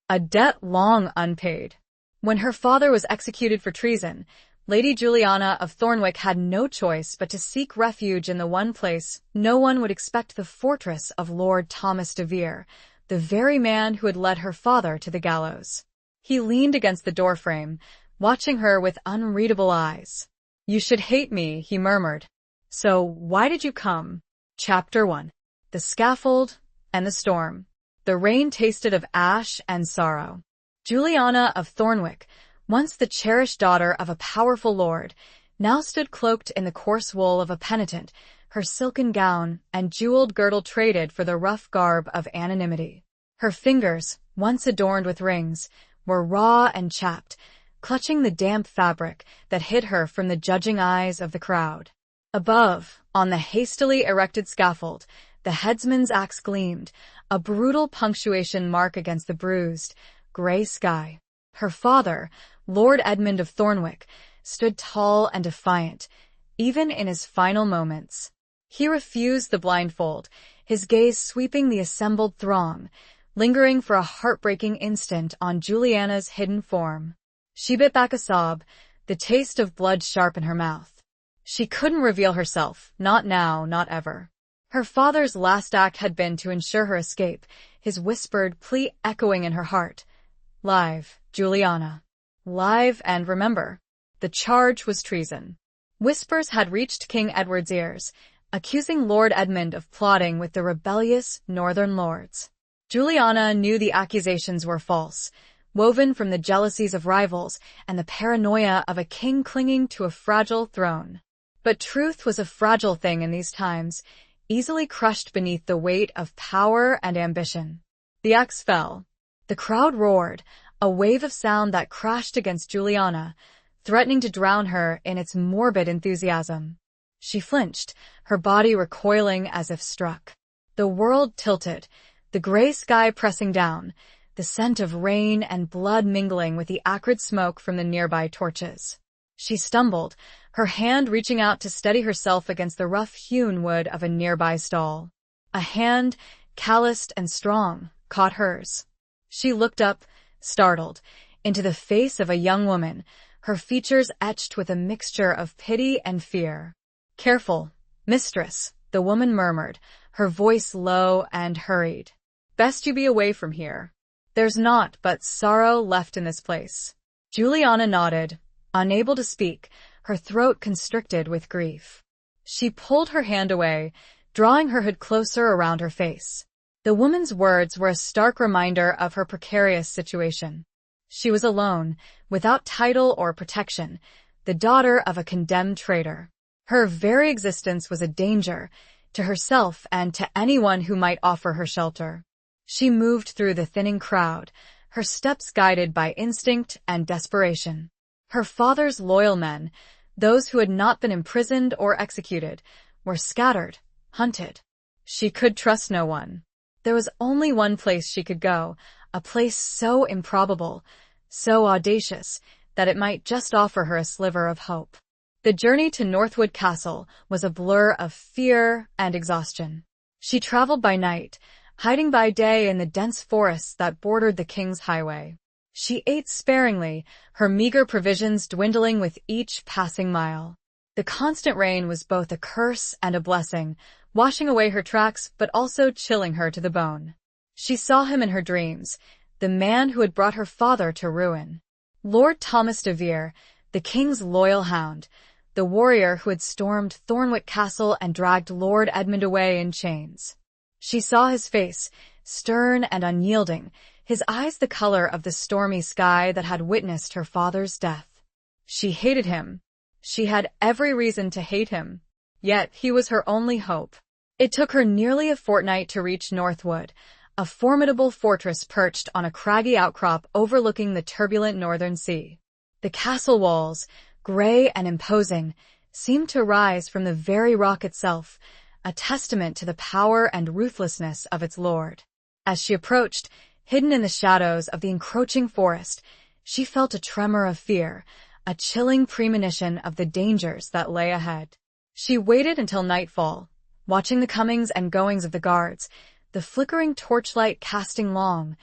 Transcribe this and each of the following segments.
A debt long unpaid. When her father was executed for treason, Lady Juliana of Thornwick had no choice but to seek refuge in the one place no one would expect, the fortress of Lord Thomas de Vere, the very man who had led her father to the gallows. He leaned against the doorframe, watching her with unreadable eyes. "You should hate me," he murmured. "So why did you come?" Chapter 1. The Scaffold and the Storm. The rain tasted of ash and sorrow. Juliana of Thornwick, once the cherished daughter of a powerful lord, now stood cloaked in the coarse wool of a penitent, her silken gown and jeweled girdle traded for the rough garb of anonymity. Her fingers, once adorned with rings, were raw and chapped, clutching the damp fabric that hid her from the judging eyes of the crowd. Above, on the hastily erected scaffold, the headsman's axe gleamed, a brutal punctuation mark against the bruised, gray sky. Her father, Lord Edmund of Thornwick, stood tall and defiant, even in his final moments. He refused the blindfold, his gaze sweeping the assembled throng, lingering for a heartbreaking instant on Juliana's hidden form. She bit back a sob, the taste of blood sharp in her mouth. She couldn't reveal herself, not now, not ever. Her father's last act had been to ensure her escape, his whispered plea echoing in her heart. "Live, Juliana. Live, and remember, the charge was treason." Whispers had reached King Edward's ears, accusing Lord Edmund of plotting with the rebellious northern lords. Juliana knew the accusations were false, woven from the jealousies of rivals and the paranoia of a king clinging to a fragile throne. But truth was a fragile thing in these times, easily crushed beneath the weight of power and ambition. The axe fell. The crowd roared, a wave of sound that crashed against Juliana, threatening to drown her in its morbid enthusiasm. She flinched, her body recoiling as if struck. The world tilted, the gray sky pressing down, the scent of rain and blood mingling with the acrid smoke from the nearby torches. She stumbled, her hand reaching out to steady herself against the rough-hewn wood of a nearby stall. A hand, calloused and strong, caught hers. She looked up, startled, into the face of a young woman, her features etched with a mixture of pity and fear. "Careful, mistress," the woman murmured, her voice low and hurried. "Best you be away from here. There's naught but sorrow left in this place." Juliana nodded, unable to speak, her throat constricted with grief. She pulled her hand away, drawing her hood closer around her face. The woman's words were a stark reminder of her precarious situation. She was alone, without title or protection, the daughter of a condemned traitor. Her very existence was a danger, to herself and to anyone who might offer her shelter. She moved through the thinning crowd, her steps guided by instinct and desperation. Her father's loyal men, those who had not been imprisoned or executed, were scattered, hunted. She could trust no one. There was only one place she could go, a place so improbable, so audacious, that it might just offer her a sliver of hope. The journey to Northwood Castle was a blur of fear and exhaustion. She traveled by night, hiding by day in the dense forests that bordered the King's Highway. She ate sparingly, her meager provisions dwindling with each passing mile. The constant rain was both a curse and a blessing, washing away her tracks but also chilling her to the bone. She saw him in her dreams, the man who had brought her father to ruin. Lord Thomas de Vere, the king's loyal hound, the warrior who had stormed Thornwick Castle and dragged Lord Edmund away in chains. She saw his face, stern and unyielding, his eyes the color of the stormy sky that had witnessed her father's death. She hated him. She had every reason to hate him. Yet he was her only hope. It took her nearly a fortnight to reach Northwood, a formidable fortress perched on a craggy outcrop overlooking the turbulent northern sea. The castle walls, gray and imposing, seemed to rise from the very rock itself, a testament to the power and ruthlessness of its lord. As she approached, hidden in the shadows of the encroaching forest, she felt a tremor of fear, a chilling premonition of the dangers that lay ahead. She waited until nightfall, watching the comings and goings of the guards, the flickering torchlight casting long,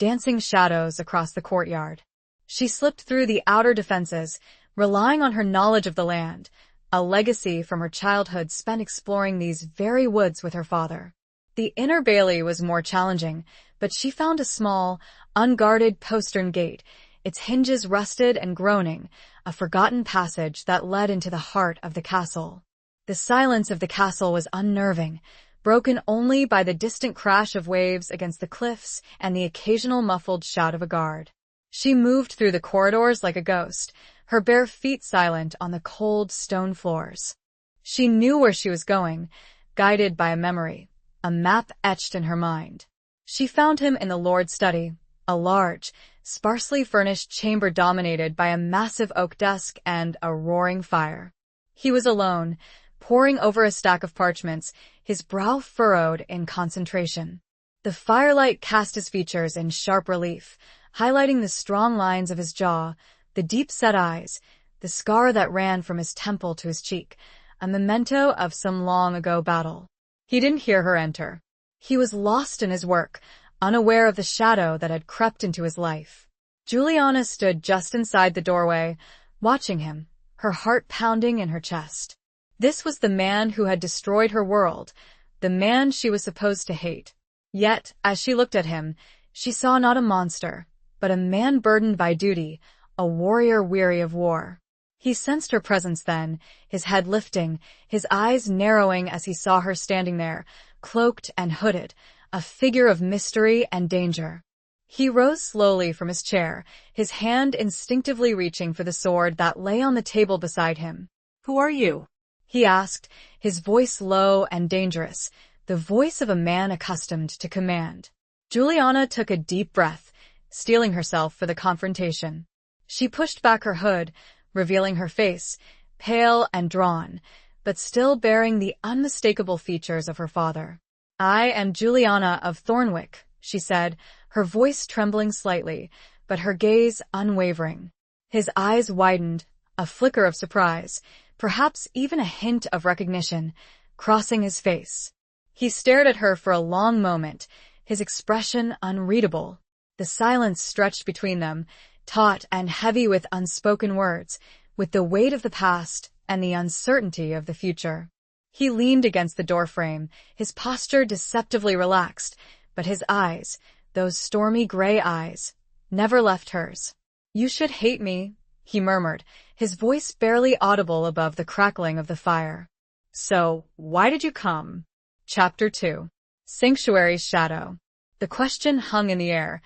dancing shadows across the courtyard. She slipped through the outer defenses, relying on her knowledge of the land, a legacy from her childhood spent exploring these very woods with her father. The inner bailey was more challenging, but she found a small, unguarded postern gate, its hinges rusted and groaning, a forgotten passage that led into the heart of the castle. The silence of the castle was unnerving, broken only by the distant crash of waves against the cliffs and the occasional muffled shout of a guard. She moved through the corridors like a ghost, her bare feet silent on the cold stone floors. She knew where she was going, guided by a memory, a map etched in her mind. She found him in the Lord's study, a large, sparsely furnished chamber dominated by a massive oak desk and a roaring fire. He was alone, poring over a stack of parchments, his brow furrowed in concentration. The firelight cast his features in sharp relief, highlighting the strong lines of his jaw, the deep-set eyes, the scar that ran from his temple to his cheek, a memento of some long-ago battle. He didn't hear her enter. He was lost in his work, unaware of the shadow that had crept into his life. Juliana stood just inside the doorway, watching him, her heart pounding in her chest. This was the man who had destroyed her world, the man she was supposed to hate. Yet, as she looked at him, she saw not a monster, but a man burdened by duty, a warrior weary of war. He sensed her presence then, his head lifting, his eyes narrowing as he saw her standing there, cloaked and hooded, a figure of mystery and danger. He rose slowly from his chair, his hand instinctively reaching for the sword that lay on the table beside him. "Who are you?" he asked, his voice low and dangerous, the voice of a man accustomed to command. Juliana took a deep breath, steeling herself for the confrontation. She pushed back her hood, revealing her face, pale and drawn, but still bearing the unmistakable features of her father. "I am Juliana of Thornwick," she said, her voice trembling slightly, but her gaze unwavering. His eyes widened, a flicker of surprise, perhaps even a hint of recognition, crossing his face. He stared at her for a long moment, his expression unreadable. The silence stretched between them, taut and heavy with unspoken words, with the weight of the past and the uncertainty of the future. He leaned against the doorframe, his posture deceptively relaxed, but his eyes, those stormy gray eyes, never left hers. "You should hate me," he murmured, his voice barely audible above the crackling of the fire. "So, why did you come?" Chapter 2. Sanctuary's Shadow. The question hung in the air,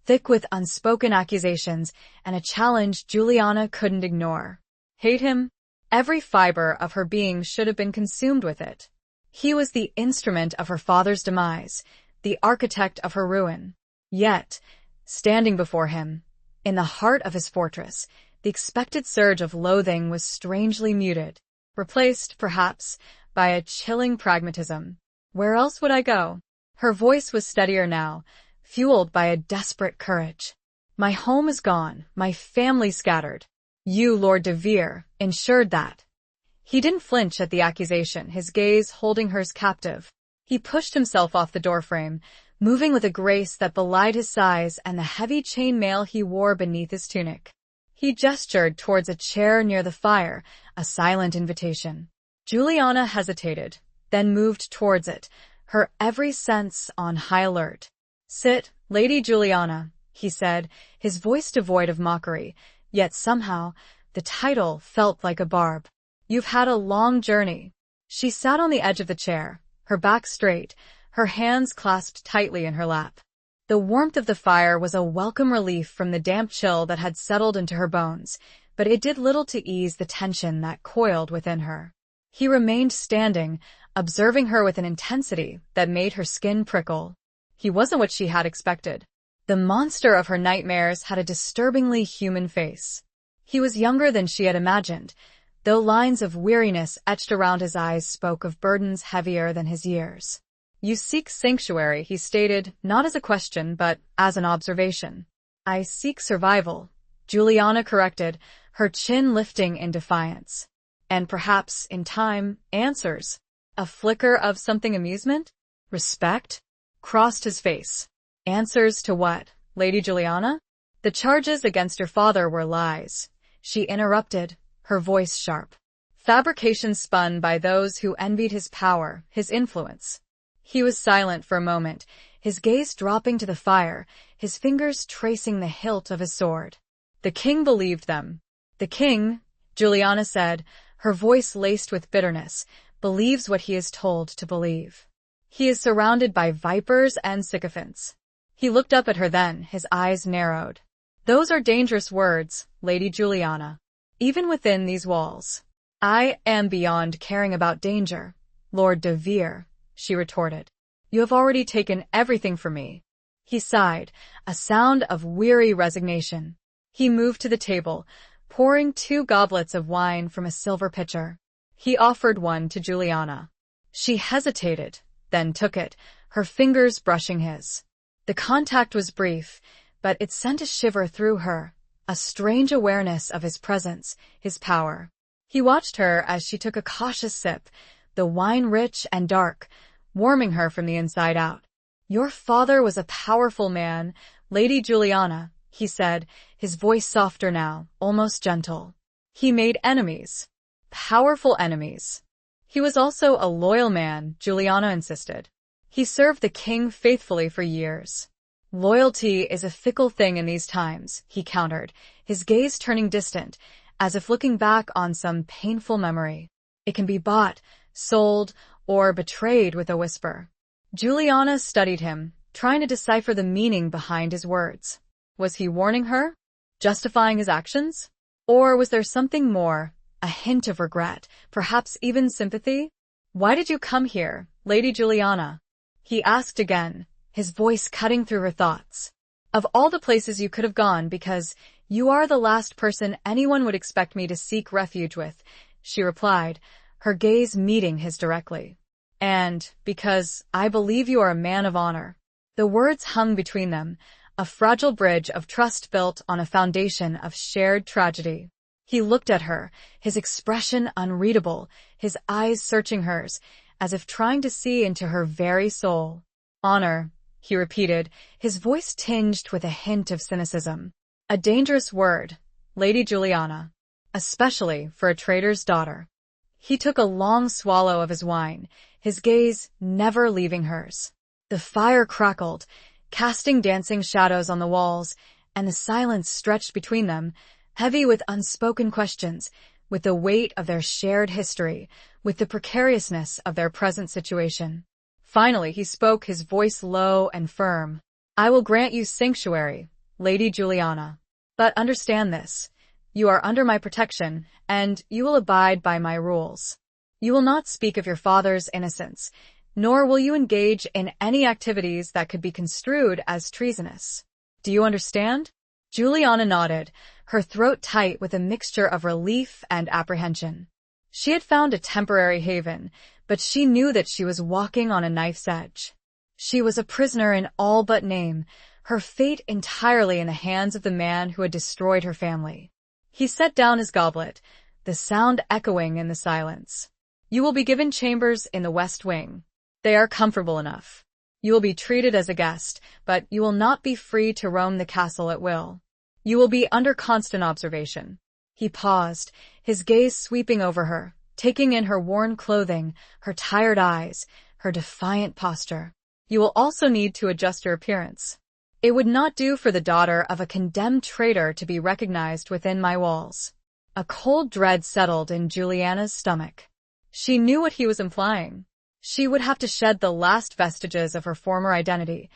thick with unspoken accusations and a challenge Juliana couldn't ignore. Hate him? Every fiber of her being should have been consumed with it. He was the instrument of her father's demise, the architect of her ruin. Yet, standing before him, in the heart of his fortress, the expected surge of loathing was strangely muted, replaced, perhaps, by a chilling pragmatism. "Where else would I go?" Her voice was steadier now, fueled by a desperate courage. "My home is gone, my family scattered. You, Lord de Vere, ensured that." He didn't flinch at the accusation, his gaze holding hers captive. He pushed himself off the doorframe, moving with a grace that belied his size and the heavy chain mail he wore beneath his tunic. He gestured towards a chair near the fire, a silent invitation. Juliana hesitated, then moved towards it, her every sense on high alert. "Sit, Lady Juliana," he said, his voice devoid of mockery, yet somehow the title felt like a barb. "You've had a long journey." She sat on the edge of the chair, her back straight, her hands clasped tightly in her lap. The warmth of the fire was a welcome relief from the damp chill that had settled into her bones, but it did little to ease the tension that coiled within her. He remained standing, observing her with an intensity that made her skin prickle. He wasn't what she had expected. The monster of her nightmares had a disturbingly human face. He was younger than she had imagined, though lines of weariness etched around his eyes spoke of burdens heavier than his years. "You seek sanctuary," he stated, not as a question, but as an observation. "I seek survival," Juliana corrected, her chin lifting in defiance. "And perhaps, in time, answers." A flicker of something amusement? Respect? Crossed his face. "Answers to what?" Lady Juliana? The charges against your father were lies, she interrupted, her voice sharp. Fabrications spun by those who envied his power, his influence. He was silent for a moment, his gaze dropping to the fire, his fingers tracing the hilt of his sword. The king believed them. The king, Juliana said, her voice laced with bitterness, believes what he is told to believe. He is surrounded by vipers and sycophants. He looked up at her then, his eyes narrowed. Those are dangerous words, Lady Juliana. Even within these walls. I am beyond caring about danger, Lord de Vere, she retorted. You have already taken everything from me. He sighed, a sound of weary resignation. He moved to the table, pouring 2 goblets of wine from a silver pitcher. He offered one to Juliana. She hesitated, then took it, her fingers brushing his. The contact was brief, but it sent a shiver through her, a strange awareness of his presence, his power. He watched her as she took a cautious sip, the wine rich and dark, warming her from the inside out. Your father was a powerful man, Lady Juliana, he said, his voice softer now, almost gentle. He made enemies. Powerful enemies. He was also a loyal man, Juliana insisted. He served the king faithfully for years. Loyalty is a fickle thing in these times, he countered, his gaze turning distant, as if looking back on some painful memory. It can be bought, sold, or betrayed with a whisper. Juliana studied him, trying to decipher the meaning behind his words. Was he warning her? Justifying his actions? Or was there something more, a hint of regret, perhaps even sympathy? Why did you come here, Lady Juliana? He asked again, his voice cutting through her thoughts. Of all the places you could have gone, because you are the last person anyone would expect me to seek refuge with, she replied, her gaze meeting his directly. And because I believe you are a man of honor. The words hung between them, a fragile bridge of trust built on a foundation of shared tragedy. He looked at her, his expression unreadable, his eyes searching hers, as if trying to see into her very soul. Honor, he repeated, his voice tinged with a hint of cynicism. A dangerous word, Lady Juliana, especially for a trader's daughter. He took a long swallow of his wine, his gaze never leaving hers. The fire crackled, casting dancing shadows on the walls, and the silence stretched between them, heavy with unspoken questions, with the weight of their shared history, with the precariousness of their present situation. Finally he spoke, his voice low and firm. I will grant you sanctuary, Lady Juliana. But understand this. You are under my protection, and you will abide by my rules. You will not speak of your father's innocence, nor will you engage in any activities that could be construed as treasonous. Do you understand? Juliana nodded, her throat tight with a mixture of relief and apprehension. She had found a temporary haven, but she knew that she was walking on a knife's edge. She was a prisoner in all but name, her fate entirely in the hands of the man who had destroyed her family. He set down his goblet, the sound echoing in the silence. You will be given chambers in the West Wing. They are comfortable enough. You will be treated as a guest, but you will not be free to roam the castle at will. You will be under constant observation. He paused, his gaze sweeping over her, taking in her worn clothing, her tired eyes, her defiant posture. You will also need to adjust your appearance. It would not do for the daughter of a condemned traitor to be recognized within my walls. A cold dread settled in Juliana's stomach. She knew what he was implying. She would have to shed the last vestiges of her former identity,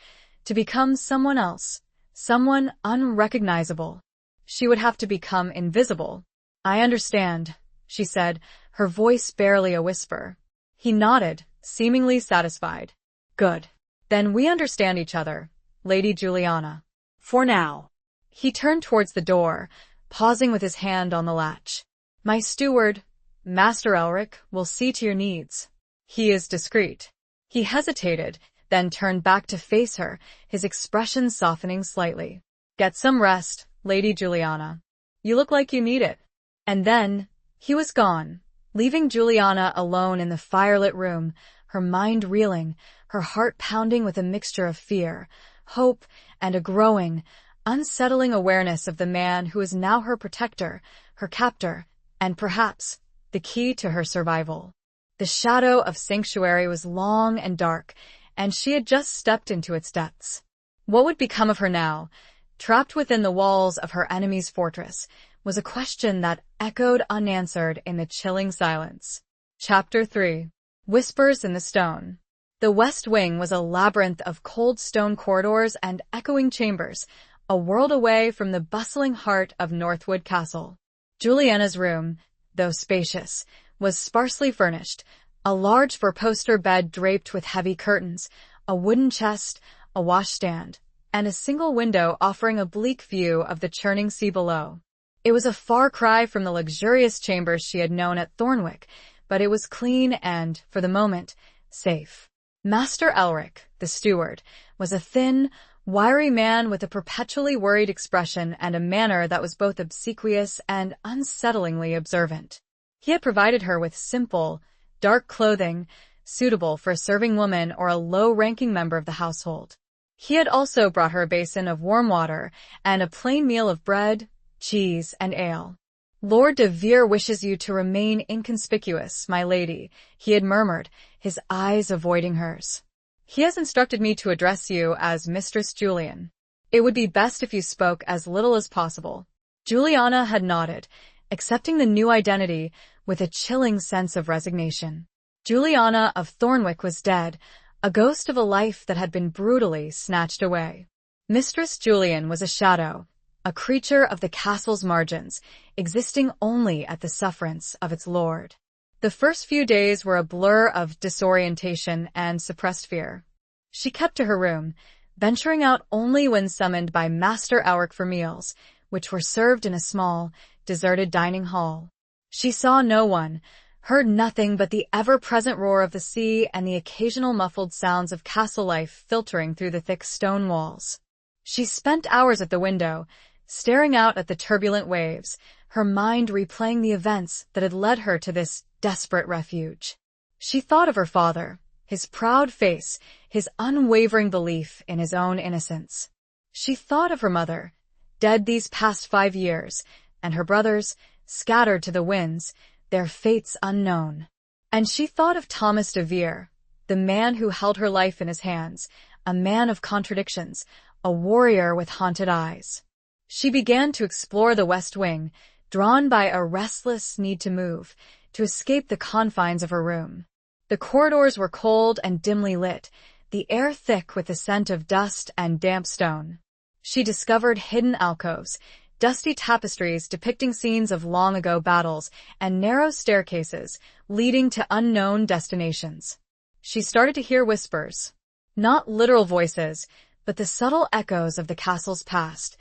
to become someone else, someone unrecognizable. She would have to become invisible. I understand, she said, her voice barely a whisper. He nodded, seemingly satisfied. Good. Then we understand each other, Lady Juliana. For now. He turned towards the door, pausing with his hand on the latch. My steward, Master Elric, will see to your needs. He is discreet. He hesitated, then turned back to face her, his expression softening slightly. Get some rest, Lady Juliana. You look like you need it. And then, he was gone, leaving Juliana alone in the firelit room, her mind reeling, her heart pounding with a mixture of fear, hope, and a growing, unsettling awareness of the man who is now her protector, her captor, and perhaps the key to her survival. The shadow of Sanctuary was long and dark, and she had just stepped into its depths. What would become of her now, trapped within the walls of her enemy's fortress, was a question that echoed unanswered in the chilling silence. Chapter 3. Whispers in the Stone. The West Wing was a labyrinth of cold stone corridors and echoing chambers, a world away from the bustling heart of Northwood Castle. Juliana's room, though spacious, was sparsely furnished, a large four-poster bed draped with heavy curtains, a wooden chest, a washstand, and a single window offering a bleak view of the churning sea below. It was a far cry from the luxurious chambers she had known at Thornwick, but it was clean and, for the moment, safe. Master Elric, the steward, was a thin, wiry man with a perpetually worried expression and a manner that was both obsequious and unsettlingly observant. He had provided her with simple, dark clothing, suitable for a serving woman or a low-ranking member of the household. He had also brought her a basin of warm water and a plain meal of bread, cheese, and ale. "Lord de Vere wishes you to remain inconspicuous, my lady," he had murmured, his eyes avoiding hers. "He has instructed me to address you as Mistress Julian. It would be best if you spoke as little as possible." Juliana had nodded, accepting the new identity with a chilling sense of resignation. Juliana of Thornwick was dead, a ghost of a life that had been brutally snatched away. Mistress Julian was a shadow, a creature of the castle's margins, existing only at the sufferance of its lord. The first few days were a blur of disorientation and suppressed fear. She kept to her room, venturing out only when summoned by Master Elric for meals, which were served in a small, deserted dining hall. She saw no one, heard nothing but the ever-present roar of the sea and the occasional muffled sounds of castle life filtering through the thick stone walls. She spent hours at the window, staring out at the turbulent waves, her mind replaying the events that had led her to this desperate refuge. She thought of her father, his proud face, his unwavering belief in his own innocence. She thought of her mother, dead these past 5 years, and her brothers, scattered to the winds, their fates unknown. And she thought of Thomas de Vere, the man who held her life in his hands, a man of contradictions, a warrior with haunted eyes. She began to explore the West Wing, drawn by a restless need to move, to escape the confines of her room. The corridors were cold and dimly lit, the air thick with the scent of dust and damp stone. She discovered hidden alcoves, dusty tapestries depicting scenes of long-ago battles, and narrow staircases leading to unknown destinations. She started to hear whispers, not literal voices, but the subtle echoes of the castle's past,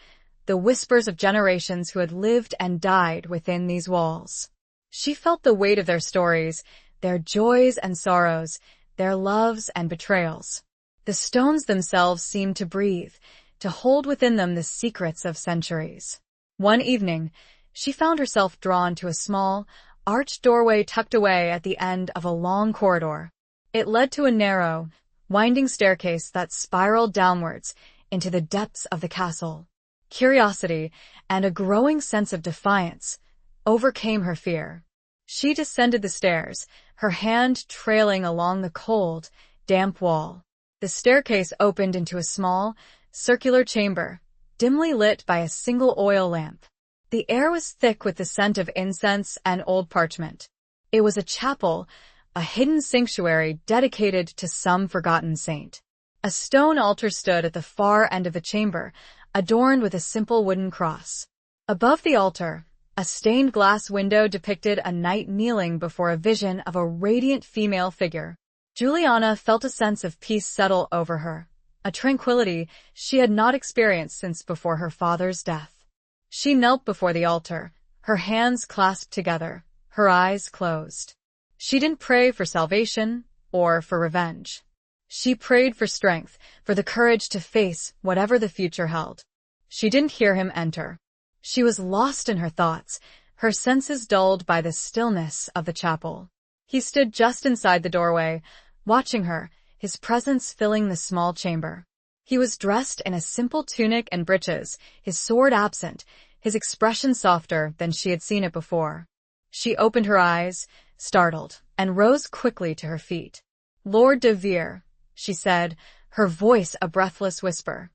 the whispers of generations who had lived and died within these walls. She felt the weight of their stories, their joys and sorrows, their loves and betrayals. The stones themselves seemed to breathe, to hold within them the secrets of centuries. One evening, she found herself drawn to a small, arched doorway tucked away at the end of a long corridor. It led to a narrow, winding staircase that spiraled downwards into the depths of the castle. Curiosity and a growing sense of defiance overcame her fear. She descended the stairs, her hand trailing along the cold, damp wall. The staircase opened into a small, circular chamber, dimly lit by a single oil lamp. The air was thick with the scent of incense and old parchment. It was a chapel, a hidden sanctuary dedicated to some forgotten saint. A stone altar stood at the far end of the chamber, adorned with a simple wooden cross. Above the altar, a stained glass window depicted a knight kneeling before a vision of a radiant female figure. Juliana felt a sense of peace settle over her, a tranquility she had not experienced since before her father's death. She knelt before the altar, her hands clasped together, her eyes closed. She didn't pray for salvation or for revenge. She prayed for strength, for the courage to face whatever the future held. She didn't hear him enter. She was lost in her thoughts, her senses dulled by the stillness of the chapel. He stood just inside the doorway, watching her, his presence filling the small chamber. He was dressed in a simple tunic and breeches, his sword absent, his expression softer than she had seen it before. She opened her eyes, startled, and rose quickly to her feet. "Lord de Vere," she said, her voice a breathless whisper.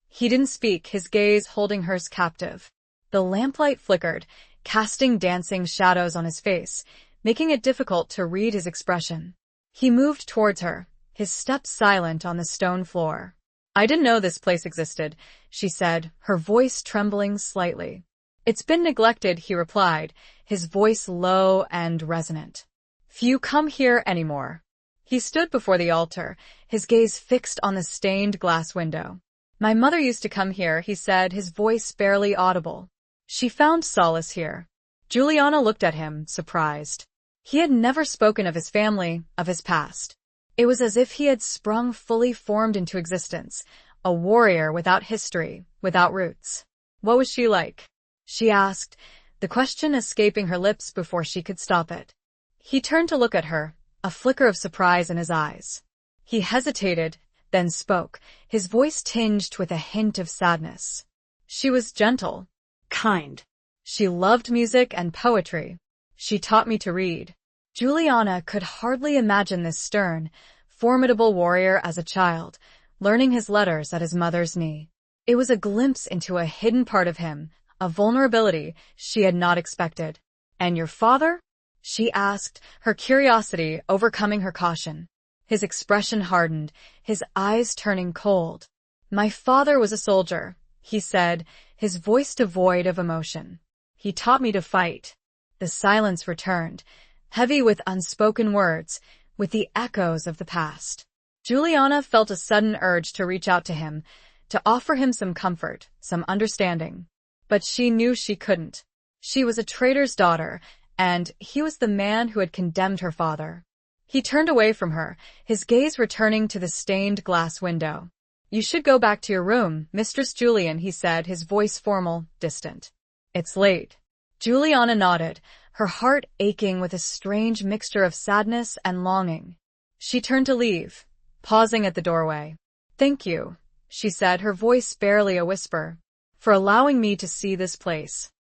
He didn't speak, his gaze holding hers captive. The lamplight flickered, casting dancing shadows on his face, making it difficult to read his expression. He moved towards her, his steps silent on the stone floor. "I didn't know this place existed," she said, her voice trembling slightly. "It's been neglected," he replied, his voice low and resonant. "Few come here anymore." He stood before the altar, his gaze fixed on the stained glass window. "My mother used to come here," he said, his voice barely audible. "She found solace here." Juliana looked at him, surprised. He had never spoken of his family, of his past. It was as if he had sprung fully formed into existence, a warrior without history, without roots. "What was she like?" she asked, the question escaping her lips before she could stop it. He turned to look at her, a flicker of surprise in his eyes. He hesitated, then spoke, his voice tinged with a hint of sadness. "She was gentle, kind. She loved music and poetry. She taught me to read." Juliana could hardly imagine this stern, formidable warrior as a child, learning his letters at his mother's knee. It was a glimpse into a hidden part of him, a vulnerability she had not expected. "And your father?" she asked, her curiosity overcoming her caution. His expression hardened, his eyes turning cold. "My father was a soldier," he said, his voice devoid of emotion. "He taught me to fight." The silence returned, heavy with unspoken words, with the echoes of the past. Juliana felt a sudden urge to reach out to him, to offer him some comfort, some understanding. But she knew she couldn't. She was a trader's daughter, and he was the man who had condemned her father. He turned away from her, his gaze returning to the stained glass window. "You should go back to your room, Mistress Julian," he said, his voice formal, distant. "It's late." Juliana nodded, her heart aching with a strange mixture of sadness and longing. She turned to leave, pausing at the doorway. "Thank you," she said, her voice barely a whisper, "for allowing me to see this place."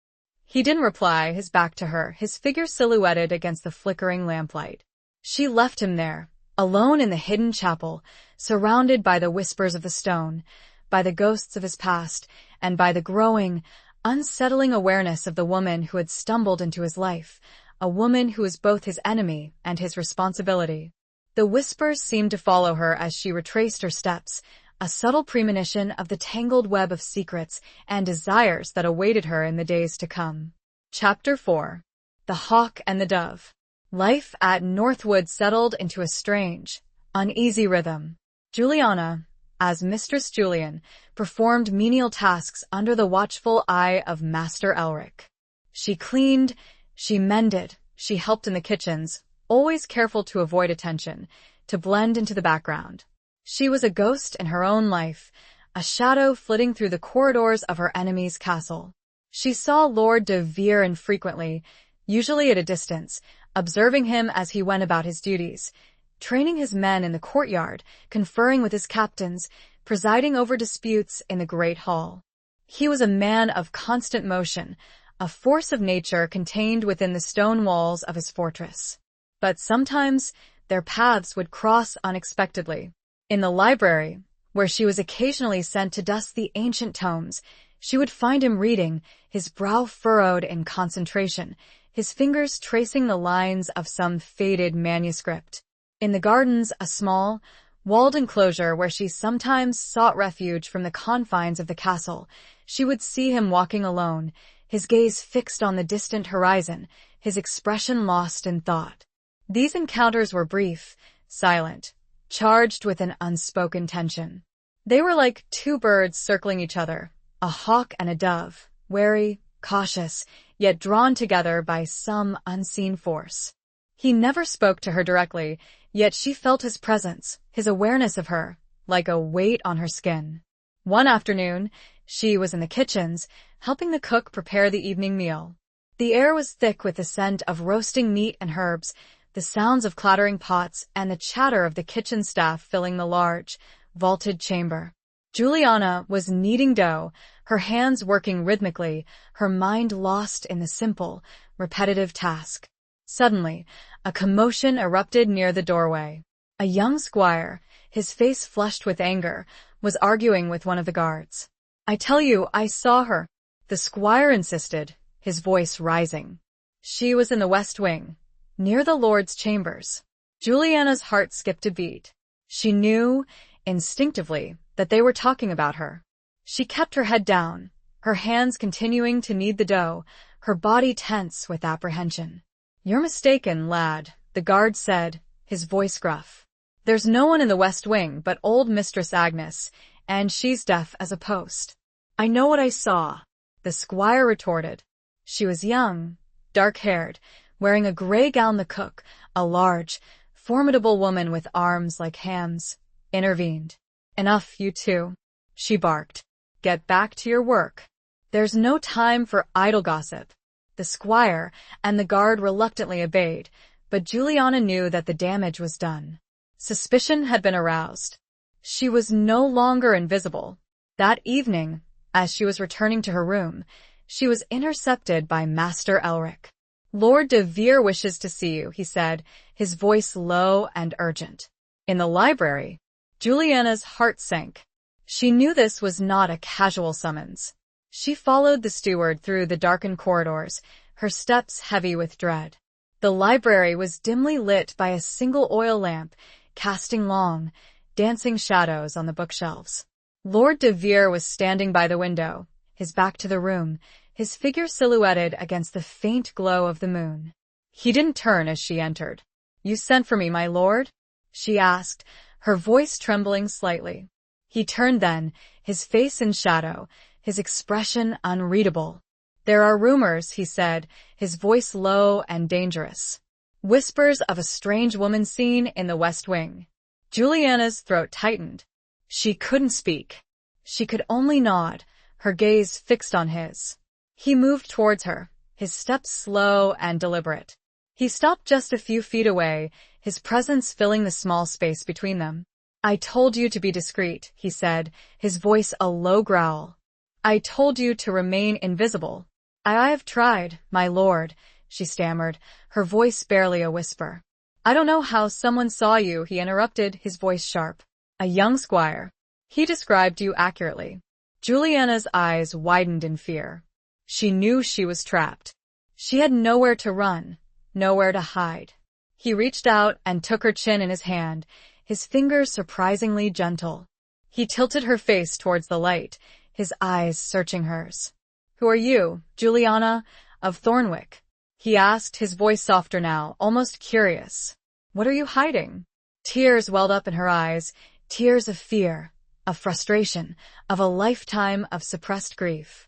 He didn't reply, his back to her, his figure silhouetted against the flickering lamplight. She left him there, alone in the hidden chapel, surrounded by the whispers of the stone, by the ghosts of his past, and by the growing, unsettling awareness of the woman who had stumbled into his life, a woman who was both his enemy and his responsibility. The whispers seemed to follow her as she retraced her steps, a subtle premonition of the tangled web of secrets and desires that awaited her in the days to come. Chapter 4. The Hawk and the Dove. Life at Northwood settled into a strange, uneasy rhythm. Juliana, as Mistress Julian, performed menial tasks under the watchful eye of Master Elric. She cleaned, she mended, she helped in the kitchens, always careful to avoid attention, to blend into the background. She was a ghost in her own life, a shadow flitting through the corridors of her enemy's castle. She saw Lord de Vere infrequently, usually at a distance, observing him as he went about his duties, training his men in the courtyard, conferring with his captains, presiding over disputes in the great hall. He was a man of constant motion, a force of nature contained within the stone walls of his fortress. But sometimes their paths would cross unexpectedly. In the library, where she was occasionally sent to dust the ancient tomes, she would find him reading, his brow furrowed in concentration, his fingers tracing the lines of some faded manuscript. In the gardens, a small, walled enclosure where she sometimes sought refuge from the confines of the castle, she would see him walking alone, his gaze fixed on the distant horizon, his expression lost in thought. These encounters were brief, silent, charged with an unspoken tension. They were like two birds circling each other, a hawk and a dove, wary, cautious, yet drawn together by some unseen force. He never spoke to her directly, yet she felt his presence, his awareness of her, like a weight on her skin. One afternoon, she was in the kitchens, helping the cook prepare the evening meal. The air was thick with the scent of roasting meat and herbs, the sounds of clattering pots and the chatter of the kitchen staff filling the large, vaulted chamber. Juliana was kneading dough, her hands working rhythmically, her mind lost in the simple, repetitive task. Suddenly, a commotion erupted near the doorway. A young squire, his face flushed with anger, was arguing with one of the guards. "I tell you, I saw her," the squire insisted, his voice rising. "She was in the west wing, near the Lord's chambers." Juliana's heart skipped a beat. She knew, instinctively, that they were talking about her. She kept her head down, her hands continuing to knead the dough, her body tense with apprehension. "You're mistaken, lad," the guard said, his voice gruff. "There's no one in the west wing but old Mistress Agnes, and she's deaf as a post." "I know what I saw," the squire retorted. She was young, dark-haired, wearing a gray gown. The cook, a large, formidable woman with arms like hams, intervened. "Enough, you two," she barked. "Get back to your work. There's no time for idle gossip." The squire and the guard reluctantly obeyed, but Juliana knew that the damage was done. Suspicion had been aroused. She was no longer invisible. That evening, as she was returning to her room, she was intercepted by Master Elric. "Lord de Vere wishes to see you," he said, his voice low and urgent. In the library, Juliana's heart sank. She knew this was not a casual summons. She followed the steward through the darkened corridors, her steps heavy with dread. The library was dimly lit by a single oil lamp, casting long, dancing shadows on the bookshelves. Lord de Vere was standing by the window, his back to the room, his figure silhouetted against the faint glow of the moon. He didn't turn as she entered. "You sent for me, my lord?" she asked, her voice trembling slightly. He turned then, his face in shadow, his expression unreadable. "There are rumors," he said, his voice low and dangerous. "Whispers of a strange woman seen in the West Wing." Juliana's throat tightened. She couldn't speak. She could only nod, her gaze fixed on his. He moved towards her, his steps slow and deliberate. He stopped just a few feet away, his presence filling the small space between them. "I told you to be discreet," he said, his voice a low growl. "I told you to remain invisible." I have tried, my lord," she stammered, her voice barely a whisper. "I don't know how someone saw you," he interrupted, his voice sharp. "A young squire. He described you accurately." Juliana's eyes widened in fear. She knew she was trapped. She had nowhere to run, nowhere to hide. He reached out and took her chin in his hand, his fingers surprisingly gentle. He tilted her face towards the light, his eyes searching hers. "Who are you, Juliana, of Thornwick?" he asked, his voice softer now, almost curious. "What are you hiding?" Tears welled up in her eyes, tears of fear, of frustration, of a lifetime of suppressed grief.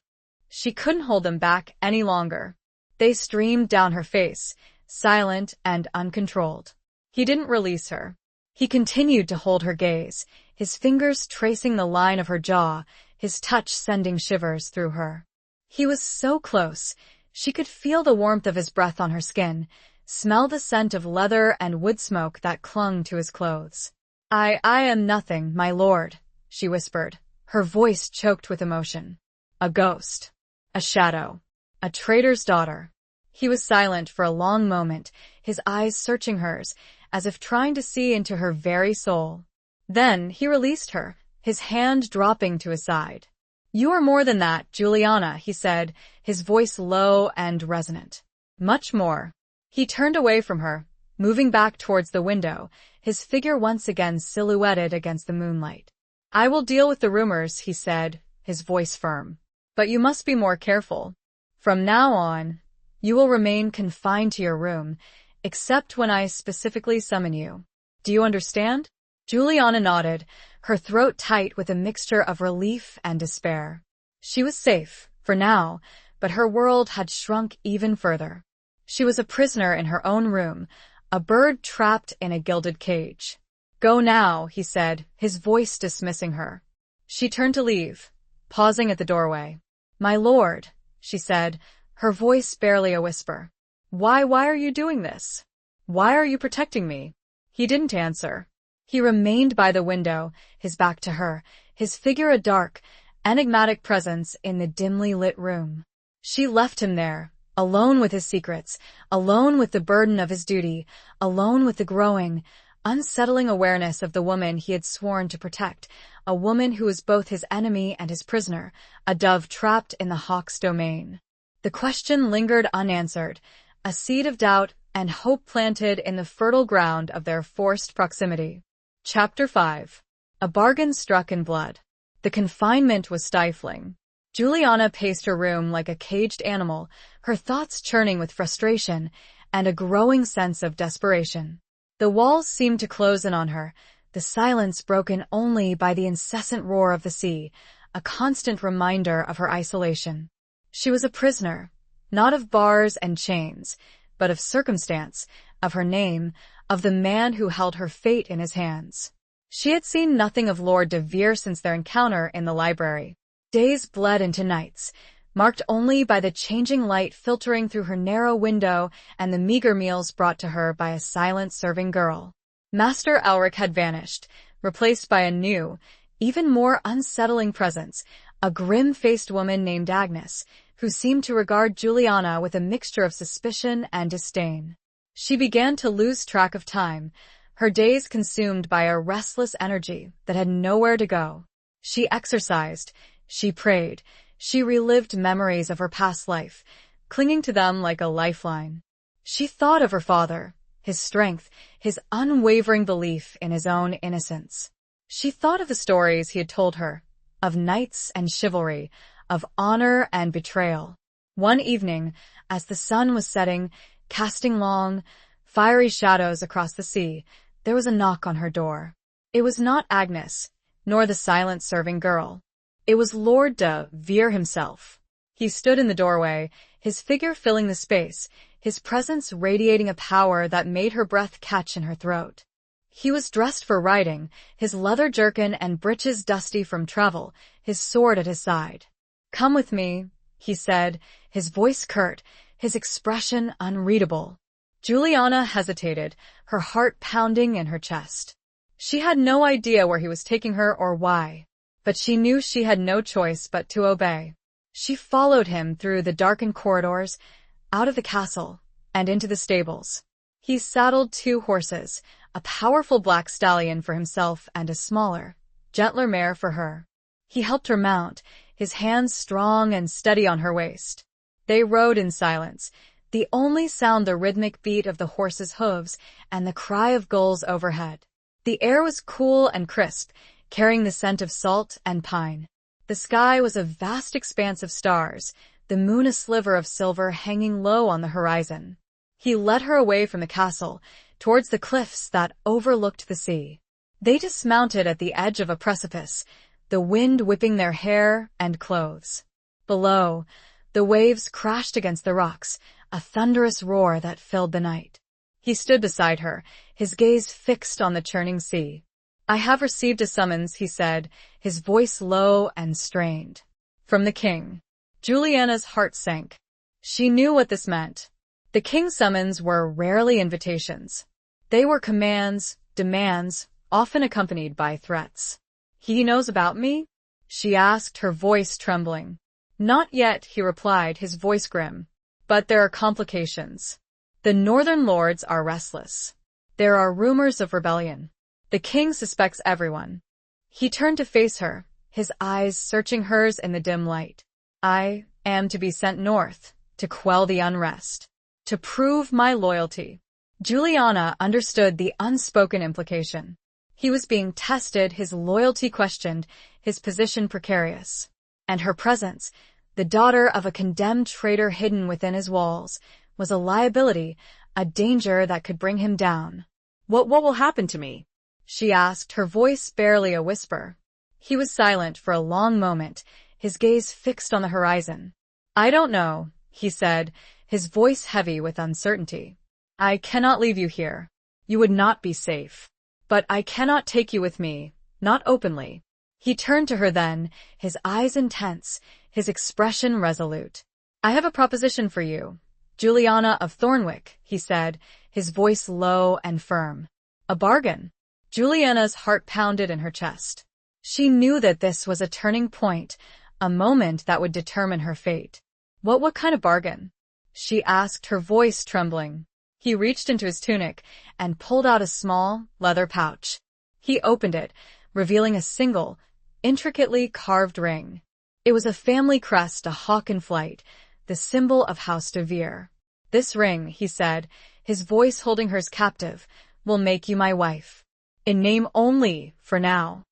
She couldn't hold them back any longer. They streamed down her face, silent and uncontrolled. He didn't release her. He continued to hold her gaze, his fingers tracing the line of her jaw, his touch sending shivers through her. He was so close. She could feel the warmth of his breath on her skin, smell the scent of leather and wood smoke that clung to his clothes. I am nothing, my lord," she whispered, her voice choked with emotion. "A ghost. A shadow. A traitor's daughter." He was silent for a long moment, his eyes searching hers, as if trying to see into her very soul. Then he released her, his hand dropping to his side. "You are more than that, Juliana," he said, his voice low and resonant. "Much more." He turned away from her, moving back towards the window, his figure once again silhouetted against the moonlight. "I will deal with the rumors," he said, his voice firm. "But you must be more careful. From now on, you will remain confined to your room, except when I specifically summon you. Do you understand?" Juliana nodded, her throat tight with a mixture of relief and despair. She was safe, for now, but her world had shrunk even further. She was a prisoner in her own room, a bird trapped in a gilded cage. "Go now," he said, his voice dismissing her. She turned to leave, pausing at the doorway. "My lord," she said, her voice barely a whisper. Why are you doing this? Why are you protecting me?" He didn't answer. He remained by the window, his back to her, his figure a dark, enigmatic presence in the dimly lit room. She left him there, alone with his secrets, alone with the burden of his duty, alone with the growing, unsettling awareness of the woman he had sworn to protect, a woman who was both his enemy and his prisoner, a dove trapped in the hawk's domain. The question lingered unanswered, a seed of doubt and hope planted in the fertile ground of their forced proximity. Chapter 5. A bargain struck in blood. The confinement was stifling. Juliana paced her room like a caged animal, her thoughts churning with frustration and a growing sense of desperation. The walls seemed to close in on her, the silence broken only by the incessant roar of the sea, a constant reminder of her isolation. She was a prisoner, not of bars and chains, but of circumstance, of her name, of the man who held her fate in his hands. She had seen nothing of Lord de Vere since their encounter in the library. Days bled into nights, marked only by the changing light filtering through her narrow window and the meager meals brought to her by a silent serving girl. Master Elric had vanished, replaced by a new, even more unsettling presence, a grim-faced woman named Agnes, who seemed to regard Juliana with a mixture of suspicion and disdain. She began to lose track of time, her days consumed by a restless energy that had nowhere to go. She exercised, she prayed, she relived memories of her past life, clinging to them like a lifeline. She thought of her father, his strength, his unwavering belief in his own innocence. She thought of the stories he had told her, of knights and chivalry, of honor and betrayal. One evening, as the sun was setting, casting long, fiery shadows across the sea, there was a knock on her door. It was not Agnes, nor the silent serving girl. It was Lord de Vere himself. He stood in the doorway, his figure filling the space, his presence radiating a power that made her breath catch in her throat. He was dressed for riding, his leather jerkin and breeches dusty from travel, his sword at his side. "Come with me," he said, his voice curt, his expression unreadable. Juliana hesitated, her heart pounding in her chest. She had no idea where he was taking her or why, but she knew she had no choice but to obey. She followed him through the darkened corridors, out of the castle, and into the stables. He saddled 2 horses, a powerful black stallion for himself and a smaller, gentler mare for her. He helped her mount, his hands strong and steady on her waist. They rode in silence, the only sound the rhythmic beat of the horses' hooves and the cry of gulls overhead. The air was cool and crisp, carrying the scent of salt and pine. The sky was a vast expanse of stars, the moon a sliver of silver hanging low on the horizon. He led her away from the castle, towards the cliffs that overlooked the sea. They dismounted at the edge of a precipice, the wind whipping their hair and clothes. Below, the waves crashed against the rocks, a thunderous roar that filled the night. He stood beside her, his gaze fixed on the churning sea. "I have received a summons," he said, his voice low and strained. "From the king." Juliana's heart sank. She knew what this meant. The king's summons were rarely invitations. They were commands, demands, often accompanied by threats. "He knows about me?" she asked, her voice trembling. "Not yet," he replied, his voice grim. "But there are complications. The northern lords are restless. There are rumors of rebellion. The king suspects everyone." He turned to face her, his eyes searching hers in the dim light. "I am to be sent north, to quell the unrest, to prove my loyalty." Juliana understood the unspoken implication. He was being tested, his loyalty questioned, his position precarious. And her presence, the daughter of a condemned traitor hidden within his walls, was a liability, a danger that could bring him down. What will happen to me?" she asked, her voice barely a whisper. He was silent for a long moment, his gaze fixed on the horizon. "I don't know," he said, his voice heavy with uncertainty. "I cannot leave you here. You would not be safe. But I cannot take you with me, not openly." He turned to her then, his eyes intense, his expression resolute. "I have a proposition for you, Juliana of Thornwick," he said, his voice low and firm. "A bargain." Juliana's heart pounded in her chest. She knew that this was a turning point, a moment that would determine her fate. What kind of bargain? She asked, her voice trembling. He reached into his tunic and pulled out a small, leather pouch. He opened it, revealing a single, intricately carved ring. It was a family crest, a hawk in flight, the symbol of House de Vere. "This ring," he said, his voice holding hers captive, "will make you my wife. In name only, for now."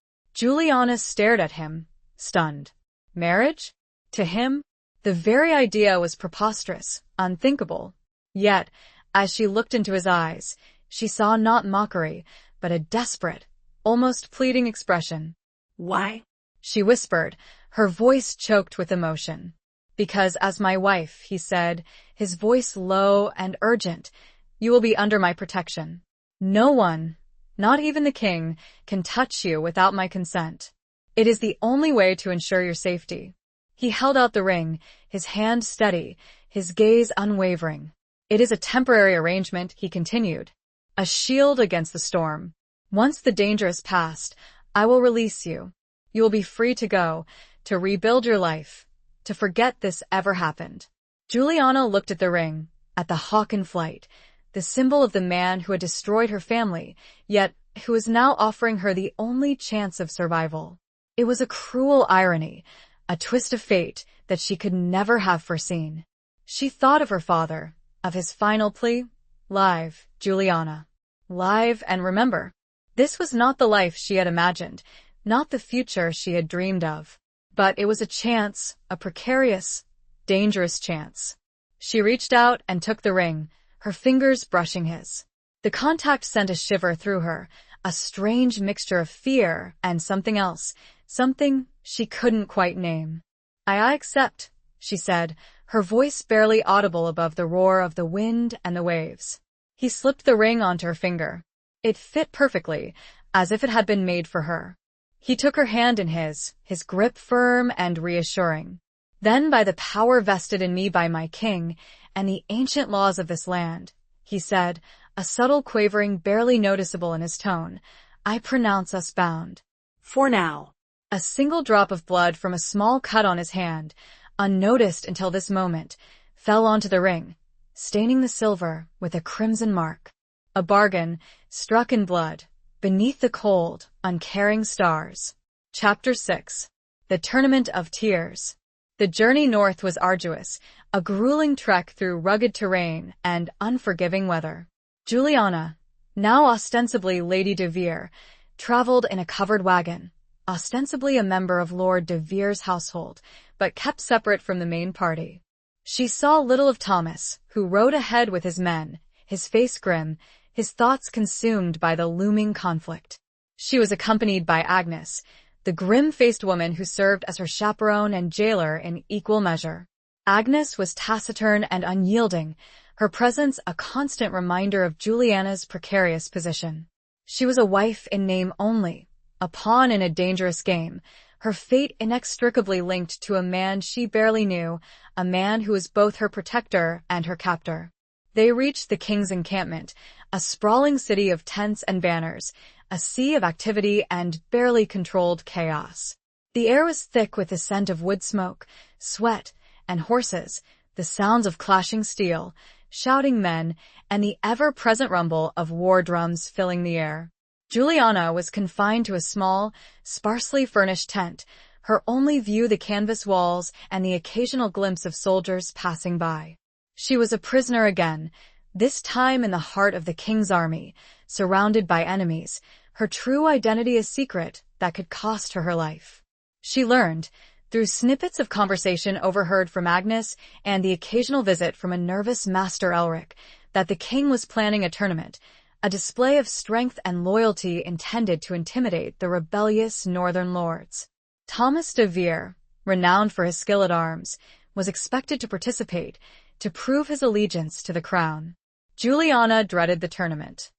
Juliana stared at him, stunned. Marriage? To him, the very idea was preposterous, unthinkable. Yet, as she looked into his eyes, she saw not mockery, but a desperate, almost pleading expression. "Why?" she whispered, her voice choked with emotion. "Because as my wife," he said, his voice low and urgent, "you will be under my protection. No one, not even the king, can touch you without my consent. It is the only way to ensure your safety." He held out the ring, his hand steady, his gaze unwavering. "It is a temporary arrangement," he continued, "a shield against the storm. Once the danger is past, I will release you. You will be free to go, to rebuild your life, to forget this ever happened." Juliana looked at the ring, at the hawk in flight, the symbol of the man who had destroyed her family, yet who was now offering her the only chance of survival. It was a cruel irony, a twist of fate that she could never have foreseen. She thought of her father, of his final plea, "Live, Juliana. Live and remember." This was not the life she had imagined, not the future she had dreamed of. But it was a chance, a precarious, dangerous chance. She reached out and took the ring, her fingers brushing his. The contact sent a shiver through her, a strange mixture of fear and something else, something she couldn't quite name. I accept," she said, her voice barely audible above the roar of the wind and the waves. He slipped the ring onto her finger. It fit perfectly, as if it had been made for her. He took her hand in his grip firm and reassuring. "Then by the power vested in me by my king and the ancient laws of this land," he said, a subtle quavering barely noticeable in his tone, "I pronounce us bound. For now." A single drop of blood from a small cut on his hand, unnoticed until this moment, fell onto the ring, staining the silver with a crimson mark. A bargain, struck in blood, beneath the cold, uncaring stars. Chapter 6. The Tournament of Tears. The journey north was arduous, a grueling trek through rugged terrain and unforgiving weather. Juliana, now ostensibly Lady de Vere, traveled in a covered wagon, ostensibly a member of Lord de Vere's household, but kept separate from the main party. She saw little of Thomas, who rode ahead with his men, his face grim, his thoughts consumed by the looming conflict. She was accompanied by Agnes, the grim-faced woman who served as her chaperone and jailer in equal measure. Agnes was taciturn and unyielding, her presence a constant reminder of Juliana's precarious position. She was a wife in name only, a pawn in a dangerous game, her fate inextricably linked to a man she barely knew, a man who was both her protector and her captor. They reached the king's encampment, a sprawling city of tents and banners, a sea of activity and barely controlled chaos. The air was thick with the scent of wood smoke, sweat, and horses, the sounds of clashing steel, shouting men, and the ever-present rumble of war drums filling the air. Juliana was confined to a small, sparsely furnished tent, her only view the canvas walls and the occasional glimpse of soldiers passing by. She was a prisoner again, this time in the heart of the king's army, surrounded by enemies, her true identity a secret that could cost her life. She learned, through snippets of conversation overheard from Agnes and the occasional visit from a nervous Master Elric, that the king was planning a tournament, a display of strength and loyalty intended to intimidate the rebellious northern lords. Thomas de Vere, renowned for his skill at arms, was expected to participate, to prove his allegiance to the crown. Juliana dreaded the tournament.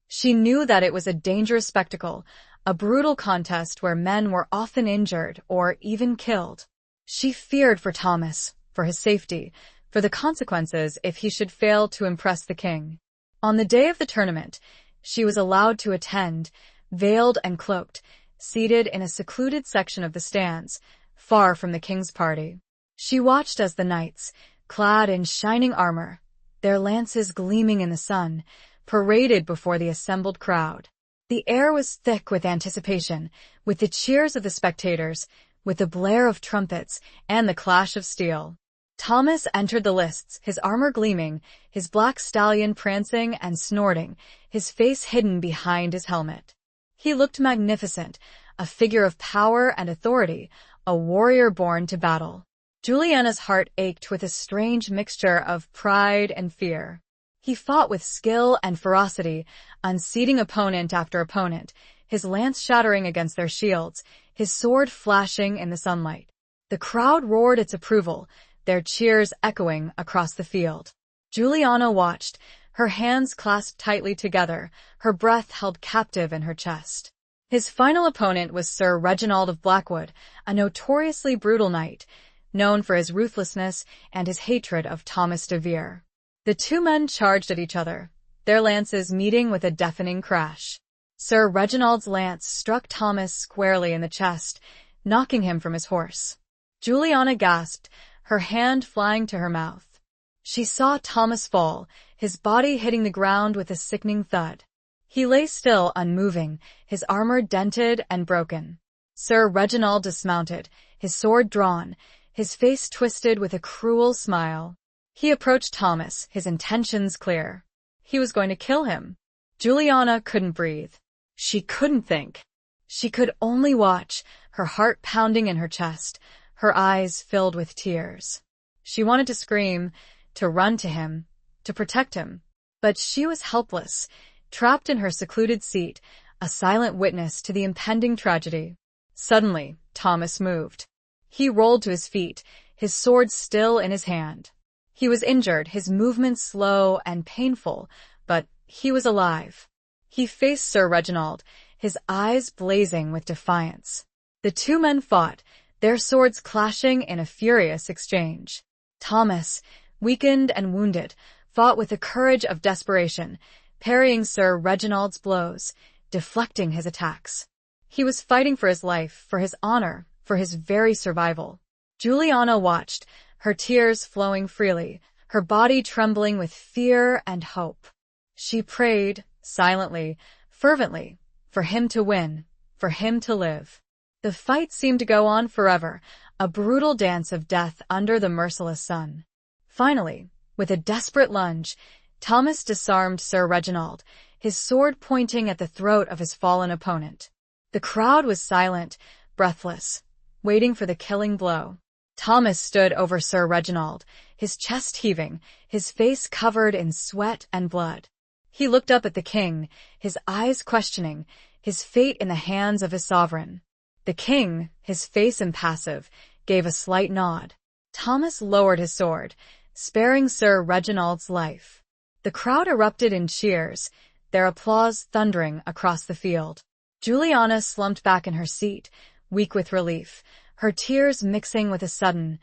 She knew that it was a dangerous spectacle, a brutal contest where men were often injured or even killed. She feared for Thomas, for his safety, for the consequences if he should fail to impress the king. On the day of the tournament, she was allowed to attend, veiled and cloaked, seated in a secluded section of the stands, far from the king's party. She watched as the knights, clad in shining armor, their lances gleaming in the sun, paraded before the assembled crowd. The air was thick with anticipation, with the cheers of the spectators, with the blare of trumpets, and the clash of steel. Thomas entered the lists, his armor gleaming, his black stallion prancing and snorting, his face hidden behind his helmet. He looked magnificent, a figure of power and authority, a warrior born to battle. Juliana's heart ached with a strange mixture of pride and fear. He fought with skill and ferocity, unseating opponent after opponent, his lance shattering against their shields, his sword flashing in the sunlight. The crowd roared its approval, their cheers echoing across the field. Juliana watched, her hands clasped tightly together, her breath held captive in her chest. His final opponent was Sir Reginald of Blackwood, a notoriously brutal knight, known for his ruthlessness and his hatred of Thomas de Vere. The two men charged at each other, their lances meeting with a deafening crash. Sir Reginald's lance struck Thomas squarely in the chest, knocking him from his horse. Juliana gasped, her hand flying to her mouth. She saw Thomas fall, his body hitting the ground with a sickening thud. He lay still, unmoving, his armor dented and broken. Sir Reginald dismounted, his sword drawn, his face twisted with a cruel smile. He approached Thomas, his intentions clear. He was going to kill him. Juliana couldn't breathe. She couldn't think. She could only watch, her heart pounding in her chest, her eyes filled with tears. She wanted to scream, to run to him, to protect him. But she was helpless, trapped in her secluded seat, a silent witness to the impending tragedy. Suddenly, Thomas moved. He rolled to his feet, his sword still in his hand. He was injured, his movements slow and painful, but he was alive. He faced Sir Reginald, his eyes blazing with defiance. The two men fought, their swords clashing in a furious exchange. Thomas, weakened and wounded, fought with the courage of desperation, parrying Sir Reginald's blows, deflecting his attacks. He was fighting for his life, for his honor, for his very survival. Juliana watched, her tears flowing freely, her body trembling with fear and hope. She prayed, silently, fervently, for him to win, for him to live. The fight seemed to go on forever, a brutal dance of death under the merciless sun. Finally, with a desperate lunge, Thomas disarmed Sir Reginald, his sword pointing at the throat of his fallen opponent. The crowd was silent, breathless, waiting for the killing blow. Thomas stood over Sir Reginald, his chest heaving, his face covered in sweat and blood. He looked up at the king, his eyes questioning, his fate in the hands of his sovereign. The king, his face impassive, gave a slight nod. Thomas lowered his sword, sparing Sir Reginald's life. The crowd erupted in cheers, their applause thundering across the field. Juliana slumped back in her seat, weak with relief, her tears mixing with a sudden,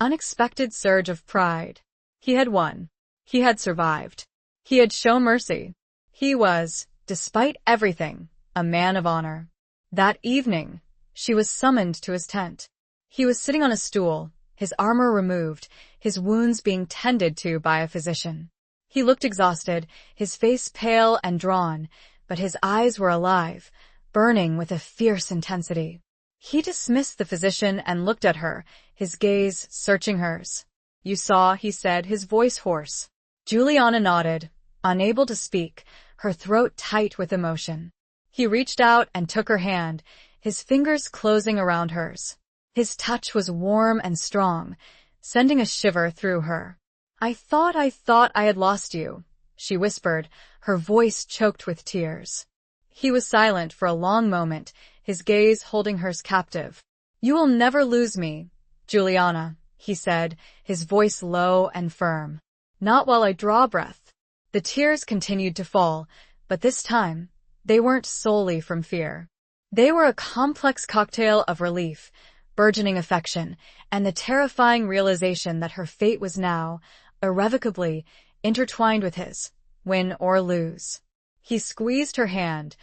unexpected surge of pride. He had won. He had survived. He had shown mercy. He was, despite everything, a man of honor. That evening, she was summoned to his tent. He was sitting on a stool, his armor removed, his wounds being tended to by a physician. He looked exhausted, his face pale and drawn, but his eyes were alive, burning with a fierce intensity. He dismissed the physician and looked at her, his gaze searching hers. "You saw," he said, his voice hoarse. Juliana nodded, unable to speak, her throat tight with emotion. He reached out and took her hand, his fingers closing around hers. His touch was warm and strong, sending a shiver through her. I thought I had lost you," she whispered, her voice choked with tears. He was silent for a long moment, his gaze holding hers captive. "You will never lose me, Juliana," he said, his voice low and firm. "Not while I draw breath." The tears continued to fall, but this time, they weren't solely from fear. They were a complex cocktail of relief, burgeoning affection, and the terrifying realization that her fate was now, irrevocably, intertwined with his, win or lose. He squeezed her hand,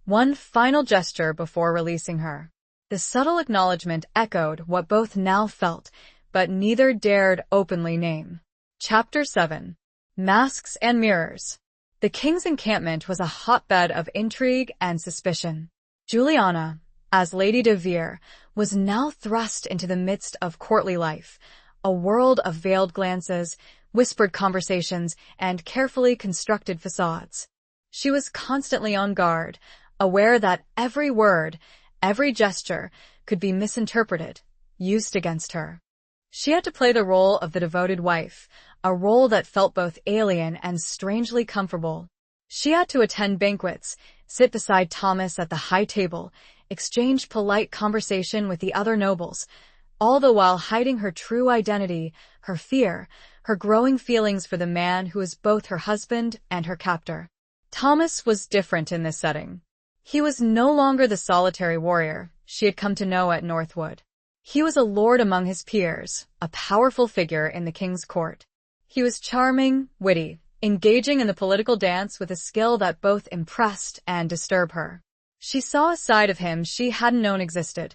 One final gesture before releasing her. The subtle acknowledgement echoed what both now felt, but neither dared openly name. Chapter 7. Masks and Mirrors. The king's encampment was a hotbed of intrigue and suspicion. Juliana, as Lady de Vere, was now thrust into the midst of courtly life, a world of veiled glances, whispered conversations, and carefully constructed facades. She was constantly on guard, aware that every word, every gesture could be misinterpreted, used against her. She had to play the role of the devoted wife, a role that felt both alien and strangely comfortable. She had to attend banquets, sit beside Thomas at the high table, exchange polite conversation with the other nobles, all the while hiding her true identity, her fear, her growing feelings for the man who was both her husband and her captor. Thomas was different in this setting. He was no longer the solitary warrior she had come to know at Northwood. He was a lord among his peers, a powerful figure in the king's court. He was charming, witty, engaging in the political dance with a skill that both impressed and disturbed her. She saw a side of him she hadn't known existed,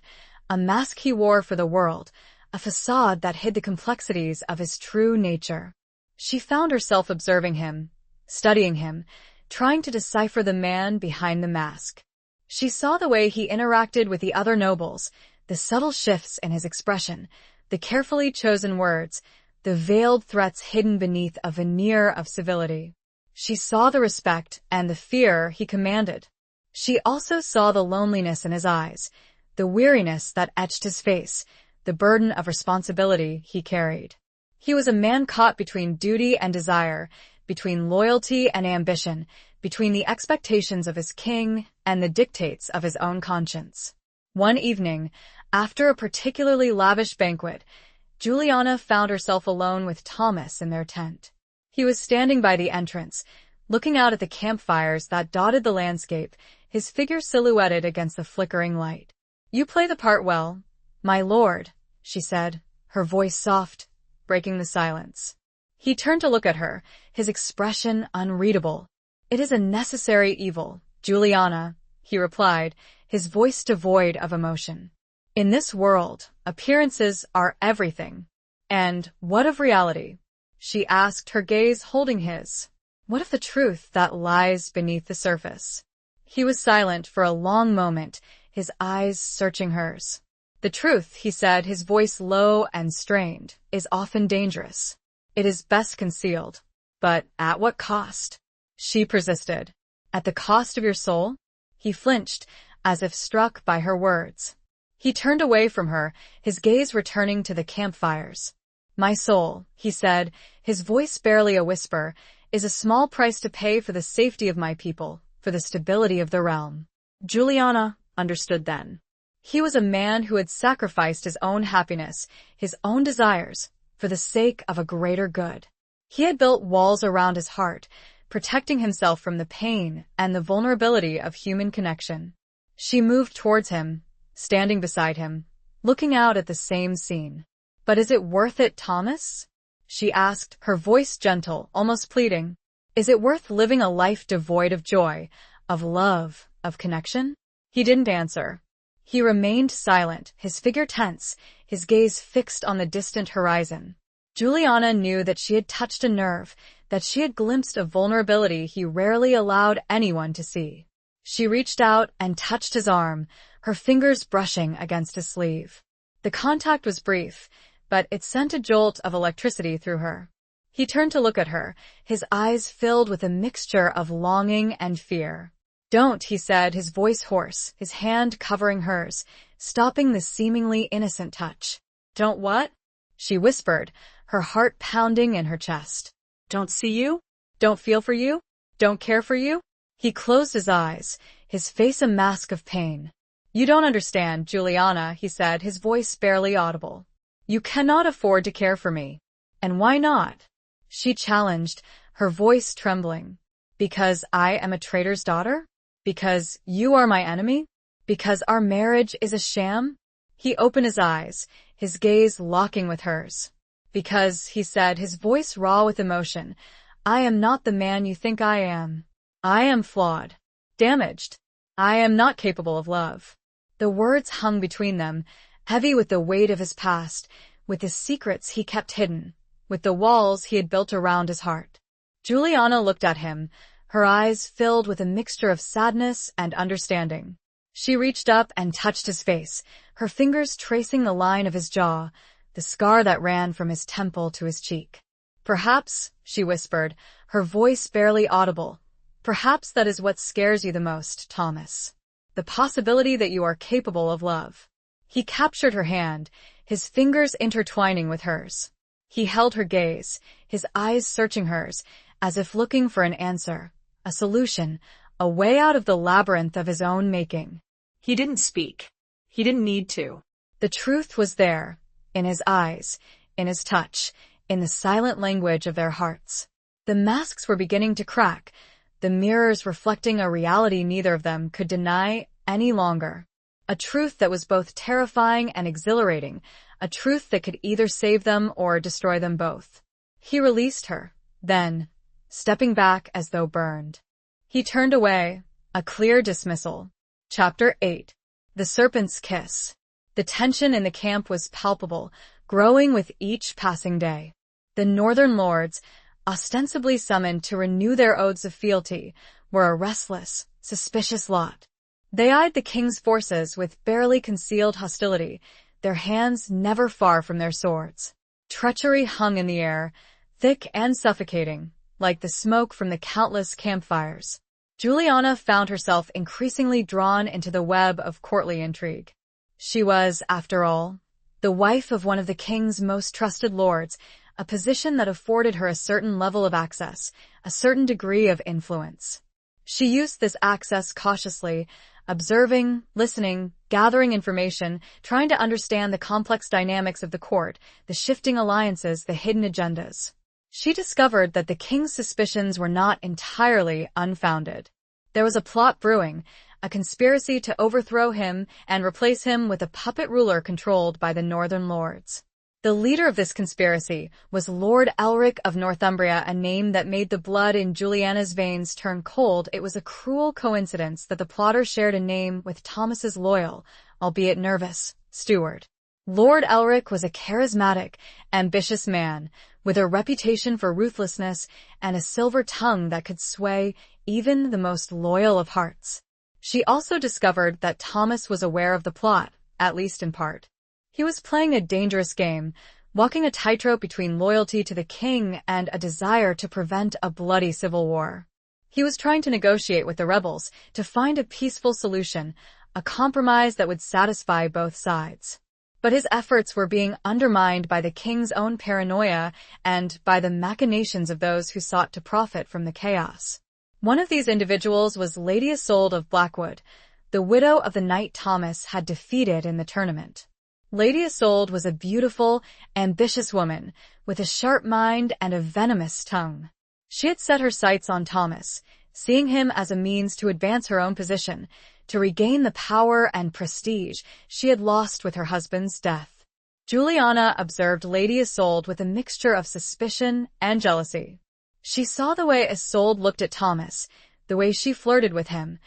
a mask he wore for the world, a facade that hid the complexities of his true nature. She found herself observing him, studying him, trying to decipher the man behind the mask. She saw the way he interacted with the other nobles, the subtle shifts in his expression, the carefully chosen words, the veiled threats hidden beneath a veneer of civility. She saw the respect and the fear he commanded. She also saw the loneliness in his eyes, the weariness that etched his face, the burden of responsibility he carried. He was a man caught between duty and desire, between loyalty and ambition, between the expectations of his king and the dictates of his own conscience. One evening, after a particularly lavish banquet, Juliana found herself alone with Thomas in their tent. He was standing by the entrance, looking out at the campfires that dotted the landscape, his figure silhouetted against the flickering light. "You play the part well, my lord," she said, her voice soft, breaking the silence. He turned to look at her, his expression unreadable. "It is a necessary evil, Juliana," he replied, his voice devoid of emotion. "In this world, appearances are everything. And what of reality?" she asked, her gaze holding his. "What of the truth that lies beneath the surface?" He was silent for a long moment, his eyes searching hers. "The truth," he said, his voice low and strained, "is often dangerous. It is best concealed. But at what cost?" She persisted. "At the cost of your soul?" He flinched, as if struck by her words. He turned away from her, his gaze returning to the campfires. "My soul," he said, his voice barely a whisper, "is a small price to pay for the safety of my people, for the stability of the realm." Juliana understood then. He was a man who had sacrificed his own happiness, his own desires, for the sake of a greater good. He had built walls around his heart, protecting himself from the pain and the vulnerability of human connection. She moved towards him, standing beside him, looking out at the same scene. "But is it worth it, Thomas?" she asked, her voice gentle, almost pleading. "Is it worth living a life devoid of joy, of love, of connection?" He didn't answer. He remained silent, his figure tense, his gaze fixed on the distant horizon. Juliana knew that she had touched a nerve, that she had glimpsed a vulnerability he rarely allowed anyone to see. She reached out and touched his arm, her fingers brushing against his sleeve. The contact was brief, but it sent a jolt of electricity through her. He turned to look at her, his eyes filled with a mixture of longing and fear. "Don't," he said, his voice hoarse, his hand covering hers, stopping the seemingly innocent touch. "Don't what?" she whispered, her heart pounding in her chest. "Don't see you? Don't feel for you? Don't care for you?" He closed his eyes, his face a mask of pain. "You don't understand, Juliana," he said, his voice barely audible. "You cannot afford to care for me." "And why not?" she challenged, her voice trembling. "Because I am a traitor's daughter? Because you are my enemy? Because our marriage is a sham?" He opened his eyes, his gaze locking with hers. "Because," he said, his voice raw with emotion, "I am not the man you think I am. I am flawed, damaged. I am not capable of love. The words hung between them, heavy with the weight of his past, with the secrets he kept hidden, with the walls he had built around his heart. Juliana looked at him, her eyes filled with a mixture of sadness and understanding. She reached up and touched his face, her fingers tracing the line of his jaw, the scar that ran from his temple to his cheek. Perhaps, she whispered, her voice barely audible, perhaps that is what scares you the most, Thomas. The possibility that you are capable of love. He captured her hand, his fingers intertwining with hers. He held her gaze, his eyes searching hers, as if looking for an answer, a solution, a way out of the labyrinth of his own making. He didn't speak. He didn't need to. The truth was there, in his eyes, in his touch, in the silent language of their hearts. The masks were beginning to crack, the mirrors reflecting a reality neither of them could deny any longer. A truth that was both terrifying and exhilarating, a truth that could either save them or destroy them both. He released her, then, stepping back as though burned. He turned away, a clear dismissal. Chapter 8. The Serpent's Kiss. The tension in the camp was palpable, growing with each passing day. The northern lords, ostensibly summoned to renew their oaths of fealty, were a restless, suspicious lot. They eyed the king's forces with barely concealed hostility, their hands never far from their swords. Treachery hung in the air, thick and suffocating, like the smoke from the countless campfires. Juliana found herself increasingly drawn into the web of courtly intrigue. She was, after all, the wife of one of the king's most trusted lords, a position that afforded her a certain level of access, a certain degree of influence. She used this access cautiously, observing, listening, gathering information, trying to understand the complex dynamics of the court, the shifting alliances, the hidden agendas. She discovered that the king's suspicions were not entirely unfounded. There was a plot brewing, a conspiracy to overthrow him and replace him with a puppet ruler controlled by the northern lords. The leader of this conspiracy was Lord Elric of Northumbria, a name that made the blood in Juliana's veins turn cold. It was a cruel coincidence that the plotter shared a name with Thomas's loyal, albeit nervous, steward. Lord Elric was a charismatic, ambitious man, with a reputation for ruthlessness and a silver tongue that could sway even the most loyal of hearts. She also discovered that Thomas was aware of the plot, at least in part. He was playing a dangerous game, walking a tightrope between loyalty to the king and a desire to prevent a bloody civil war. He was trying to negotiate with the rebels, to find a peaceful solution, a compromise that would satisfy both sides. But his efforts were being undermined by the king's own paranoia and by the machinations of those who sought to profit from the chaos. One of these individuals was Lady Isolde of Blackwood, the widow of the knight Thomas had defeated in the tournament. Lady Isolde was a beautiful, ambitious woman, with a sharp mind and a venomous tongue. She had set her sights on Thomas, seeing him as a means to advance her own position, to regain the power and prestige she had lost with her husband's death. Juliana observed Lady Isolde with a mixture of suspicion and jealousy. She saw the way Isolde looked at Thomas, the way she flirted with him,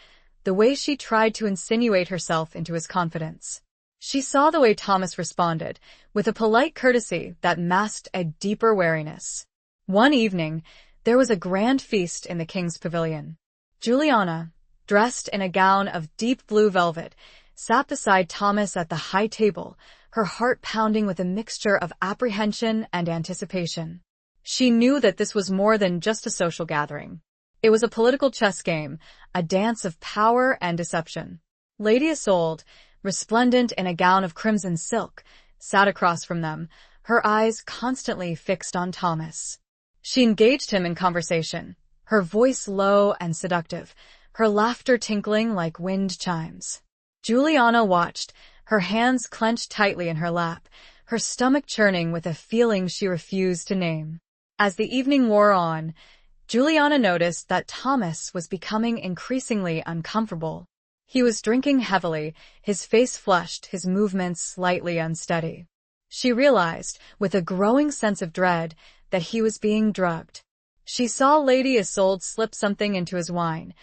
the way she tried to insinuate herself into his confidence. She saw the way Thomas responded, with a polite courtesy that masked a deeper wariness. One evening, there was a grand feast in the king's pavilion. Juliana, dressed in a gown of deep blue velvet, sat beside Thomas at the high table, her heart pounding with a mixture of apprehension and anticipation. She knew that this was more than just a social gathering. It was a political chess game, a dance of power and deception. Lady Isolde, resplendent in a gown of crimson silk, sat across from them, her eyes constantly fixed on Thomas. She engaged him in conversation, her voice low and seductive, her laughter tinkling like wind chimes. Juliana watched, her hands clenched tightly in her lap, her stomach churning with a feeling she refused to name. As the evening wore on, Juliana noticed that Thomas was becoming increasingly uncomfortable. He was drinking heavily, his face flushed, his movements slightly unsteady. She realized, with a growing sense of dread, that he was being drugged. She saw Lady Isolde slip something into his wine,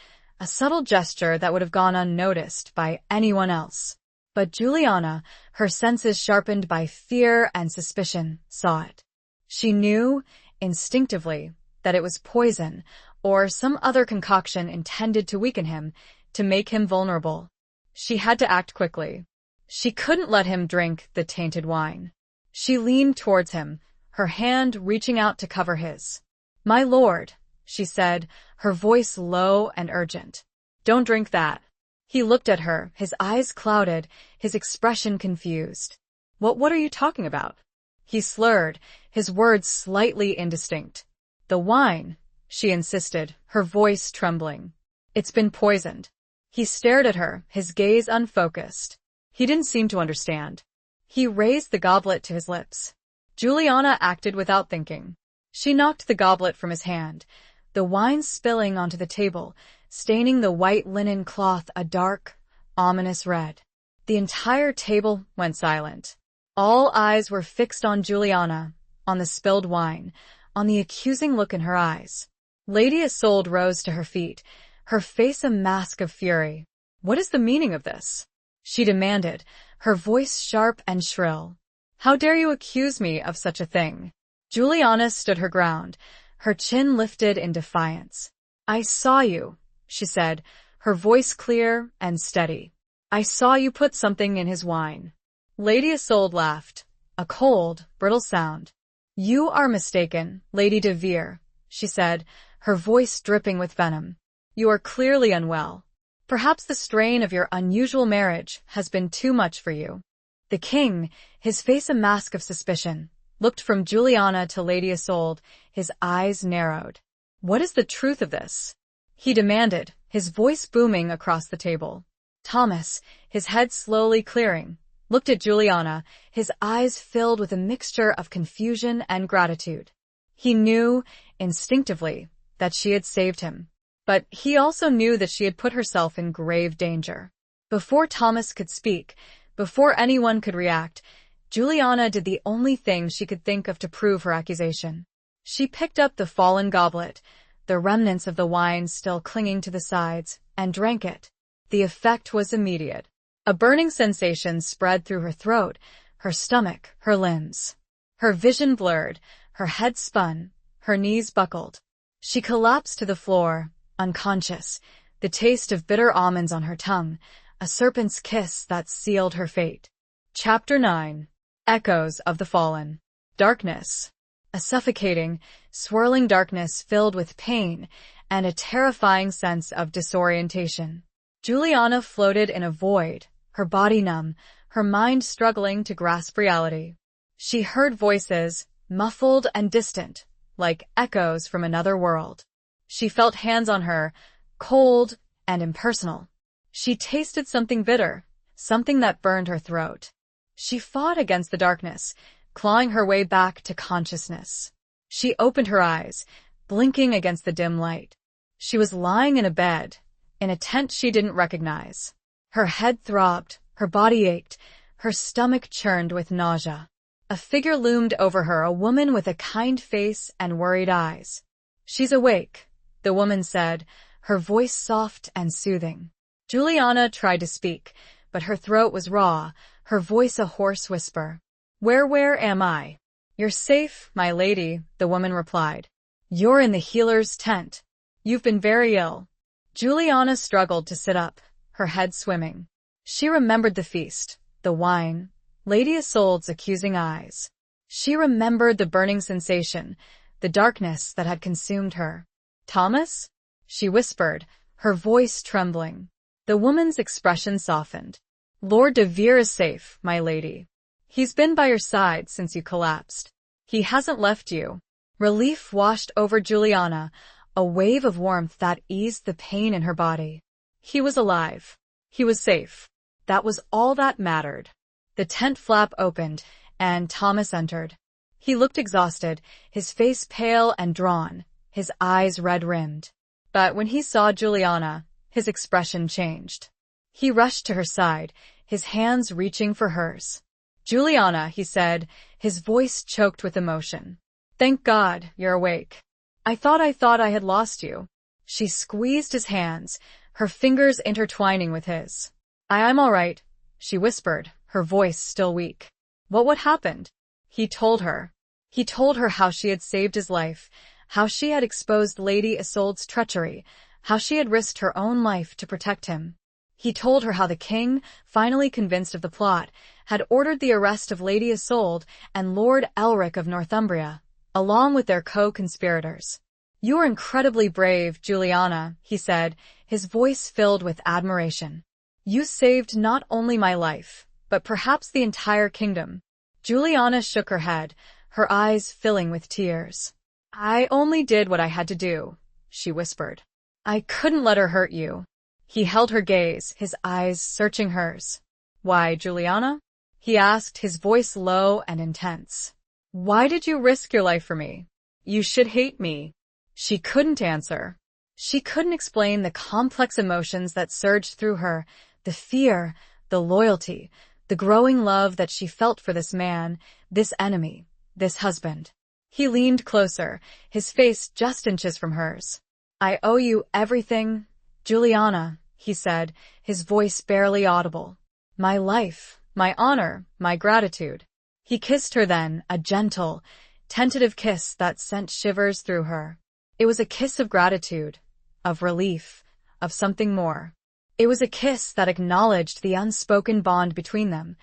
a subtle gesture that would have gone unnoticed by anyone else. But Juliana, her senses sharpened by fear and suspicion, saw it. She knew, instinctively, that it was poison or some other concoction intended to weaken him, to make him vulnerable. She had to act quickly. She couldn't let him drink the tainted wine. She leaned towards him, her hand reaching out to cover his. "My lord," she said, her voice low and urgent. "Don't drink that." He looked at her, his eyes clouded, his expression confused. What are you talking about?" He slurred, his words slightly indistinct. "The wine," she insisted, her voice trembling. "It's been poisoned." He stared at her, his gaze unfocused. He didn't seem to understand. He raised the goblet to his lips. Juliana acted without thinking. She knocked the goblet from his hand, the wine spilling onto the table, staining the white linen cloth a dark, ominous red. The entire table went silent. All eyes were fixed on Juliana, on the spilled wine, on the accusing look in her eyes. Lady Isolde rose to her feet, her face a mask of fury. "What is the meaning of this?" she demanded, her voice sharp and shrill. "How dare you accuse me of such a thing?" Juliana stood her ground, her chin lifted in defiance. "I saw you," she said, her voice clear and steady. "I saw you put something in his wine." Lady Isolde laughed, a cold, brittle sound. "You are mistaken, Lady de Vere," she said, her voice dripping with venom. "You are clearly unwell. Perhaps the strain of your unusual marriage has been too much for you." The king, his face a mask of suspicion, looked from Juliana to Lady Isolde, his eyes narrowed. "What is the truth of this?" he demanded, his voice booming across the table. Thomas, his head slowly clearing, looked at Juliana, his eyes filled with a mixture of confusion and gratitude. He knew, instinctively, that she had saved him. But he also knew that she had put herself in grave danger. Before Thomas could speak, before anyone could react, Juliana did the only thing she could think of to prove her accusation. She picked up the fallen goblet, the remnants of the wine still clinging to the sides, and drank it. The effect was immediate. A burning sensation spread through her throat, her stomach, her limbs. Her vision blurred, her head spun, her knees buckled. She collapsed to the floor, unconscious, the taste of bitter almonds on her tongue, a serpent's kiss that sealed her fate. Chapter 9. Echoes of the Fallen. Darkness. A suffocating, swirling darkness filled with pain and a terrifying sense of disorientation. Juliana floated in a void, her body numb, her mind struggling to grasp reality. She heard voices, muffled and distant, like echoes from another world. She felt hands on her, cold and impersonal. She tasted something bitter, something that burned her throat. She fought against the darkness, clawing her way back to consciousness. She opened her eyes, blinking against the dim light. She was lying in a bed, in a tent she didn't recognize. Her head throbbed, her body ached, her stomach churned with nausea. A figure loomed over her, a woman with a kind face and worried eyes. "She's awake," the woman said, her voice soft and soothing. Juliana tried to speak, but her throat was raw, her voice a hoarse whisper. Where am I?" "You're safe, my lady," the woman replied. "You're in the healer's tent. You've been very ill." Juliana struggled to sit up, her head swimming. She remembered the feast, the wine, Lady Isolde's accusing eyes. She remembered the burning sensation, the darkness that had consumed her. "Thomas?" she whispered, her voice trembling. The woman's expression softened. "Lord de Vere is safe, my lady. He's been by your side since you collapsed. He hasn't left you." Relief washed over Juliana, a wave of warmth that eased the pain in her body. He was alive. He was safe. That was all that mattered. The tent flap opened, and Thomas entered. He looked exhausted, his face pale and drawn, his eyes red-rimmed. But when he saw Juliana, his expression changed. He rushed to her side, his hands reaching for hers. "Juliana," he said, his voice choked with emotion. "Thank God you're awake. I thought I had lost you." She squeezed his hands, her fingers intertwining with his. I'm all right, she whispered, her voice still weak. What happened? He told her. He told her how she had saved his life, how she had exposed Lady Isolde's treachery, how she had risked her own life to protect him. He told her how the king, finally convinced of the plot, had ordered the arrest of Lady Isolde and Lord Elric of Northumbria, along with their co-conspirators. You are incredibly brave, Juliana, he said, his voice filled with admiration. You saved not only my life, but perhaps the entire kingdom. Juliana shook her head, her eyes filling with tears. I only did what I had to do, she whispered. I couldn't let her hurt you. He held her gaze, his eyes searching hers. Why, Juliana? He asked, his voice low and intense. Why did you risk your life for me? You should hate me. She couldn't answer. She couldn't explain the complex emotions that surged through her, the fear, the loyalty, the growing love that she felt for this man, this enemy, this husband. He leaned closer, his face just inches from hers. I owe you everything, Juliana, he said, his voice barely audible. My life, my honor, my gratitude. He kissed her then, a gentle, tentative kiss that sent shivers through her. It was a kiss of gratitude, of relief, of something more. It was a kiss that acknowledged the unspoken bond between them,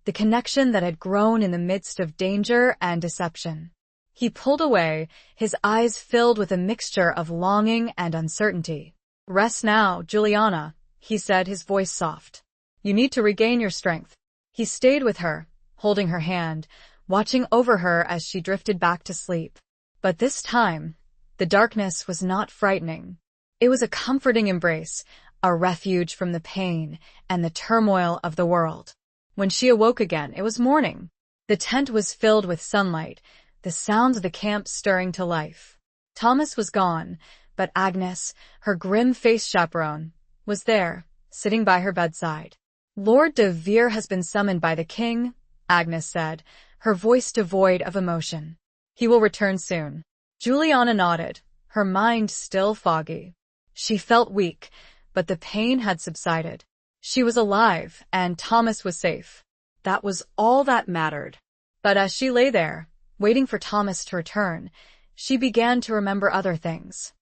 the connection that had grown in the midst of danger and deception. He pulled away, his eyes filled with a mixture of longing and uncertainty. Rest now, Juliana, he said, his voice soft. You need to regain your strength. He stayed with her, holding her hand, watching over her as she drifted back to sleep. But this time, the darkness was not frightening. It was a comforting embrace, a refuge from the pain and the turmoil of the world. When she awoke again, it was morning. The tent was filled with sunlight, the sounds of the camp stirring to life. Thomas was gone, but Agnes, her grim-faced chaperone, was there, sitting by her bedside. Lord de Vere has been summoned by the king, Agnes said, her voice devoid of emotion. He will return soon. Juliana nodded, her mind still foggy. She felt weak, but the pain had subsided. She was alive, and Thomas was safe. That was all that mattered. But as she lay there, waiting for Thomas to return, she began to remember other things.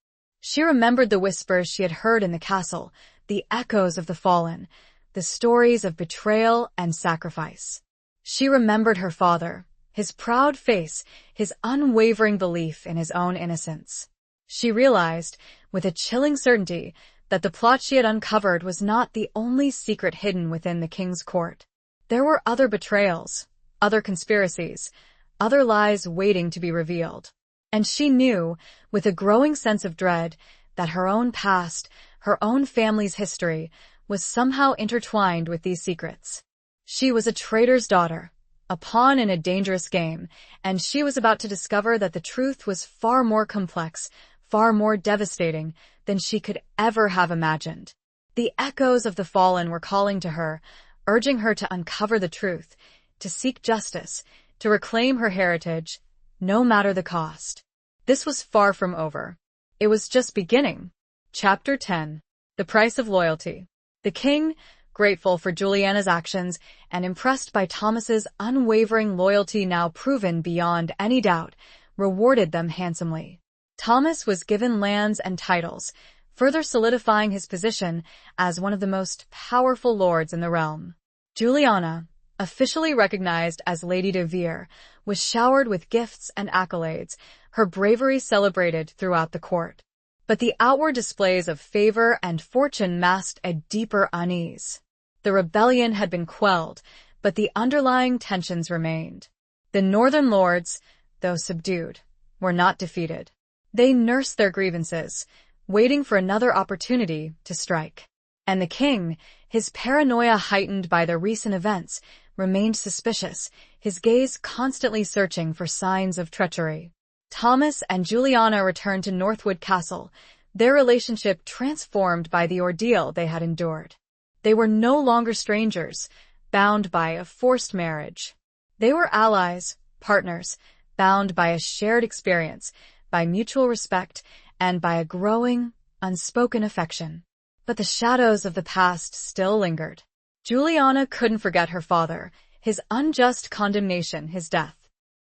She remembered the whispers she had heard in the castle, the echoes of the fallen, the stories of betrayal and sacrifice. She remembered her father, his proud face, his unwavering belief in his own innocence. She realized, with a chilling certainty, that the plot she had uncovered was not the only secret hidden within the king's court. There were other betrayals, other conspiracies, other lies waiting to be revealed. And she knew, with a growing sense of dread, that her own past, her own family's history, was somehow intertwined with these secrets. She was a traitor's daughter, a pawn in a dangerous game, and she was about to discover that the truth was far more complex, far more devastating than she could ever have imagined. The echoes of the fallen were calling to her, urging her to uncover the truth, to seek justice, to reclaim her heritage, no matter the cost. This was far from over. It was just beginning. Chapter 10. The Price of Loyalty. The king, grateful for Juliana's actions and impressed by Thomas's unwavering loyalty now proven beyond any doubt, rewarded them handsomely. Thomas was given lands and titles, further solidifying his position as one of the most powerful lords in the realm. Juliana, officially recognized as Lady de Vere, was showered with gifts and accolades, her bravery celebrated throughout the court. But the outward displays of favor and fortune masked a deeper unease. The rebellion had been quelled, but the underlying tensions remained. The northern lords, though subdued, were not defeated. They nursed their grievances, waiting for another opportunity to strike. And the king, his paranoia heightened by the recent events, remained suspicious, his gaze constantly searching for signs of treachery. Thomas and Juliana returned to Northwood Castle, their relationship transformed by the ordeal they had endured. They were no longer strangers, bound by a forced marriage. They were allies, partners, bound by a shared experience, by mutual respect, and by a growing, unspoken affection. but the shadows of the past still lingered. Juliana couldn't forget her father, his unjust condemnation, his death.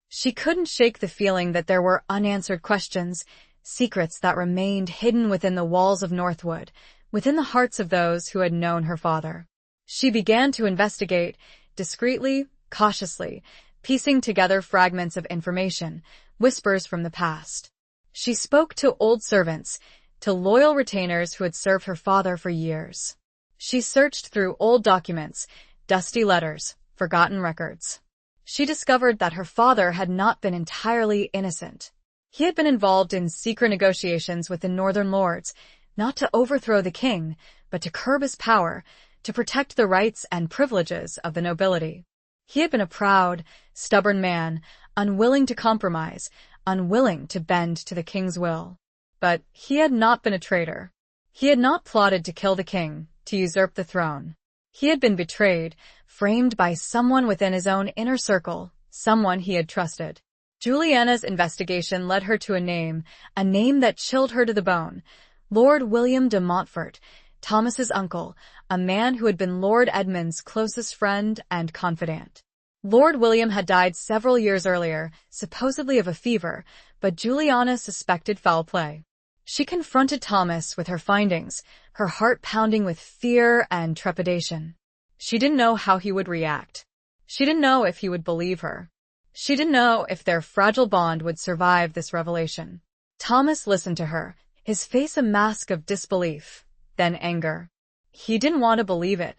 She couldn't shake the feeling that there were unanswered questions, secrets that remained hidden within the walls of Northwood, within the hearts of those who had known her father. She began to investigate, discreetly, cautiously, piecing together fragments of information, whispers from the past. She spoke to old servants, to loyal retainers who had served her father for years. She searched through old documents, dusty letters, forgotten records. She discovered that her father had not been entirely innocent. He had been involved in secret negotiations with the northern lords, not to overthrow the king, but to curb his power, to protect the rights and privileges of the nobility. He had been a proud, stubborn man, unwilling to compromise, unwilling to bend to the king's will. But he had not been a traitor. He had not plotted to kill the king, to usurp the throne. He had been betrayed, framed by someone within his own inner circle, someone he had trusted. Juliana's investigation led her to a name that chilled her to the bone. Lord William de Montfort, Thomas's uncle, a man who had been Lord Edmund's closest friend and confidant. Lord William had died several years earlier, supposedly of a fever, but Juliana suspected foul play. She confronted Thomas with her findings, her heart pounding with fear and trepidation. She didn't know how he would react. She didn't know if he would believe her. She didn't know if their fragile bond would survive this revelation. Thomas listened to her, his face a mask of disbelief, then anger. He didn't want to believe it.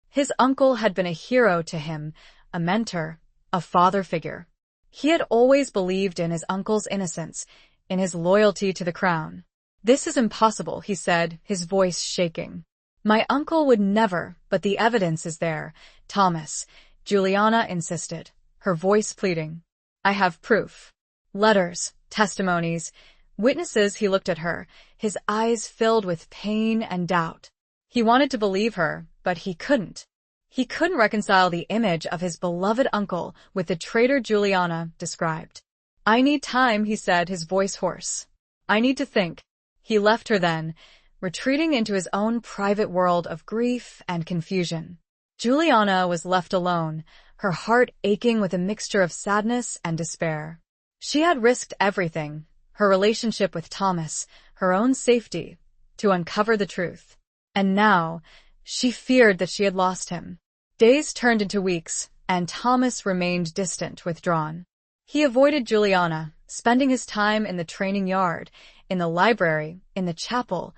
His uncle had been a hero to him, a mentor, a father figure. He had always believed in his uncle's innocence, in his loyalty to the crown. "This is impossible," he said, his voice shaking. "My uncle would never, but the evidence is there, Thomas," Juliana insisted, her voice pleading. "I have proof. Letters, testimonies, witnesses." He looked at her, his eyes filled with pain and doubt. He wanted to believe her, but he couldn't. He couldn't reconcile the image of his beloved uncle with the traitor Juliana described. "I need time," he said, his voice hoarse. "I need to think." He left her then, retreating into his own private world of grief and confusion. Juliana was left alone, her heart aching with a mixture of sadness and despair. She had risked everything, her relationship with Thomas, her own safety, to uncover the truth. And now, she feared that she had lost him. Days turned into weeks, and Thomas remained distant, withdrawn. He avoided Juliana, spending his time in the training yard, in the library, in the chapel,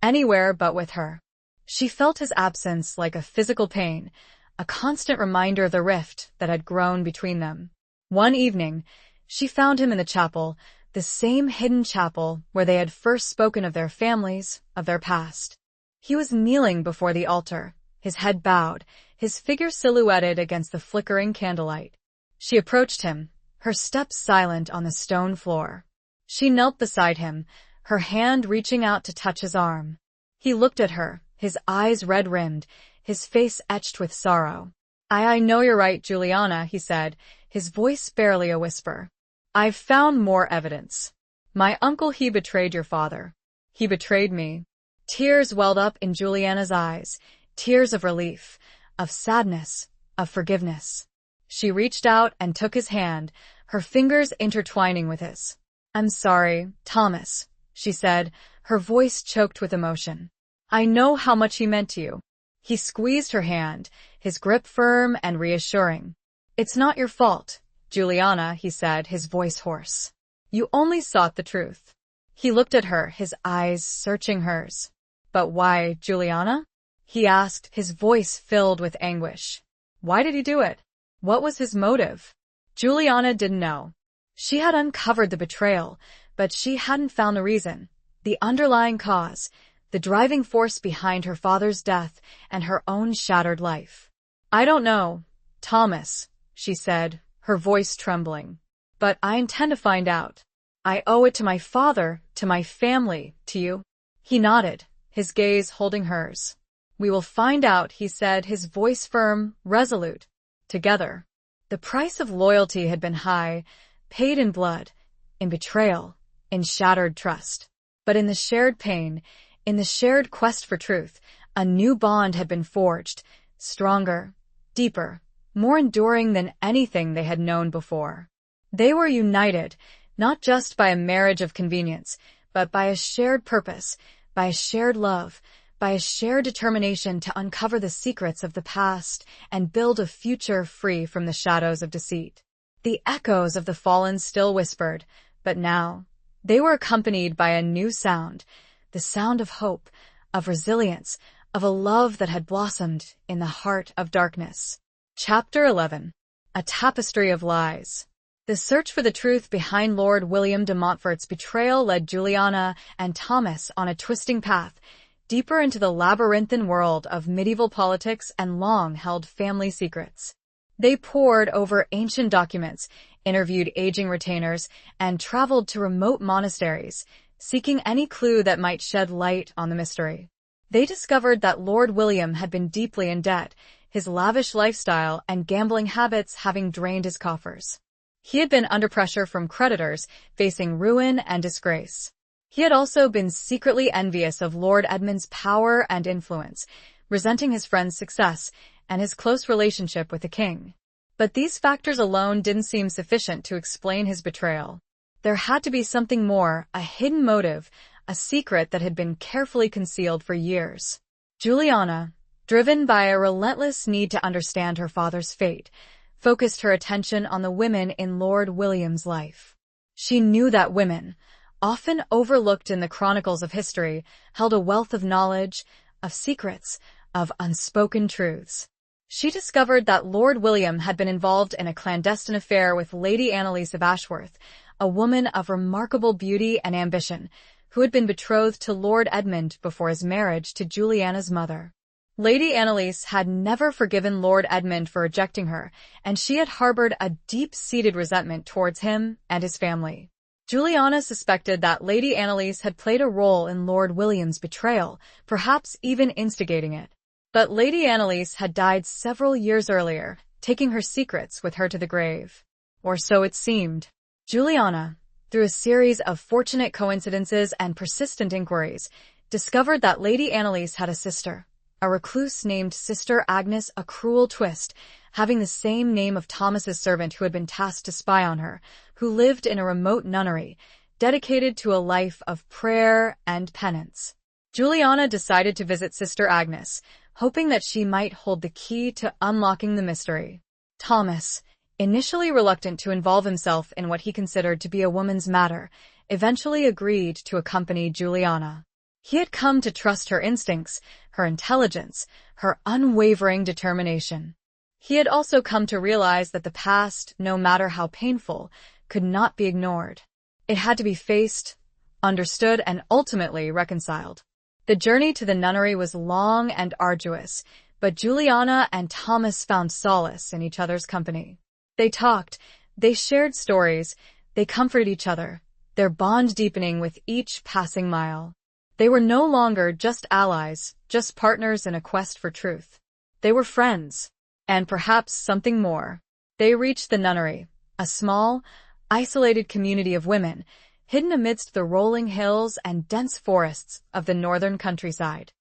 anywhere but with her. She felt his absence like a physical pain, a constant reminder of the rift that had grown between them. One evening, she found him in the chapel, the same hidden chapel where they had first spoken of their families, of their past. He was kneeling before the altar, his head bowed, his figure silhouetted against the flickering candlelight. She approached him, her steps silent on the stone floor. She knelt beside him, her hand reaching out to touch his arm. He looked at her, his eyes red-rimmed, his face etched with sorrow. I know you're right, Juliana," he said, his voice barely a whisper. "I've found more evidence. My uncle, he betrayed your father. He betrayed me." Tears welled up in Juliana's eyes, tears of relief, of sadness, of forgiveness. She reached out and took his hand, her fingers intertwining with his. "I'm sorry, Thomas," she said, her voice choked with emotion. "I know how much he meant to you." He squeezed her hand, his grip firm and reassuring. "It's not your fault, Juliana," he said, his voice hoarse. "You only sought the truth." He looked at her, his eyes searching hers. "But why, Juliana?" he asked, his voice filled with anguish. Why did he do it? What was his motive? Juliana didn't know. She had uncovered the betrayal, but she hadn't found the reason, the underlying cause, the driving force behind her father's death and her own shattered life. "I don't know, Thomas," she said, her voice trembling. "But I intend to find out. I owe it to my father, to my family, to you." He nodded, his gaze holding hers. "We will find out," he said, his voice firm, resolute. Together. The price of loyalty had been high, paid in blood, in betrayal, in shattered trust. But in the shared pain, in the shared quest for truth, A new bond had been forged, stronger, deeper, more enduring than anything they had known before. They were united, not just by a marriage of convenience, but by a shared purpose, by a shared love, by a shared determination to uncover the secrets of the past and build a future free from the shadows of deceit. The echoes of the fallen still whispered, but now they were accompanied by a new sound, the sound of hope, of resilience, of a love that had blossomed in the heart of darkness. Chapter 11. A Tapestry of Lies. The search for the truth behind Lord William de Montfort's betrayal led Juliana and Thomas on a twisting path, deeper into the labyrinthine world of medieval politics and long-held family secrets. They pored over ancient documents, interviewed aging retainers, and traveled to remote monasteries, seeking any clue that might shed light on the mystery. They discovered that Lord William had been deeply in debt, his lavish lifestyle and gambling habits having drained his coffers. He had been under pressure from creditors, facing ruin and disgrace. He had also been secretly envious of Lord Edmund's power and influence, resenting his friend's success and his close relationship with the king. But these factors alone didn't seem sufficient to explain his betrayal. There had to be something more, a hidden motive, a secret that had been carefully concealed for years. Juliana, driven by a relentless need to understand her father's fate, focused her attention on the women in Lord William's life. She knew that women, often overlooked in the chronicles of history, held a wealth of knowledge, of secrets, of unspoken truths. She discovered that Lord William had been involved in a clandestine affair with Lady Annalise of Ashworth, a woman of remarkable beauty and ambition, who had been betrothed to Lord Edmund before his marriage to Juliana's mother. Lady Annalise had never forgiven Lord Edmund for rejecting her, and she had harbored a deep-seated resentment towards him and his family. Juliana suspected that Lady Annalise had played a role in Lord William's betrayal, perhaps even instigating it. But Lady Annalise had died several years earlier, taking her secrets with her to the grave. Or so it seemed. Juliana, through a series of fortunate coincidences and persistent inquiries, discovered that Lady Annalise had a sister, a recluse named Sister Agnes, a cruel twist, having the same name of Thomas's servant who had been tasked to spy on her, who lived in a remote nunnery, dedicated to a life of prayer and penance. Juliana decided to visit Sister Agnes, hoping that she might hold the key to unlocking the mystery. Thomas, initially reluctant to involve himself in what he considered to be a woman's matter, eventually agreed to accompany Juliana. He had come to trust her instincts, her intelligence, her unwavering determination. He had also come to realize that the past, no matter how painful, could not be ignored. It had to be faced, understood, and ultimately reconciled. The journey to the nunnery was long and arduous, but Juliana and Thomas found solace in each other's company. They talked, they shared stories, they comforted each other, their bond deepening with each passing mile. They were no longer just allies, just partners in a quest for truth. They were friends, and perhaps something more. They reached the nunnery, a small, isolated community of women, hidden amidst the rolling hills and dense forests of the northern countryside.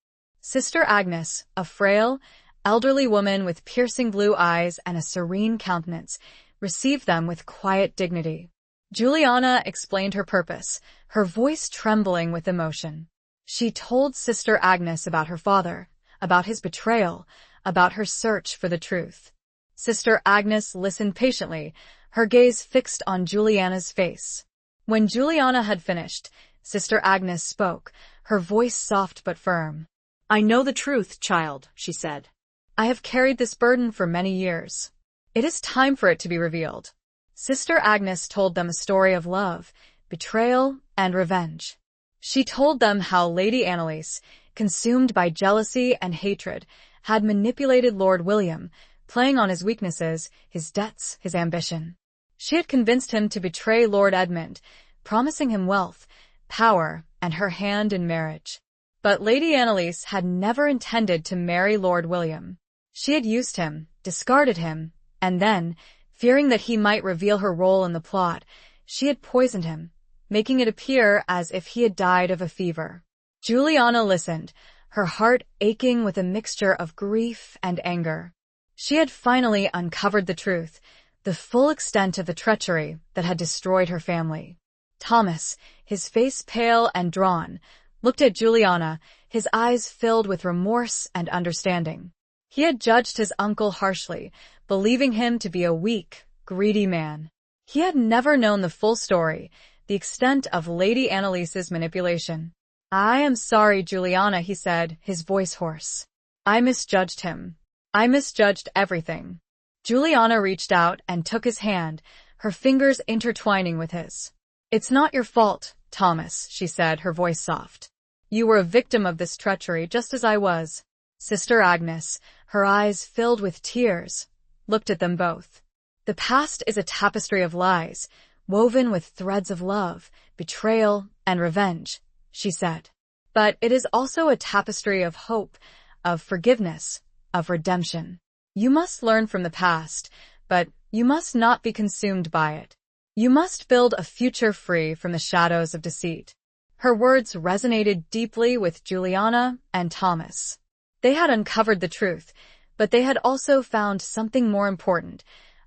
Sister Agnes, a frail, elderly woman with piercing blue eyes and a serene countenance, received them with quiet dignity. Juliana explained her purpose, her voice trembling with emotion. She told Sister Agnes about her father, about his betrayal, about her search for the truth. Sister Agnes listened patiently, her gaze fixed on Juliana's face. When Juliana had finished, Sister Agnes spoke, her voice soft but firm. "I know the truth, child," she said. "I have carried this burden for many years. It is time for it to be revealed." Sister Agnes told them a story of love, betrayal, and revenge. She told them how Lady Annalise, consumed by jealousy and hatred, had manipulated Lord William, playing on his weaknesses, his debts, his ambition. She had convinced him to betray Lord Edmund, promising him wealth, power, and her hand in marriage. But Lady Annalise had never intended to marry Lord William. She had used him, discarded him, and then, fearing that he might reveal her role in the plot, she had poisoned him, making it appear as if he had died of a fever. Juliana listened, her heart aching with a mixture of grief and anger. She had finally uncovered the truth, the full extent of the treachery that had destroyed her family. Thomas, his face pale and drawn, looked at Juliana, his eyes filled with remorse and understanding. He had judged his uncle harshly, believing him to be a weak, greedy man. He had never known the full story, the extent of Lady Annalise's manipulation. "I am sorry, Juliana," he said, his voice hoarse. "I misjudged him. I misjudged everything." Juliana reached out and took his hand, her fingers intertwining with his. "It's not your fault, Thomas," she said, her voice soft. "You were a victim of this treachery, just as I was." Sister Agnes, her eyes filled with tears, looked at them both. "The past is a tapestry of lies, woven with threads of love, betrayal, and revenge," she said. "But it is also a tapestry of hope, of forgiveness, of redemption. You must learn from the past, but you must not be consumed by it. You must build a future free from the shadows of deceit." Her words resonated deeply with Juliana and Thomas. They had uncovered the truth, but they had also found something more important,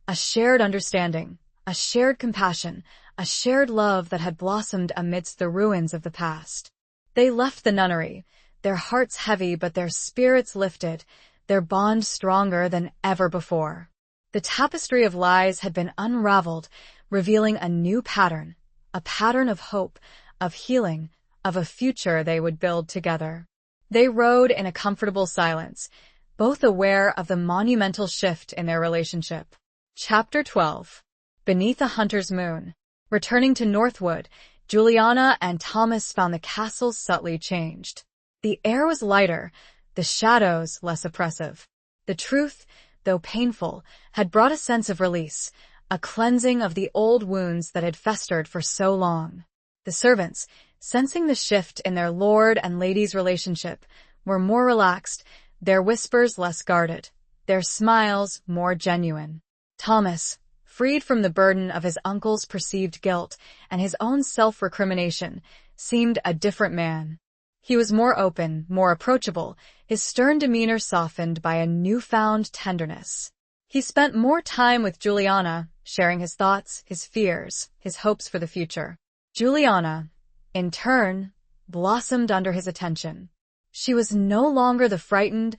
a shared understanding, a shared compassion, a shared love that had blossomed amidst the ruins of the past. They left the nunnery, their hearts heavy but their spirits lifted, their bond stronger than ever before. The tapestry of lies had been unraveled, revealing a new pattern, a pattern of hope, of healing, of a future they would build together. They rode in a comfortable silence, both aware of the monumental shift in their relationship. Chapter 12. Beneath a Hunter's Moon. Returning to Northwood, Juliana and Thomas found the castle subtly changed. The air was lighter, the shadows less oppressive. The truth, though painful, had brought a sense of release, a cleansing of the old wounds that had festered for so long. The servants, sensing the shift in their lord and lady's relationship, were more relaxed, their whispers less guarded, their smiles more genuine. Thomas, freed from the burden of his uncle's perceived guilt and his own self-recrimination, seemed a different man. He was more open, more approachable, his stern demeanor softened by a newfound tenderness. He spent more time with Juliana, sharing his thoughts, his fears, his hopes for the future. Juliana, in turn, blossomed under his attention. She was no longer the frightened,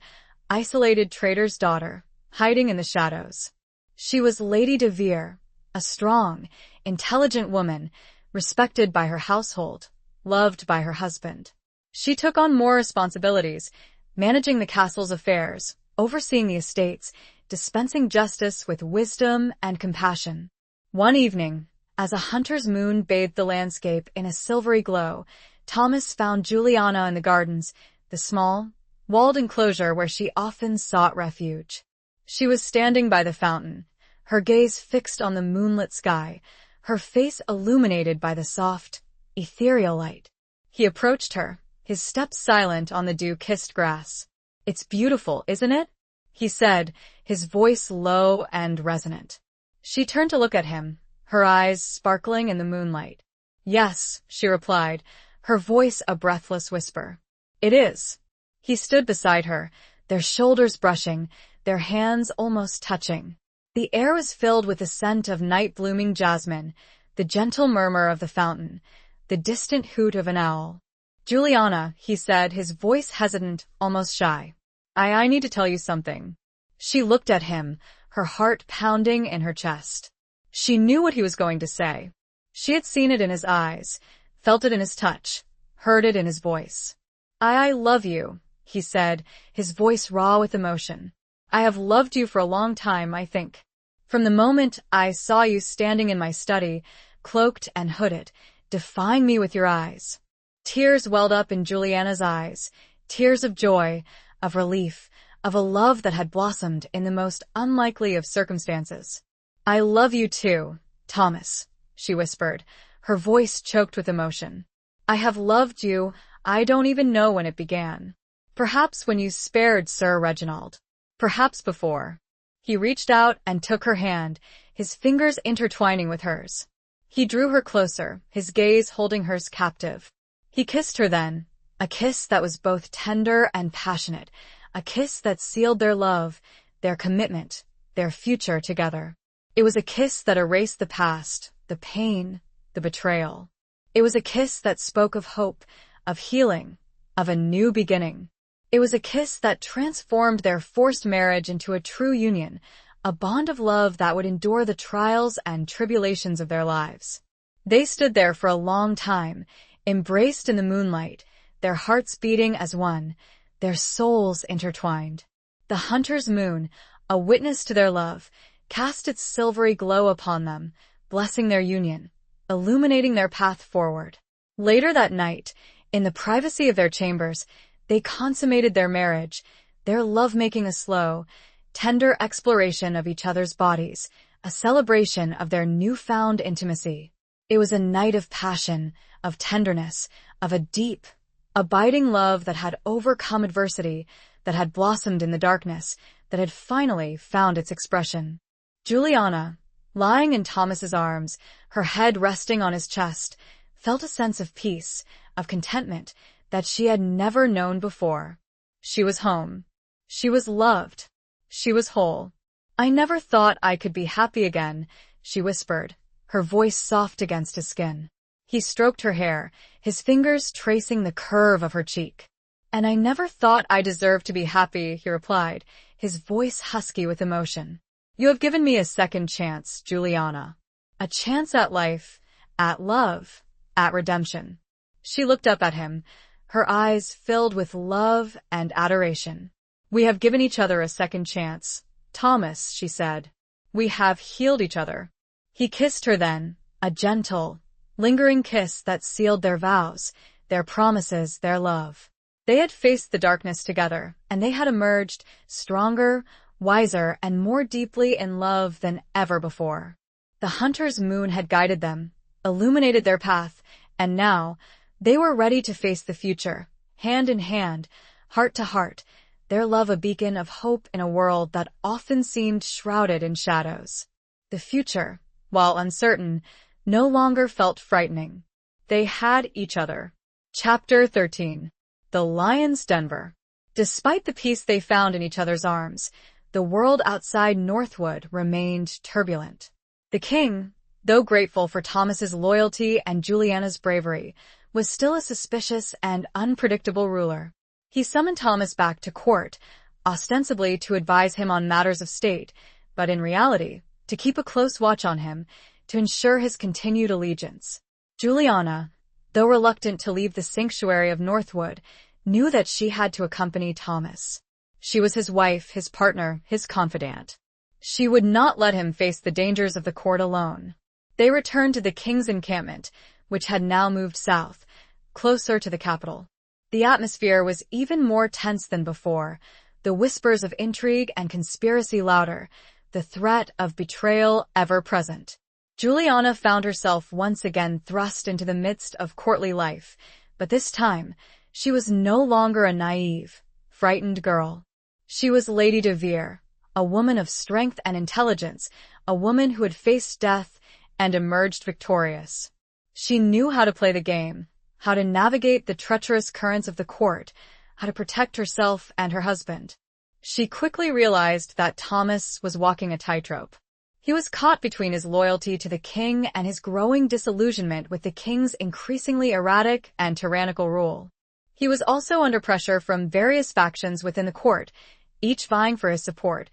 isolated trader's daughter, hiding in the shadows. She was Lady de Vere, a strong, intelligent woman, respected by her household, loved by her husband. She took on more responsibilities, managing the castle's affairs, overseeing the estates, dispensing justice with wisdom and compassion. One evening, as a hunter's moon bathed the landscape in a silvery glow, Thomas found Juliana in the gardens, the small, walled enclosure where she often sought refuge. She was standing by the fountain, her gaze fixed on the moonlit sky, her face illuminated by the soft, ethereal light. He approached her, his steps silent on the dew-kissed grass. "It's beautiful, isn't it?" he said, his voice low and resonant. She turned to look at him, her eyes sparkling in the moonlight. "Yes," she replied, her voice a breathless whisper. "It is." He stood beside her, their shoulders brushing, their hands almost touching. The air was filled with the scent of night-blooming jasmine, the gentle murmur of the fountain, the distant hoot of an owl. "Juliana," he said, his voice hesitant, almost shy. I need to tell you something." She looked at him, her heart pounding in her chest. She knew what he was going to say. She had seen it in his eyes, felt it in his touch, heard it in his voice. I love you," he said, his voice raw with emotion. "I have loved you for a long time, I think. From the moment I saw you standing in my study, cloaked and hooded, defying me with your eyes." Tears welled up in Juliana's eyes, tears of joy, of relief, of a love that had blossomed in the most unlikely of circumstances. "I love you too, Thomas," she whispered, her voice choked with emotion. "I have loved you, I don't even know when it began. Perhaps when you spared Sir Reginald. Perhaps before." He reached out and took her hand, his fingers intertwining with hers. He drew her closer, his gaze holding hers captive. He kissed her then, A kiss that was both tender and passionate, a kiss that sealed their love, their commitment, their future together. It was a kiss that erased the past, the pain, the betrayal. It was a kiss that spoke of hope, of healing, of a new beginning. It was a kiss that transformed their forced marriage into a true union, a bond of love that would endure the trials and tribulations of their lives. They stood there for a long time, embraced in the moonlight, their hearts beating as one, their souls intertwined. The hunter's moon, a witness to their love, cast its silvery glow upon them, blessing their union, illuminating their path forward. Later that night, in the privacy of their chambers, they consummated their marriage, their lovemaking a slow, tender exploration of each other's bodies, a celebration of their newfound intimacy. It was a night of passion, of tenderness, of a deep, abiding love that had overcome adversity, that had blossomed in the darkness, that had finally found its expression. Juliana, lying in Thomas's arms, her head resting on his chest, felt a sense of peace, of contentment that she had never known before. She was home. She was loved. She was whole. "I never thought I could be happy again," she whispered, her voice soft against his skin. He stroked her hair, his fingers tracing the curve of her cheek. "And I never thought I deserved to be happy," he replied, his voice husky with emotion. "You have given me a second chance, Juliana. A chance at life, at love, at redemption." She looked up at him, her eyes filled with love and adoration. "We have given each other a second chance, Thomas," she said. "We have healed each other." He kissed her then, a gentle, lingering kiss that sealed their vows, their promises, their love. They had faced the darkness together, and they had emerged stronger, wiser, and more deeply in love than ever before. The hunter's moon had guided them, illuminated their path, and now they were ready to face the future, hand in hand, heart to heart, their love a beacon of hope in a world that often seemed shrouded in shadows. The future, while uncertain, no longer felt frightening. They had each other. Chapter 13. The Lion's Denver. Despite the peace they found in each other's arms, the world outside Northwood remained turbulent. The king, though grateful for Thomas's loyalty and Juliana's bravery, was still a suspicious and unpredictable ruler. He summoned Thomas back to court, ostensibly to advise him on matters of state, but in reality, to keep a close watch on him, to ensure his continued allegiance. Juliana, though reluctant to leave the sanctuary of Northwood, knew that she had to accompany Thomas. She was his wife, his partner, his confidant. She would not let him face the dangers of the court alone. They returned to the king's encampment, which had now moved south, closer to the capital. The atmosphere was even more tense than before, the whispers of intrigue and conspiracy louder, the threat of betrayal ever present. Juliana found herself once again thrust into the midst of courtly life, but this time she was no longer a naive, frightened girl. She was Lady de Vere, a woman of strength and intelligence, a woman who had faced death and emerged victorious. She knew how to play the game, how to navigate the treacherous currents of the court, how to protect herself and her husband. She quickly realized that Thomas was walking a tightrope. He was caught between his loyalty to the king and his growing disillusionment with the king's increasingly erratic and tyrannical rule. He was also under pressure from various factions within the court, each vying for his support,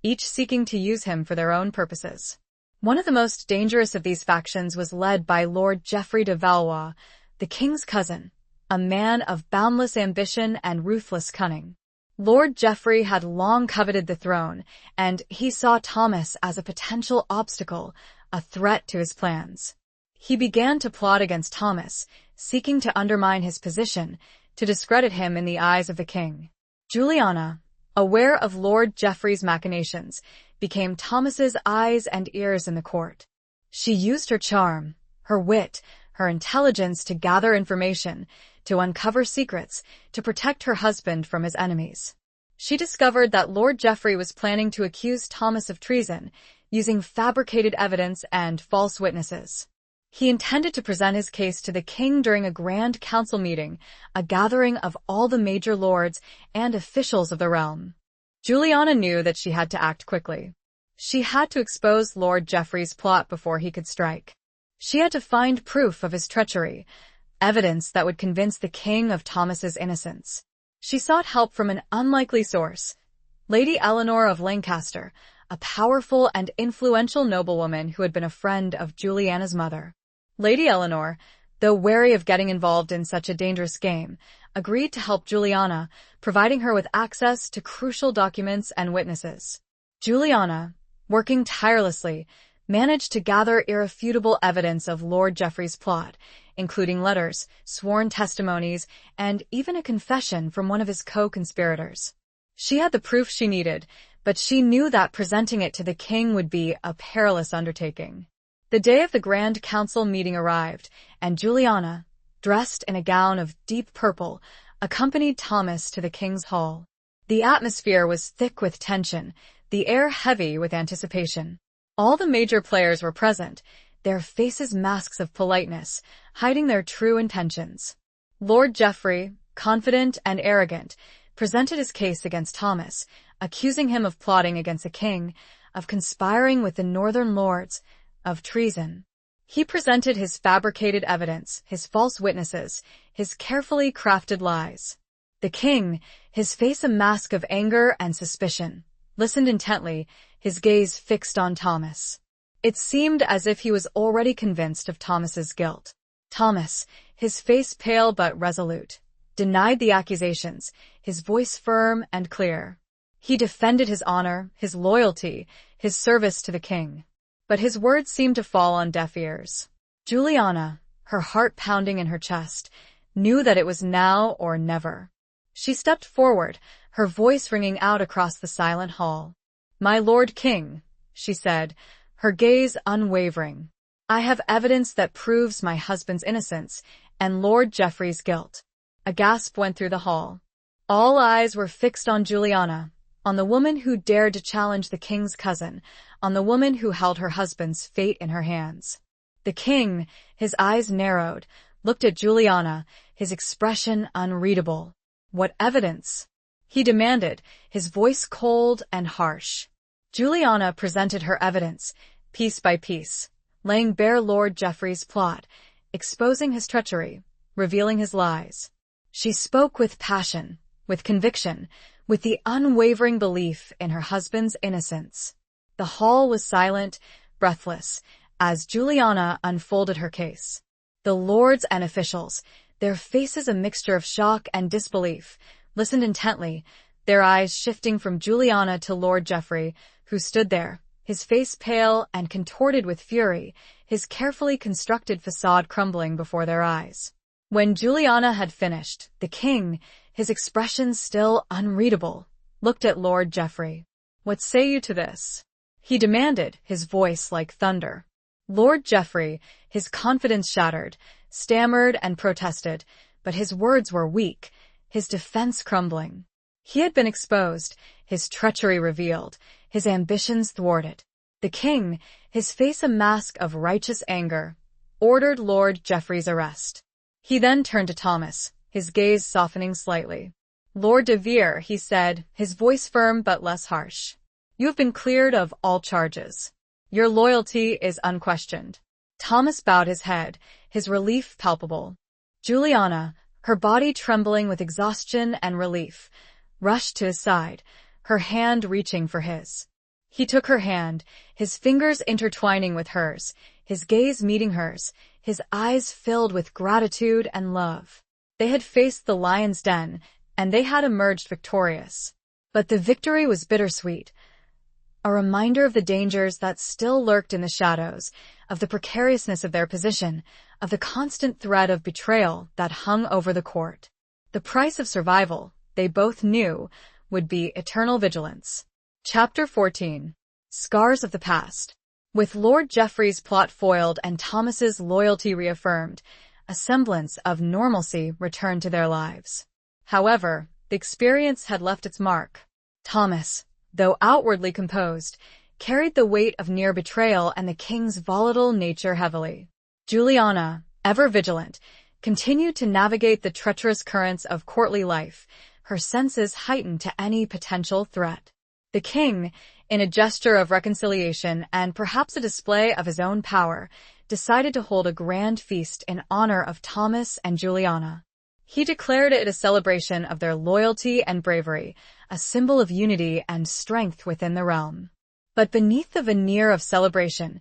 each seeking to use him for their own purposes. One of the most dangerous of these factions was led by Lord Geoffrey de Valois, the king's cousin, a man of boundless ambition and ruthless cunning. Lord Geoffrey had long coveted the throne, and he saw Thomas as a potential obstacle, a threat to his plans. He began to plot against Thomas, seeking to undermine his position, to discredit him in the eyes of the king. Juliana, aware of Lord Geoffrey's machinations, became Thomas's eyes and ears in the court. She used her charm, her wit, her intelligence to gather information, to uncover secrets, to protect her husband from his enemies. She discovered that Lord Geoffrey was planning to accuse Thomas of treason, using fabricated evidence and false witnesses. He intended to present his case to the king during a grand council meeting, a gathering of all the major lords and officials of the realm. Juliana knew that she had to act quickly. She had to expose Lord Geoffrey's plot before he could strike. She had to find proof of his treachery, evidence that would convince the king of Thomas's innocence. She sought help from an unlikely source, Lady Eleanor of Lancaster, a powerful and influential noblewoman who had been a friend of Juliana's mother. Lady Eleanor, though wary of getting involved in such a dangerous game, agreed to help Juliana, providing her with access to crucial documents and witnesses. Juliana, working tirelessly, managed to gather irrefutable evidence of Lord Geoffrey's plot, including letters, sworn testimonies, and even a confession from one of his co-conspirators. She had the proof she needed, but she knew that presenting it to the king would be a perilous undertaking. The day of the Grand Council meeting arrived, and Juliana, dressed in a gown of deep purple, accompanied Thomas to the king's hall. The atmosphere was thick with tension, the air heavy with anticipation. All the major players were present, their faces masks of politeness, hiding their true intentions. Lord Geoffrey, confident and arrogant, presented his case against Thomas, accusing him of plotting against the king, of conspiring with the northern lords, of treason. He presented his fabricated evidence, his false witnesses, his carefully crafted lies. The king, his face a mask of anger and suspicion, listened intently, his gaze fixed on Thomas. It seemed as if he was already convinced of Thomas's guilt. Thomas, his face pale but resolute, denied the accusations, his voice firm and clear. He defended his honor, his loyalty, his service to the king. But his words seemed to fall on deaf ears. Juliana, her heart pounding in her chest, knew that it was now or never. She stepped forward, her voice ringing out across the silent hall. "My Lord King," she said, her gaze unwavering, "I have evidence that proves my husband's innocence and Lord Geoffrey's guilt." A gasp went through the hall. All eyes were fixed on Juliana, on the woman who dared to challenge the king's cousin, on the woman who held her husband's fate in her hands. The king, his eyes narrowed, looked at Juliana, his expression unreadable. "What evidence?" he demanded, his voice cold and harsh. Juliana presented her evidence, piece by piece, laying bare Lord Geoffrey's plot, exposing his treachery, revealing his lies. She spoke with passion, with conviction, with the unwavering belief in her husband's innocence. The hall was silent, breathless, as Juliana unfolded her case. The lords and officials, their faces a mixture of shock and disbelief, listened intently, their eyes shifting from Juliana to Lord Geoffrey, who stood there, his face pale and contorted with fury, his carefully constructed facade crumbling before their eyes. When Juliana had finished, the king, his expression still unreadable, looked at Lord Geoffrey. "What say you to this?" he demanded, his voice like thunder. Lord Geoffrey, his confidence shattered, stammered and protested, but his words were weak, his defense crumbling. He had been exposed, his treachery revealed, his ambitions thwarted. The king, his face a mask of righteous anger, ordered Lord Geoffrey's arrest. He then turned to Thomas, his gaze softening slightly. "Lord de Vere," he said, his voice firm but less harsh, "you have been cleared of all charges. Your loyalty is unquestioned." Thomas bowed his head, his relief palpable. Juliana, her body trembling with exhaustion and relief, rushed to his side, her hand reaching for his. He took her hand, his fingers intertwining with hers, his gaze meeting hers, his eyes filled with gratitude and love. They had faced the lion's den, and they had emerged victorious. But the victory was bittersweet, a reminder of the dangers that still lurked in the shadows, of the precariousness of their position, of the constant threat of betrayal that hung over the court. The price of survival, they both knew, would be eternal vigilance. Chapter 14. Scars of the Past. With Lord Geoffrey's plot foiled and Thomas's loyalty reaffirmed, a semblance of normalcy returned to their lives. However, the experience had left its mark. Thomas, though outwardly composed, carried the weight of near betrayal and the king's volatile nature heavily. Juliana, ever vigilant, continued to navigate the treacherous currents of courtly life, her senses heightened to any potential threat. The king, in a gesture of reconciliation and perhaps a display of his own power, decided to hold a grand feast in honor of Thomas and Juliana. He declared it a celebration of their loyalty and bravery, a symbol of unity and strength within the realm. But beneath the veneer of celebration,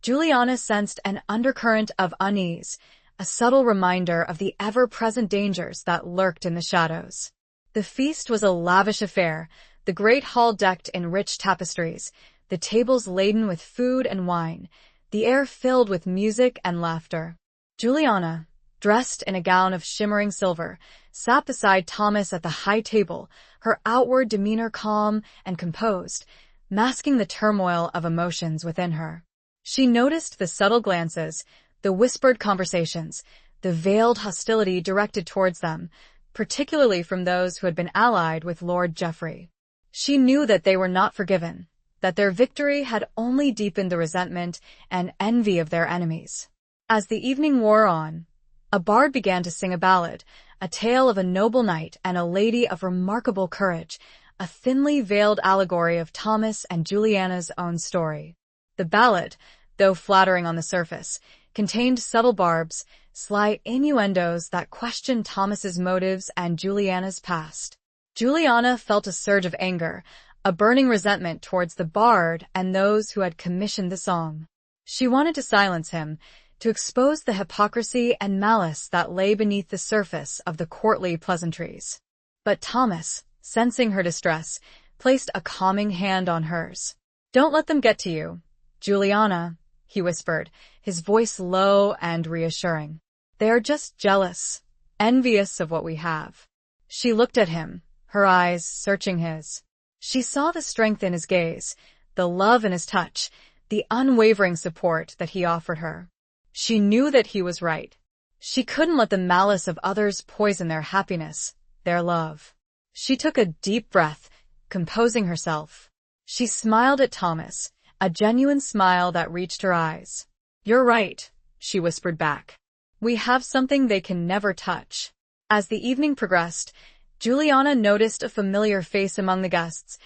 Juliana sensed an undercurrent of unease, a subtle reminder of the ever-present dangers that lurked in the shadows. The feast was a lavish affair, the great hall decked in rich tapestries, the tables laden with food and wine, the air filled with music and laughter. Juliana, dressed in a gown of shimmering silver, sat beside Thomas at the high table, her outward demeanor calm and composed, masking the turmoil of emotions within her. She noticed the subtle glances, the whispered conversations, the veiled hostility directed towards them, particularly from those who had been allied with Lord Geoffrey. She knew that they were not forgiven, that their victory had only deepened the resentment and envy of their enemies. As the evening wore on, a bard began to sing a ballad, a tale of a noble knight and a lady of remarkable courage, a thinly veiled allegory of Thomas and Juliana's own story. The ballad, though flattering on the surface, contained subtle barbs, sly innuendos that questioned Thomas's motives and Juliana's past. Juliana felt a surge of anger, a burning resentment towards the bard and those who had commissioned the song. She wanted to silence him, to expose the hypocrisy and malice that lay beneath the surface of the courtly pleasantries. But Thomas, sensing her distress, placed a calming hand on hers. "Don't let them get to you, Juliana," he whispered, his voice low and reassuring. "They are just jealous, envious of what we have." She looked at him, her eyes searching his. She saw the strength in his gaze, the love in his touch, the unwavering support that he offered her. She knew that he was right. She couldn't let the malice of others poison their happiness, their love. She took a deep breath, composing herself. She smiled at Thomas, a genuine smile that reached her eyes. "You're right," she whispered back. "We have something they can never touch." As the evening progressed, Juliana noticed a familiar face among the guests,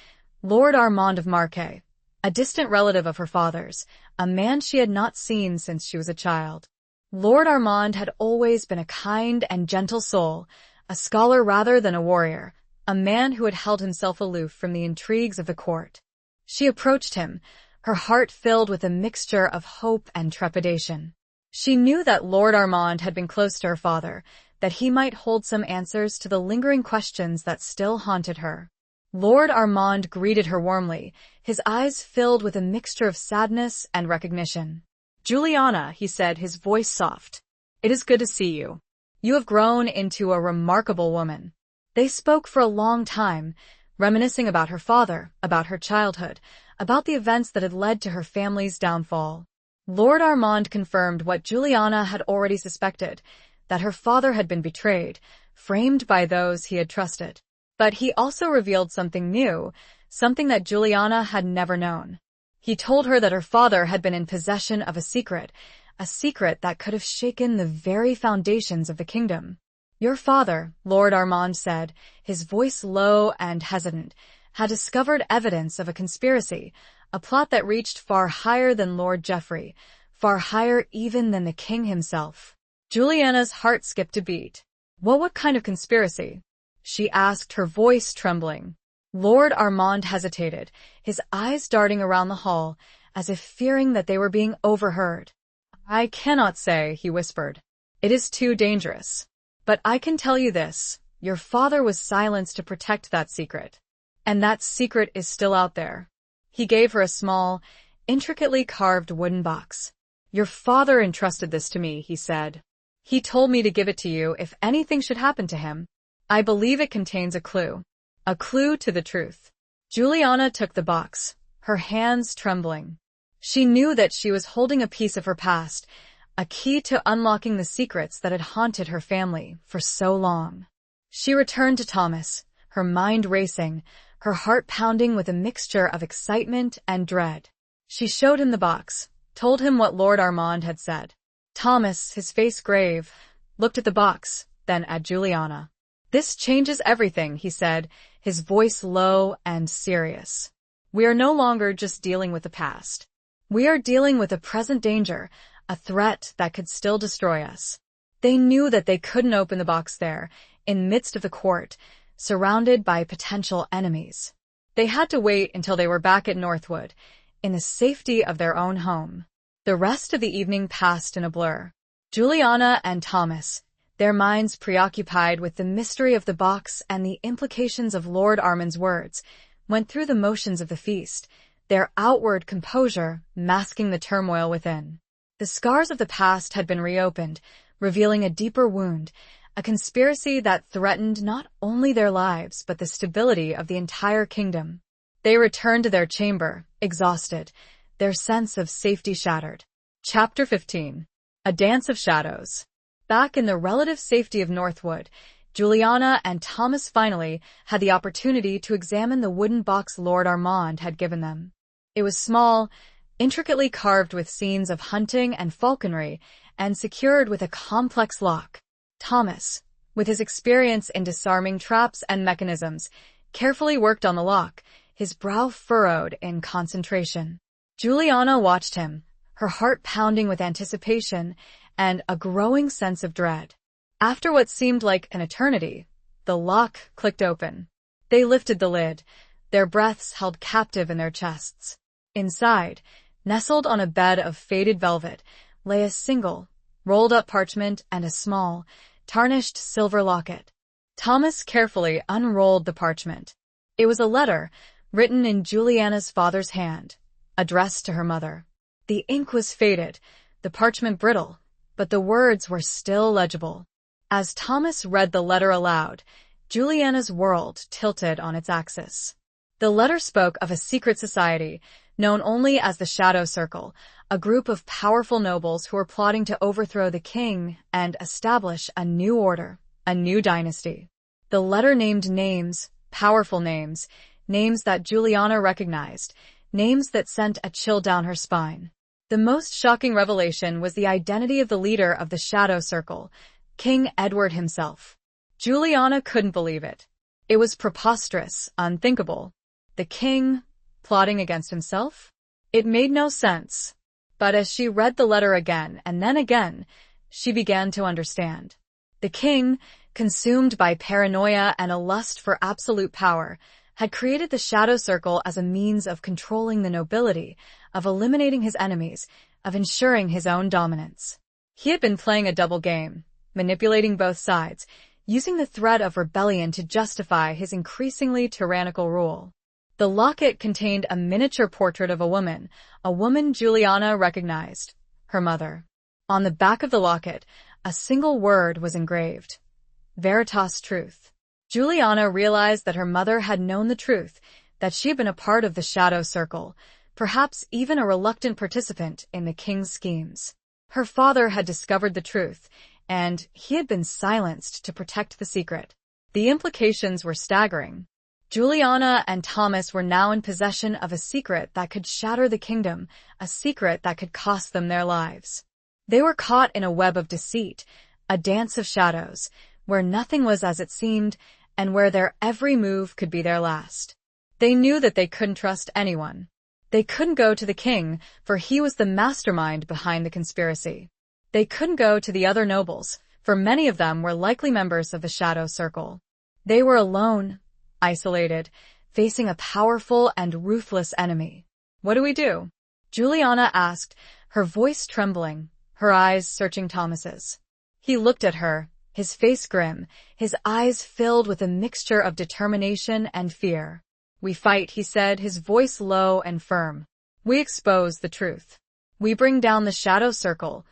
Lord Armand of Marquet, a distant relative of her father's, a man she had not seen since she was a child. Lord Armand had always been a kind and gentle soul, a scholar rather than a warrior, a man who had held himself aloof from the intrigues of the court. She approached him, her heart filled with a mixture of hope and trepidation. She knew that Lord Armand had been close to her father, that he might hold some answers to the lingering questions that still haunted her. Lord Armand greeted her warmly, his eyes filled with a mixture of sadness and recognition. "Juliana," he said, his voice soft. "It is good to see you. You have grown into a remarkable woman." They spoke for a long time, reminiscing about her father, about her childhood, about the events that had led to her family's downfall. Lord Armand confirmed what Juliana had already suspected, that her father had been betrayed, framed by those he had trusted. But he also revealed something new, something that Juliana had never known. He told her that her father had been in possession of a secret that could have shaken the very foundations of the kingdom. "Your father," Lord Armand said, his voice low and hesitant, had discovered evidence of a conspiracy, a plot that reached far higher than Lord Geoffrey, far higher even than the king himself. Juliana's heart skipped a beat. What kind of conspiracy?" she asked, her voice trembling. Lord Armand hesitated, his eyes darting around the hall, as if fearing that they were being overheard. "I cannot say," he whispered. "It is too dangerous. But I can tell you this, your father was silenced to protect that secret. And that secret is still out there." He gave her a small, intricately carved wooden box. "Your father entrusted this to me," he said. "He told me to give it to you if anything should happen to him. I believe it contains a clue to the truth." Juliana took the box, her hands trembling. She knew that she was holding a piece of her past, a key to unlocking the secrets that had haunted her family for so long. She returned to Thomas, her mind racing, her heart pounding with a mixture of excitement and dread. She showed him the box, told him what Lord Armand had said. Thomas, his face grave, looked at the box, then at Juliana. "This changes everything," he said, his voice low and serious. "We are no longer just dealing with the past. We are dealing with a present danger, a threat that could still destroy us." They knew that they couldn't open the box there, in the midst of the court, surrounded by potential enemies. They had to wait until they were back at Northwood, in the safety of their own home. The rest of the evening passed in a blur. Juliana and Thomas, their minds preoccupied with the mystery of the box and the implications of Lord Armand's words, went through the motions of the feast, their outward composure masking the turmoil within. The scars of the past had been reopened, revealing a deeper wound, a conspiracy that threatened not only their lives but the stability of the entire kingdom. They returned to their chamber, exhausted, their sense of safety shattered. Chapter 15. A Dance of Shadows. Back in the relative safety of Northwood, Juliana and Thomas finally had the opportunity to examine the wooden box Lord Armand had given them. It was small, intricately carved with scenes of hunting and falconry, and secured with a complex lock. Thomas, with his experience in disarming traps and mechanisms, carefully worked on the lock, his brow furrowed in concentration. Juliana watched him, her heart pounding with anticipation and a growing sense of dread. After what seemed like an eternity, the lock clicked open. They lifted the lid, their breaths held captive in their chests. Inside, nestled on a bed of faded velvet, lay a single, rolled-up parchment and a small, tarnished silver locket. Thomas carefully unrolled the parchment. It was a letter, written in Juliana's father's hand, addressed to her mother. The ink was faded, the parchment brittle, but the words were still legible. As Thomas read the letter aloud, Juliana's world tilted on its axis. The letter spoke of a secret society, known only as the Shadow Circle, a group of powerful nobles who were plotting to overthrow the king and establish a new order, a new dynasty. The letter named names, powerful names, names that Juliana recognized, names that sent a chill down her spine. The most shocking revelation was the identity of the leader of the Shadow Circle, King Edward himself. Juliana couldn't believe it. It was preposterous, unthinkable. The king, plotting against himself? It made no sense. But as she read the letter again and then again, she began to understand. The king, consumed by paranoia and a lust for absolute power, had created the Shadow Circle as a means of controlling the nobility, of eliminating his enemies, of ensuring his own dominance. He had been playing a double game, manipulating both sides, using the threat of rebellion to justify his increasingly tyrannical rule. The locket contained a miniature portrait of a woman Juliana recognized, her mother. On the back of the locket, a single word was engraved: Veritas Truth. Juliana realized that her mother had known the truth, that she had been a part of the Shadow Circle, perhaps even a reluctant participant in the king's schemes. Her father had discovered the truth, and he had been silenced to protect the secret. The implications were staggering. Juliana and Thomas were now in possession of a secret that could shatter the kingdom, a secret that could cost them their lives. They were caught in a web of deceit, a dance of shadows, where nothing was as it seemed, and where their every move could be their last. They knew that they couldn't trust anyone. They couldn't go to the king, for he was the mastermind behind the conspiracy. They couldn't go to the other nobles, for many of them were likely members of the Shadow Circle. They were alone, isolated, facing a powerful and ruthless enemy. "What do we do?" Juliana asked, her voice trembling, her eyes searching Thomas's. He looked at her, his face grim, his eyes filled with a mixture of determination and fear. "We fight," he said, his voice low and firm. "We expose the truth. We bring down the Shadow Circle,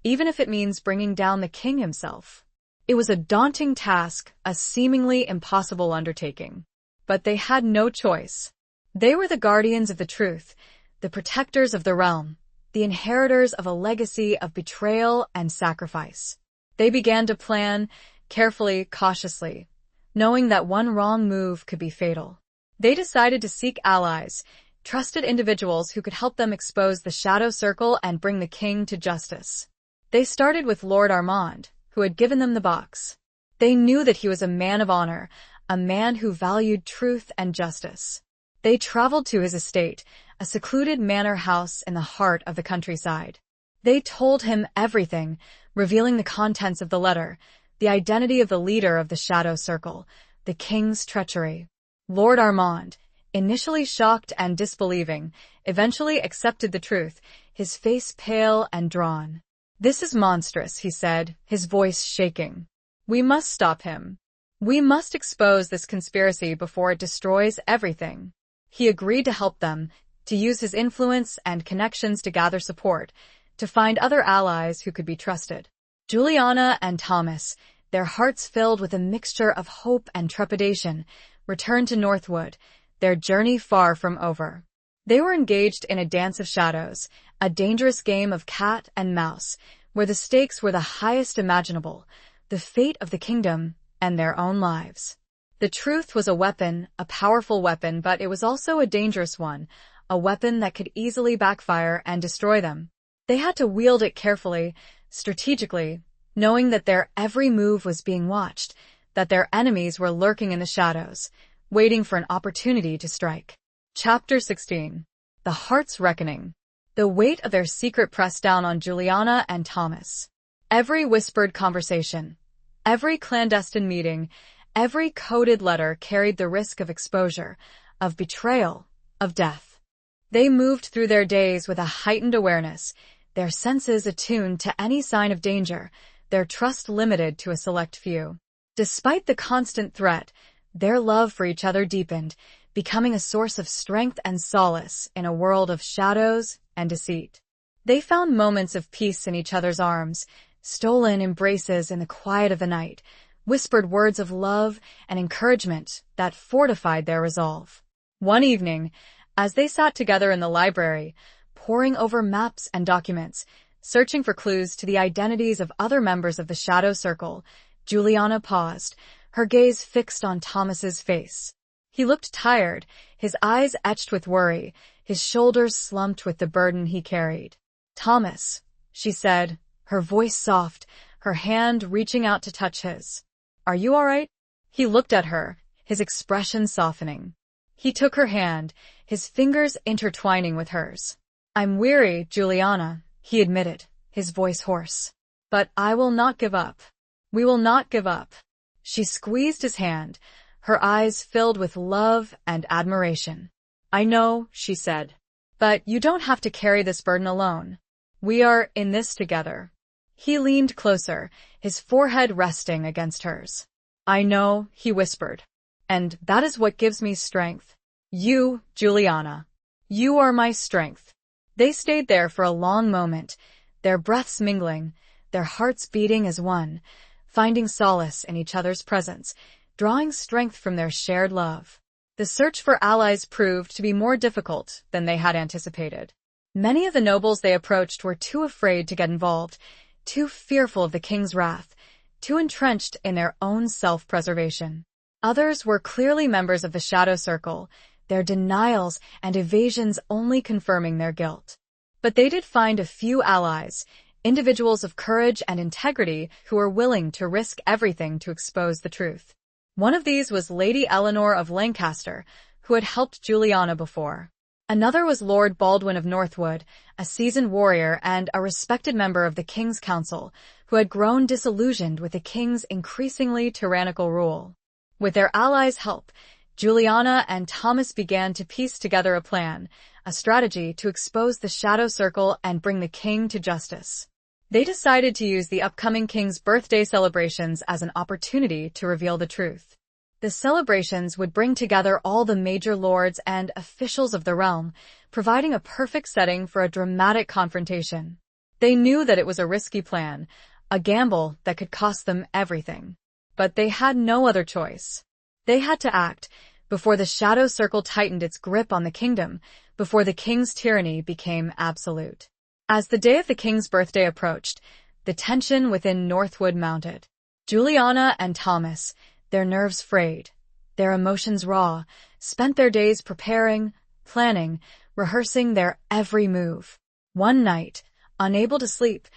even if it means bringing down the king himself." It was a daunting task, a seemingly impossible undertaking. But they had no choice. They were the guardians of the truth, the protectors of the realm, the inheritors of a legacy of betrayal and sacrifice. They began to plan, carefully, cautiously, knowing that one wrong move could be fatal. They decided to seek allies, trusted individuals who could help them expose the Shadow Circle and bring the king to justice. They started with Lord Armand, who had given them the box. They knew that he was a man of honor, a man who valued truth and justice. They traveled to his estate, a secluded manor house in the heart of the countryside. They told him everything, revealing the contents of the letter, the identity of the leader of the Shadow Circle, the king's treachery. Lord Armand, initially shocked and disbelieving, eventually accepted the truth, his face pale and drawn. "This is monstrous," he said, his voice shaking. "We must stop him. We must expose this conspiracy before it destroys everything." He agreed to help them, to use his influence and connections to gather support, to find other allies who could be trusted. Juliana and Thomas, their hearts filled with a mixture of hope and trepidation, returned to Northwood, their journey far from over. They were engaged in a dance of shadows, a dangerous game of cat and mouse, where the stakes were the highest imaginable, the fate of the kingdom and their own lives. The truth was a weapon, a powerful weapon, but it was also a dangerous one, a weapon that could easily backfire and destroy them. They had to wield it carefully, strategically, knowing that their every move was being watched, that their enemies were lurking in the shadows, waiting for an opportunity to strike. Chapter 16. The Heart's Reckoning. The weight of their secret pressed down on Juliana and Thomas. Every whispered conversation, every clandestine meeting, every coded letter carried the risk of exposure, of betrayal, of death. They moved through their days with a heightened awareness, their senses attuned to any sign of danger, their trust limited to a select few. Despite the constant threat, their love for each other deepened, becoming a source of strength and solace in a world of shadows and deceit. They found moments of peace in each other's arms, stolen embraces in the quiet of the night, whispered words of love and encouragement that fortified their resolve. One evening, as they sat together in the library, poring over maps and documents, searching for clues to the identities of other members of the Shadow Circle, Juliana paused, her gaze fixed on Thomas's face. He looked tired, his eyes etched with worry, his shoulders slumped with the burden he carried. "Thomas," she said, her voice soft, her hand reaching out to touch his. "Are you all right?" He looked at her, his expression softening. He took her hand, his fingers intertwining with hers. "I'm weary, Juliana," he admitted, his voice hoarse. "But I will not give up. We will not give up." She squeezed his hand, her eyes filled with love and admiration. "I know," she said. "But you don't have to carry this burden alone. We are in this together." He leaned closer, his forehead resting against hers. "I know," he whispered. "And that is what gives me strength. You, Juliana. You are my strength." They stayed there for a long moment, their breaths mingling, their hearts beating as one, finding solace in each other's presence, drawing strength from their shared love. The search for allies proved to be more difficult than they had anticipated. Many of the nobles they approached were too afraid to get involved, too fearful of the king's wrath, too entrenched in their own self-preservation. Others were clearly members of the Shadow Circle, their denials and evasions only confirming their guilt. But they did find a few allies, individuals of courage and integrity who were willing to risk everything to expose the truth. One of these was Lady Eleanor of Lancaster, who had helped Juliana before. Another was Lord Baldwin of Northwood, a seasoned warrior and a respected member of the King's Council, who had grown disillusioned with the king's increasingly tyrannical rule. With their allies' help, Juliana and Thomas began to piece together a plan, a strategy to expose the Shadow Circle and bring the king to justice. They decided to use the upcoming king's birthday celebrations as an opportunity to reveal the truth. The celebrations would bring together all the major lords and officials of the realm, providing a perfect setting for a dramatic confrontation. They knew that it was a risky plan, a gamble that could cost them everything. But they had no other choice. They had to act, before the Shadow Circle tightened its grip on the kingdom, before the king's tyranny became absolute. As the day of the king's birthday approached, the tension within Northwood mounted. Juliana and Thomas, their nerves frayed, their emotions raw, spent their days preparing, planning, rehearsing their every move. One night, unable to sleep,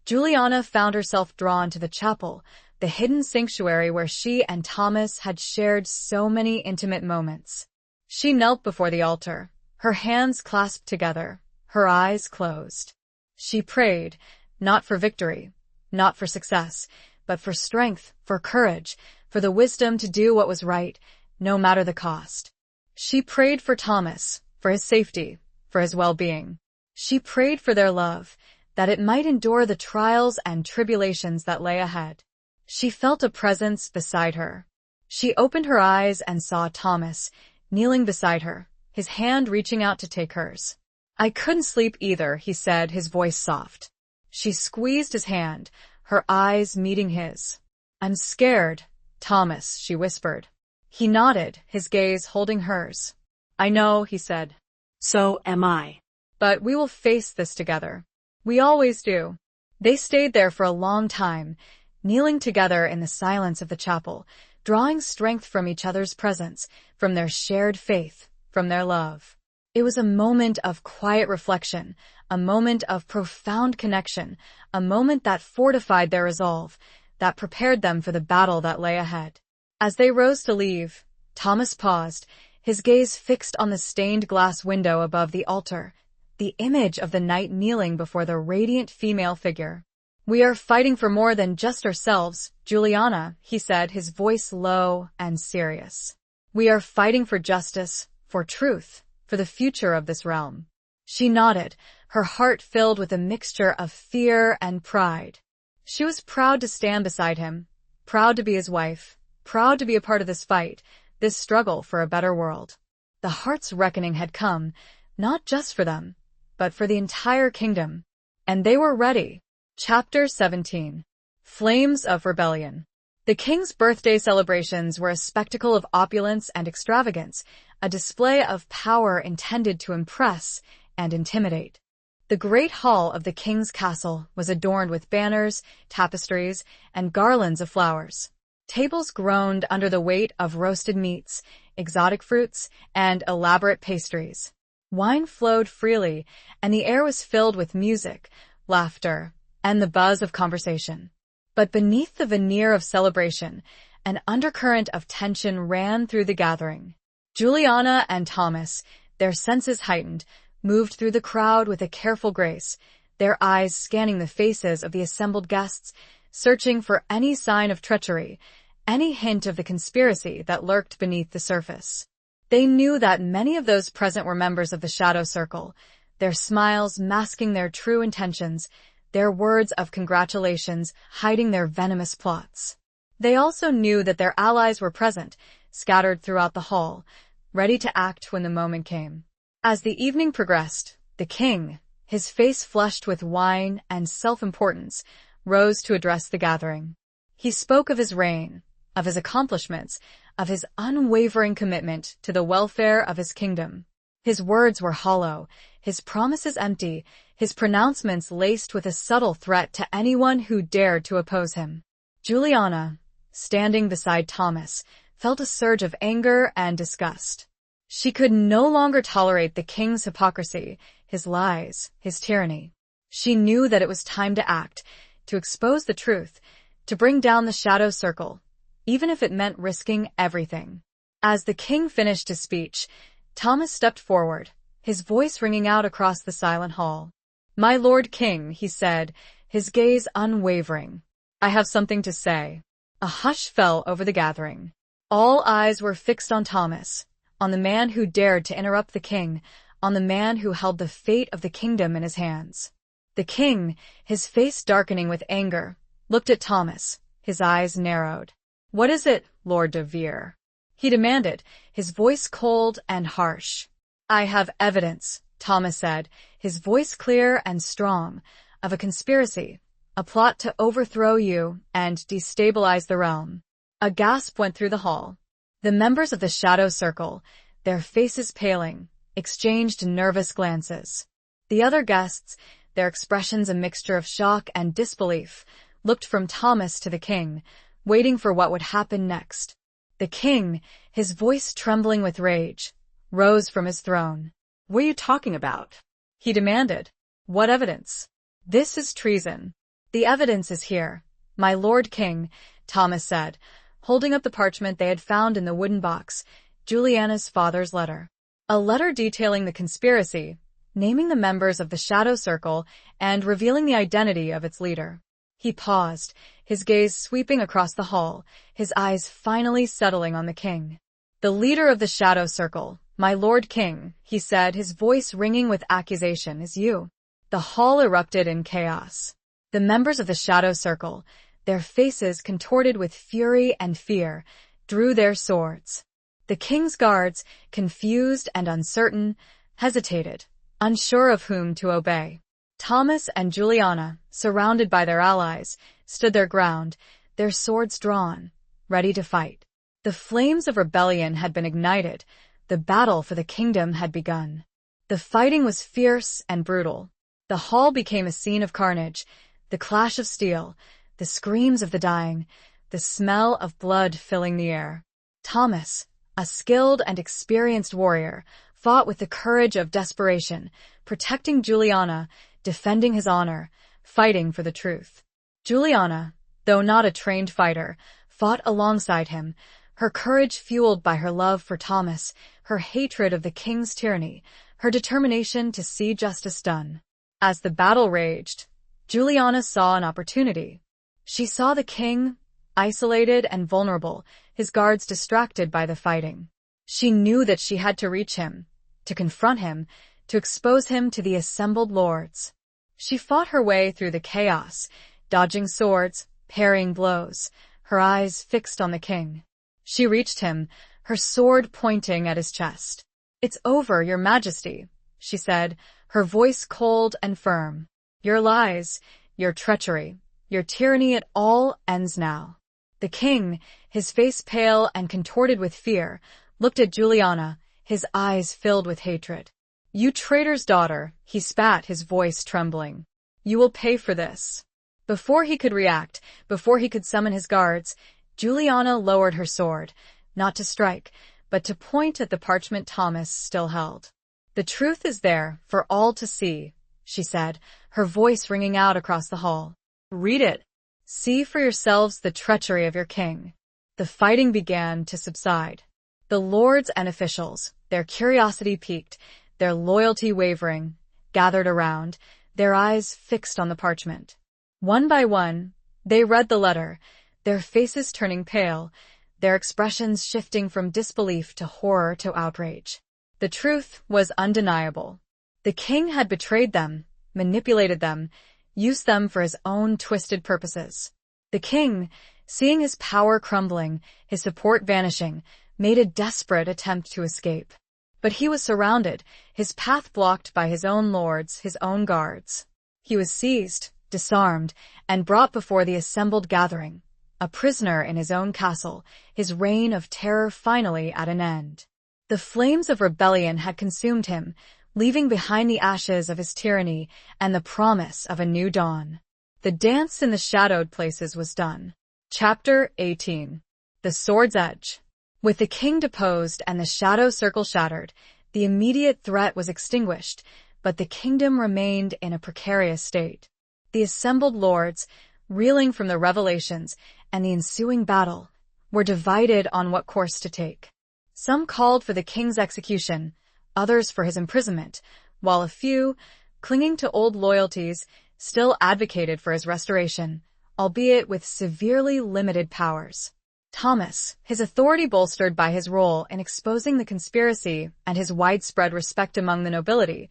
Juliana found herself drawn to the chapel, the hidden sanctuary where she and Thomas had shared so many intimate moments. She knelt before the altar, her hands clasped together, her eyes closed. She prayed, not for victory, not for success, but for strength, for courage, for the wisdom to do what was right, no matter the cost. She prayed for Thomas, for his safety, for his well-being. She prayed for their love, that it might endure the trials and tribulations that lay ahead. She felt a presence beside her. She opened her eyes and saw Thomas, kneeling beside her, his hand reaching out to take hers. "I couldn't sleep either," he said, his voice soft. She squeezed his hand, her eyes meeting his. "I'm scared, Thomas," she whispered. He nodded, his gaze holding hers. "I know," he said. "So am I." "But we will face this together. We always do." They stayed there for a long time, kneeling together in the silence of the chapel, drawing strength from each other's presence, from their shared faith, from their love. It was a moment of quiet reflection, a moment of profound connection, a moment that fortified their resolve, that prepared them for the battle that lay ahead. As they rose to leave, Thomas paused, his gaze fixed on the stained glass window above the altar, the image of the knight kneeling before the radiant female figure. "We are fighting for more than just ourselves, Juliana," he said, his voice low and serious. "We are fighting for justice, for truth, for the future of this realm." She nodded, her heart filled with a mixture of fear and pride. She was proud to stand beside him, proud to be his wife, proud to be a part of this fight, this struggle for a better world. The heart's reckoning had come, not just for them, but for the entire kingdom. And they were ready. Chapter 17. Flames of Rebellion. The king's birthday celebrations were a spectacle of opulence and extravagance, a display of power intended to impress and intimidate. The great hall of the king's castle was adorned with banners, tapestries, and garlands of flowers. Tables groaned under the weight of roasted meats, exotic fruits, and elaborate pastries. Wine flowed freely, and the air was filled with music, laughter, and the buzz of conversation. But beneath the veneer of celebration, an undercurrent of tension ran through the gathering. Juliana and Thomas, their senses heightened, moved through the crowd with a careful grace, their eyes scanning the faces of the assembled guests, searching for any sign of treachery, any hint of the conspiracy that lurked beneath the surface. They knew that many of those present were members of the Shadow Circle, their smiles masking their true intentions, their words of congratulations hiding their venomous plots. They also knew that their allies were present, scattered throughout the hall, ready to act when the moment came. As the evening progressed, the king, his face flushed with wine and self-importance, rose to address the gathering. He spoke of his reign, of his accomplishments, of his unwavering commitment to the welfare of his kingdom. His words were hollow, his promises empty, his pronouncements laced with a subtle threat to anyone who dared to oppose him. Juliana, standing beside Thomas, felt a surge of anger and disgust. She could no longer tolerate the king's hypocrisy, his lies, his tyranny. She knew that it was time to act, to expose the truth, to bring down the Shadow Circle, even if it meant risking everything. As the king finished his speech, Thomas stepped forward, his voice ringing out across the silent hall. "My Lord King," he said, his gaze unwavering, "I have something to say." A hush fell over the gathering. All eyes were fixed on Thomas, on the man who dared to interrupt the king, on the man who held the fate of the kingdom in his hands. The king, his face darkening with anger, looked at Thomas, his eyes narrowed. "What is it, Lord de Vere?" he demanded, his voice cold and harsh. "I have evidence," Thomas said, his voice clear and strong, "of a conspiracy, a plot to overthrow you and destabilize the realm." A gasp went through the hall. The members of the Shadow Circle, their faces paling, exchanged nervous glances. The other guests, their expressions a mixture of shock and disbelief, looked from Thomas to the king, waiting for what would happen next. The king, his voice trembling with rage, rose from his throne. "What are you talking about?" he demanded. "What evidence?" "This is treason." "The evidence is here, my lord king," Thomas said, holding up the parchment they had found in the wooden box, Juliana's father's letter. A letter detailing the conspiracy, naming the members of the Shadow Circle, and revealing the identity of its leader. He paused, his gaze sweeping across the hall, his eyes finally settling on the king. "The leader of the Shadow Circle, my lord king," he said, his voice ringing with accusation, "is you." The hall erupted in chaos. The members of the Shadow Circle, their faces contorted with fury and fear, drew their swords. The king's guards, confused and uncertain, hesitated, unsure of whom to obey. Thomas and Juliana, surrounded by their allies, stood their ground, their swords drawn, ready to fight. The flames of rebellion had been ignited, the battle for the kingdom had begun. The fighting was fierce and brutal. The hall became a scene of carnage, the clash of steel, the screams of the dying, the smell of blood filling the air. Thomas, a skilled and experienced warrior, fought with the courage of desperation, protecting Juliana, defending his honor, fighting for the truth. Juliana, though not a trained fighter, fought alongside him, her courage fueled by her love for Thomas, her hatred of the king's tyranny, her determination to see justice done. As the battle raged, Juliana saw an opportunity. She saw the king, isolated and vulnerable, his guards distracted by the fighting. She knew that she had to reach him, to confront him, to expose him to the assembled lords. She fought her way through the chaos, dodging swords, parrying blows, her eyes fixed on the king. She reached him, her sword pointing at his chest. "It's over, your majesty," she said, her voice cold and firm. "Your lies, your treachery, your tyranny, it all ends now." The king, his face pale and contorted with fear, looked at Juliana, his eyes filled with hatred. "You traitor's daughter," he spat, his voice trembling. "You will pay for this." Before he could react, before he could summon his guards, Juliana lowered her sword, not to strike, but to point at the parchment Thomas still held. "The truth is there for all to see," she said, her voice ringing out across the hall. "Read it. See for yourselves the treachery of your king." The fighting began to subside. The lords and officials, their curiosity piqued, their loyalty wavering, gathered around, their eyes fixed on the parchment. One by one, they read the letter, their faces turning pale, their expressions shifting from disbelief to horror to outrage. The truth was undeniable. The king had betrayed them, manipulated them, used them for his own twisted purposes. The king, seeing his power crumbling, his support vanishing, made a desperate attempt to escape. But he was surrounded, his path blocked by his own lords, his own guards. He was seized, disarmed, and brought before the assembled gathering, a prisoner in his own castle, his reign of terror finally at an end. The flames of rebellion had consumed him, leaving behind the ashes of his tyranny and the promise of a new dawn. The dance in the shadowed places was done. Chapter 18. The Sword's Edge. With the king deposed and the shadow circle shattered, the immediate threat was extinguished, but the kingdom remained in a precarious state. The assembled lords, reeling from the revelations and the ensuing battle, were divided on what course to take. Some called for the king's execution, others for his imprisonment, while a few, clinging to old loyalties, still advocated for his restoration, albeit with severely limited powers. Thomas, his authority bolstered by his role in exposing the conspiracy and his widespread respect among the nobility,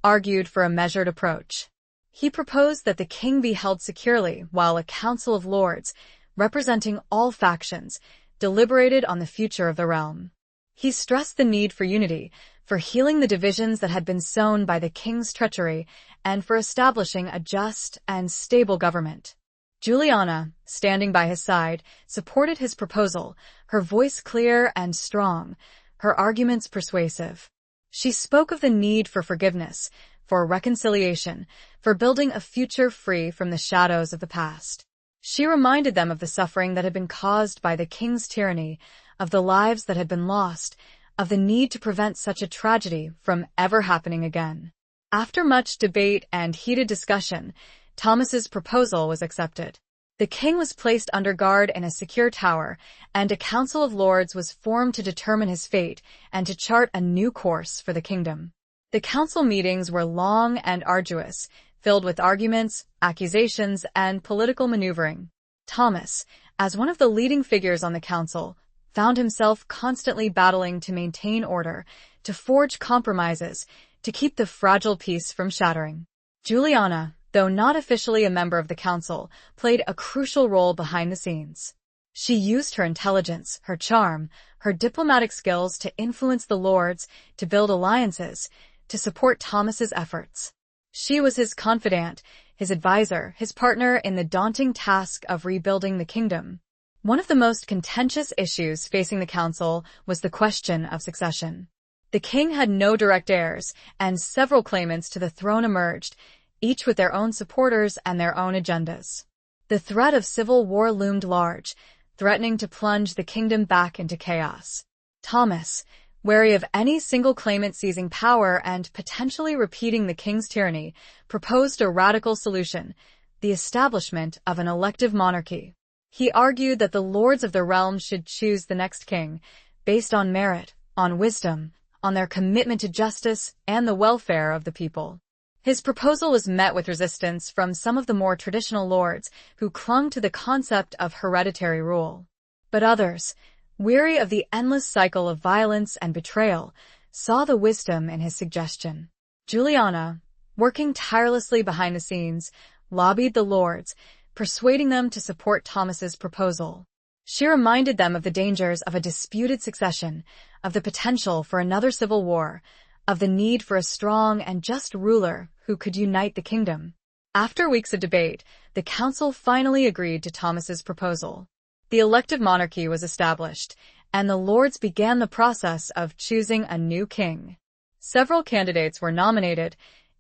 argued for a measured approach. He proposed that the king be held securely while a council of lords, representing all factions, deliberated on the future of the realm. He stressed the need for unity, for healing the divisions that had been sown by the king's treachery, and for establishing a just and stable government. Juliana, standing by his side, supported his proposal, her voice clear and strong, her arguments persuasive. She spoke of the need for forgiveness, for reconciliation, for building a future free from the shadows of the past. She reminded them of the suffering that had been caused by the king's tyranny, of the lives that had been lost, of the need to prevent such a tragedy from ever happening again. After much debate and heated discussion, Thomas's proposal was accepted. The king was placed under guard in a secure tower, and a council of lords was formed to determine his fate and to chart a new course for the kingdom. The council meetings were long and arduous, filled with arguments, accusations, and political maneuvering. Thomas, as one of the leading figures on the council, found himself constantly battling to maintain order, to forge compromises, to keep the fragile peace from shattering. Juliana, though not officially a member of the council, played a crucial role behind the scenes. She used her intelligence, her charm, her diplomatic skills to influence the lords, to build alliances, to support Thomas's efforts. She was his confidant, his advisor, his partner in the daunting task of rebuilding the kingdom. One of the most contentious issues facing the council was the question of succession. The king had no direct heirs, and several claimants to the throne emerged, each with their own supporters and their own agendas. The threat of civil war loomed large, threatening to plunge the kingdom back into chaos. Thomas, wary of any single claimant seizing power and potentially repeating the king's tyranny, proposed a radical solution: the establishment of an elective monarchy. He argued that the lords of the realm should choose the next king, based on merit, on wisdom, on their commitment to justice and the welfare of the people. His proposal was met with resistance from some of the more traditional lords who clung to the concept of hereditary rule. But others, weary of the endless cycle of violence and betrayal, saw the wisdom in his suggestion. Juliana, working tirelessly behind the scenes, lobbied the lords, persuading them to support Thomas's proposal. She reminded them of the dangers of a disputed succession, of the potential for another civil war, of the need for a strong and just ruler who could unite the kingdom. After weeks of debate, the council finally agreed to Thomas's proposal. The elective monarchy was established, and the lords began the process of choosing a new king. Several candidates were nominated,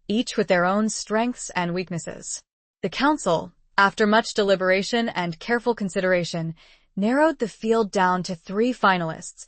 each with their own strengths and weaknesses. The council, after much deliberation and careful consideration, narrowed the field down to 3 finalists: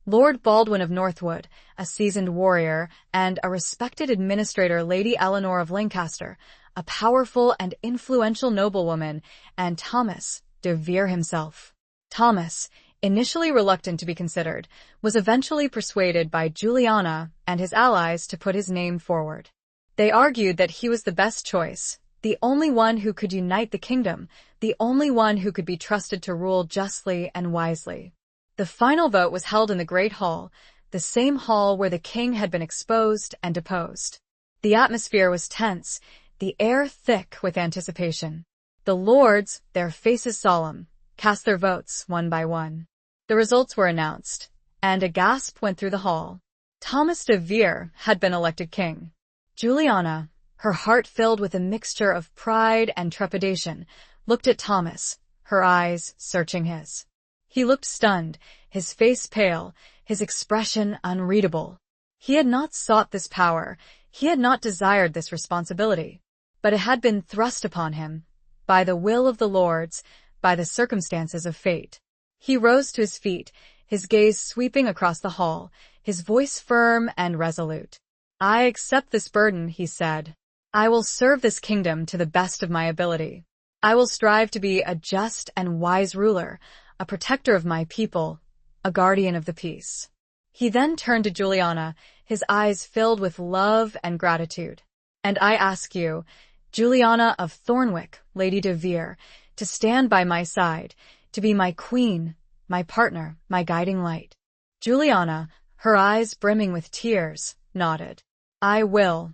Lord Baldwin of Northwood, a seasoned warrior, and a respected administrator, Lady Eleanor of Lancaster, a powerful and influential noblewoman, and Thomas de Vere himself. Thomas, initially reluctant to be considered, was eventually persuaded by Juliana and his allies to put his name forward. They argued that he was the best choice, the only one who could unite the kingdom, the only one who could be trusted to rule justly and wisely. The final vote was held in the Great Hall, the same hall where the king had been exposed and deposed. The atmosphere was tense, the air thick with anticipation. The lords, their faces solemn, cast their votes one by one. The results were announced, and a gasp went through the hall. Thomas de Vere had been elected king. Juliana, her heart filled with a mixture of pride and trepidation, looked at Thomas, her eyes searching his. He looked stunned, his face pale, his expression unreadable. He had not sought this power, he had not desired this responsibility, but it had been thrust upon him, by the will of the lords, by the circumstances of fate. He rose to his feet, his gaze sweeping across the hall, his voice firm and resolute. "I accept this burden," he said. "I will serve this kingdom to the best of my ability. I will strive to be a just and wise ruler, a protector of my people, a guardian of the peace." He then turned to Juliana, his eyes filled with love and gratitude. "And I ask you, Juliana of Thornwick, Lady de Vere, to stand by my side, to be my queen, my partner, my guiding light." Juliana, her eyes brimming with tears, nodded. "I will,"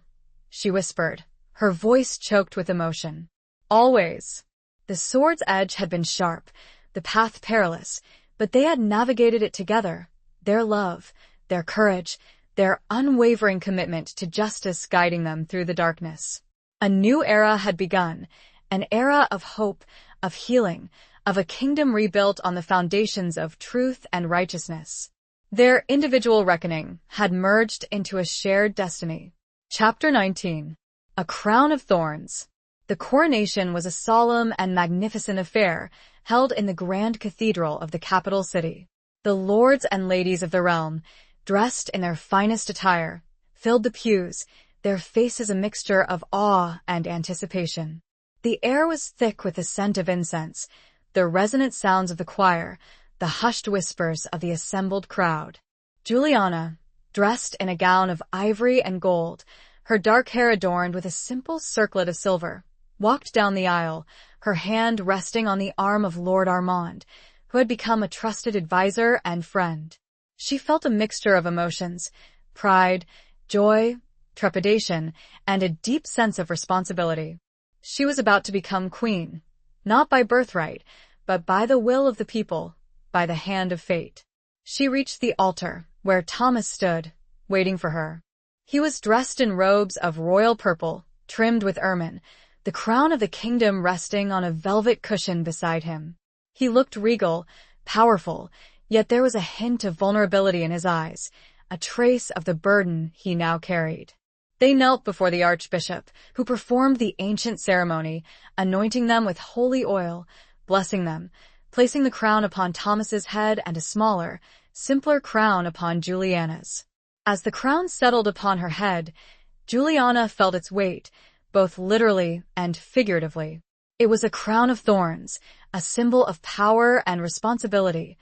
she whispered, her voice choked with emotion. "Always." The sword's edge had been sharp, the path perilous, but they had navigated it together, their love, their courage, their unwavering commitment to justice guiding them through the darkness. A new era had begun, an era of hope, of healing, of a kingdom rebuilt on the foundations of truth and righteousness. Their individual reckoning had merged into a shared destiny. Chapter 19. A Crown of Thorns. The coronation was a solemn and magnificent affair, held in the grand cathedral of the capital city. The lords and ladies of the realm, dressed in their finest attire, filled the pews, their faces a mixture of awe and anticipation. The air was thick with the scent of incense, the resonant sounds of the choir, the hushed whispers of the assembled crowd. Juliana, dressed in a gown of ivory and gold, her dark hair adorned with a simple circlet of silver, walked down the aisle, her hand resting on the arm of Lord Armand, who had become a trusted advisor and friend. She felt a mixture of emotions: pride, joy, trepidation, and a deep sense of responsibility. She was about to become queen, not by birthright, but by the will of the people, by the hand of fate. She reached the altar, where Thomas stood, waiting for her. He was dressed in robes of royal purple, trimmed with ermine, the crown of the kingdom resting on a velvet cushion beside him. He looked regal, powerful, yet there was a hint of vulnerability in his eyes, a trace of the burden he now carried. They knelt before the archbishop, who performed the ancient ceremony, anointing them with holy oil, blessing them, placing the crown upon Thomas's head and a smaller, simpler crown upon Juliana's. As the crown settled upon her head, Juliana felt its weight, both literally and figuratively. It was a crown of thorns, a symbol of power and responsibility,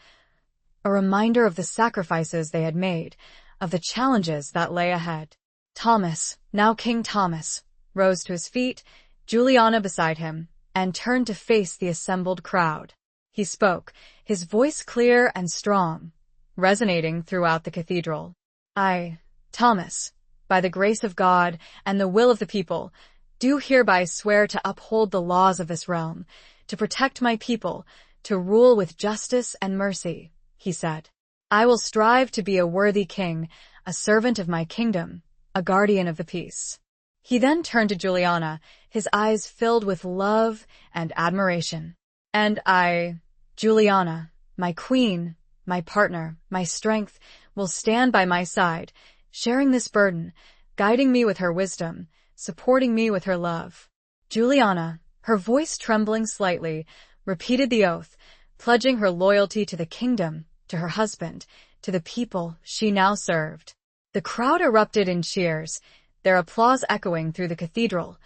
a reminder of the sacrifices they had made, of the challenges that lay ahead. Thomas, now King Thomas, rose to his feet, Juliana beside him, and turned to face the assembled crowd. He spoke, his voice clear and strong, resonating throughout the cathedral. I, Thomas, by the grace of God and the will of the people, do hereby swear to uphold the laws of this realm, to protect my people, to rule with justice and mercy, he said. I will strive to be a worthy king, a servant of my kingdom, a guardian of the peace. He then turned to Juliana, his eyes filled with love and admiration. And I, Juliana, my queen, my partner, my strength, will stand by my side, sharing this burden, guiding me with her wisdom, supporting me with her love. Juliana, her voice trembling slightly, repeated the oath, pledging her loyalty to the kingdom, to her husband, to the people she now served. The crowd erupted in cheers, their applause echoing through the cathedral,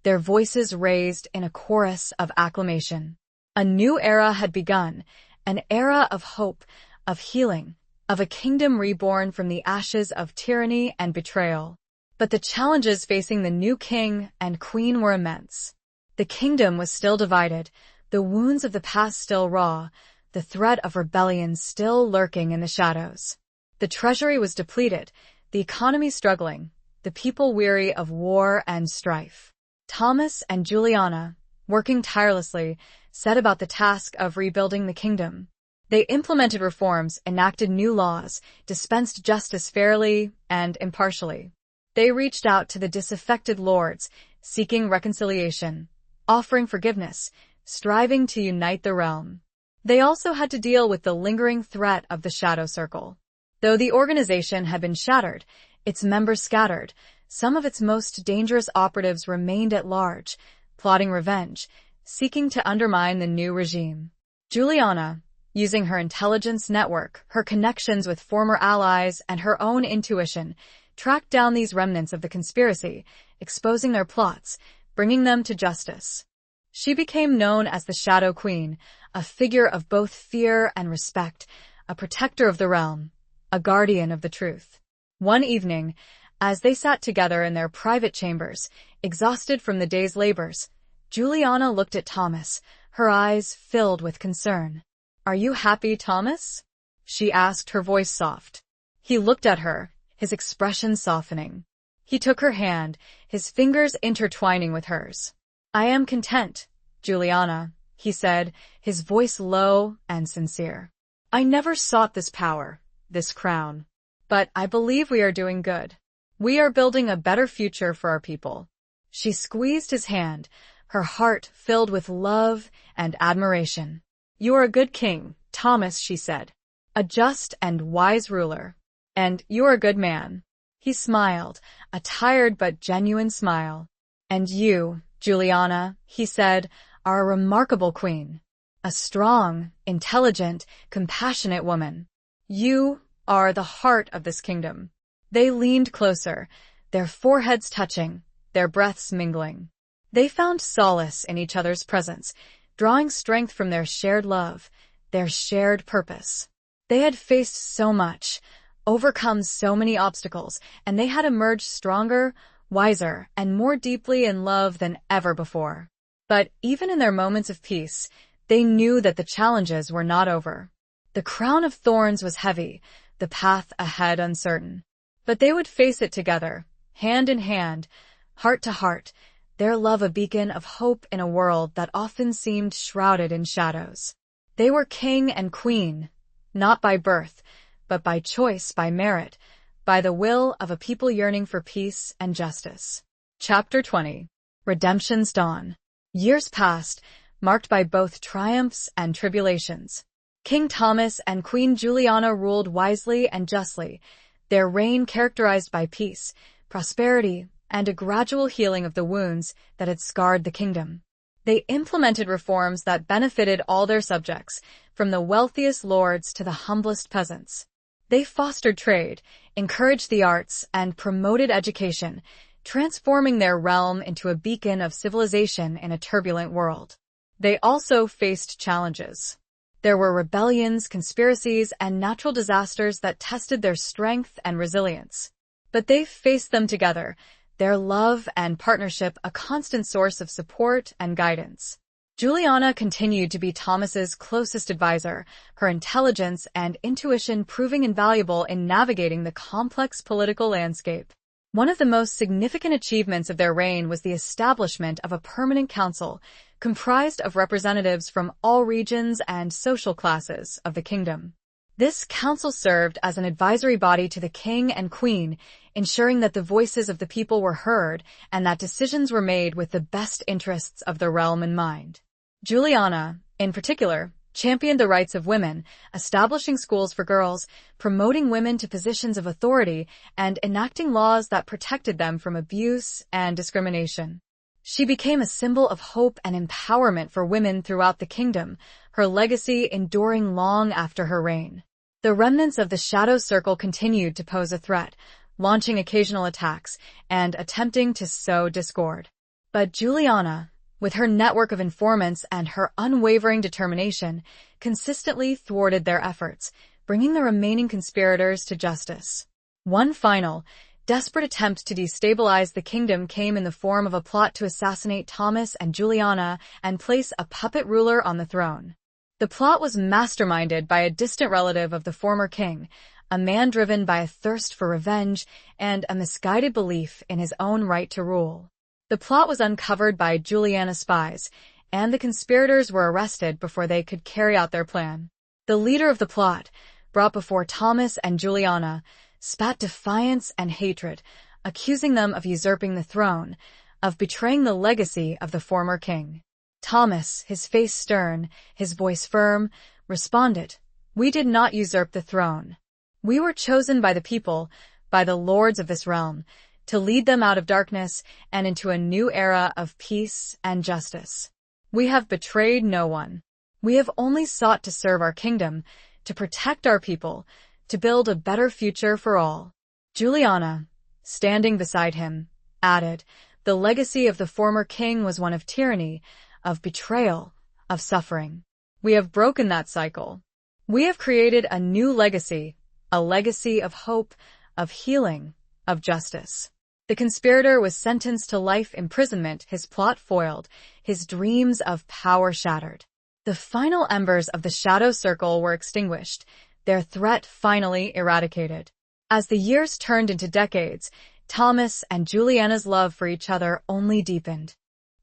their voices raised in a chorus of acclamation. A new era had begun, an era of hope, of healing, of a kingdom reborn from the ashes of tyranny and betrayal. But the challenges facing the new king and queen were immense. The kingdom was still divided, the wounds of the past still raw, the threat of rebellion still lurking in the shadows. The treasury was depleted, the economy struggling, the people weary of war and strife. Thomas and Juliana, working tirelessly, set about the task of rebuilding the kingdom. They implemented reforms, enacted new laws, dispensed justice fairly and impartially. They reached out to the disaffected lords, seeking reconciliation, offering forgiveness, striving to unite the realm. They also had to deal with the lingering threat of the Shadow Circle. Though the organization had been shattered, its members scattered, some of its most dangerous operatives remained at large, plotting revenge, seeking to undermine the new regime. Juliana, using her intelligence network, her connections with former allies, and her own intuition, tracked down these remnants of the conspiracy, exposing their plots, bringing them to justice. She became known as the Shadow Queen, a figure of both fear and respect, a protector of the realm, a guardian of the truth. One evening, as they sat together in their private chambers, exhausted from the day's labors, Juliana looked at Thomas, her eyes filled with concern. "Are you happy, Thomas?" she asked, her voice soft. He looked at her, his expression softening. He took her hand, his fingers intertwining with hers. "I am content, Juliana," he said, his voice low and sincere. "I never sought this power, this crown. But I believe we are doing good. We are building a better future for our people." She squeezed his hand, her heart filled with love and admiration. "You are a good king, Thomas," she said. "A just and wise ruler. And you are a good man." He smiled, a tired but genuine smile. "And you, Juliana," he said, "are a remarkable queen. A strong, intelligent, compassionate woman. You are the heart of this kingdom." They leaned closer, their foreheads touching, their breaths mingling. They found solace in each other's presence, drawing strength from their shared love, their shared purpose. They had faced so much, overcome so many obstacles, and they had emerged stronger, wiser, and more deeply in love than ever before. But even in their moments of peace, they knew that the challenges were not over. The crown of thorns was heavy, the path ahead uncertain. But they would face it together, hand in hand, heart to heart, their love a beacon of hope in a world that often seemed shrouded in shadows. They were king and queen, not by birth, but by choice, by merit, by the will of a people yearning for peace and justice. Chapter 20. Redemption's Dawn. Years passed, marked by both triumphs and tribulations. King Thomas and Queen Juliana ruled wisely and justly, their reign characterized by peace, prosperity, and a gradual healing of the wounds that had scarred the kingdom. They implemented reforms that benefited all their subjects, from the wealthiest lords to the humblest peasants. They fostered trade, encouraged the arts, and promoted education, transforming their realm into a beacon of civilization in a turbulent world. They also faced challenges. There were rebellions, conspiracies, and natural disasters that tested their strength and resilience. But they faced them together, their love and partnership a constant source of support and guidance. Juliana continued to be Thomas's closest advisor, her intelligence and intuition proving invaluable in navigating the complex political landscape. One of the most significant achievements of their reign was the establishment of a permanent council, comprised of representatives from all regions and social classes of the kingdom. This council served as an advisory body to the king and queen, ensuring that the voices of the people were heard and that decisions were made with the best interests of the realm in mind. Juliana, in particular, championed the rights of women, establishing schools for girls, promoting women to positions of authority, and enacting laws that protected them from abuse and discrimination. She became a symbol of hope and empowerment for women throughout the kingdom, her legacy enduring long after her reign. The remnants of the Shadow Circle continued to pose a threat, launching occasional attacks and attempting to sow discord. But Juliana, with her network of informants and her unwavering determination, consistently thwarted their efforts, bringing the remaining conspirators to justice. One final, desperate attempt to destabilize the kingdom came in the form of a plot to assassinate Thomas and Juliana and place a puppet ruler on the throne. The plot was masterminded by a distant relative of the former king, a man driven by a thirst for revenge and a misguided belief in his own right to rule. The plot was uncovered by Juliana's spies, and the conspirators were arrested before they could carry out their plan. The leader of the plot, brought before Thomas and Juliana, spat defiance and hatred, accusing them of usurping the throne, of betraying the legacy of the former king. Thomas, his face stern, his voice firm, responded, "We did not usurp the throne. We were chosen by the people, by the lords of this realm, to lead them out of darkness and into a new era of peace and justice. We have betrayed no one. We have only sought to serve our kingdom, to protect our people, to build a better future for all." Juliana, standing beside him, added, "The legacy of the former king was one of tyranny, of betrayal, of suffering. We have broken that cycle. We have created a new legacy, a legacy of hope, of healing, of justice." The conspirator was sentenced to life imprisonment, his plot foiled, his dreams of power shattered. The final embers of the Shadow Circle were extinguished, their threat finally eradicated. As the years turned into decades, Thomas and Juliana's love for each other only deepened.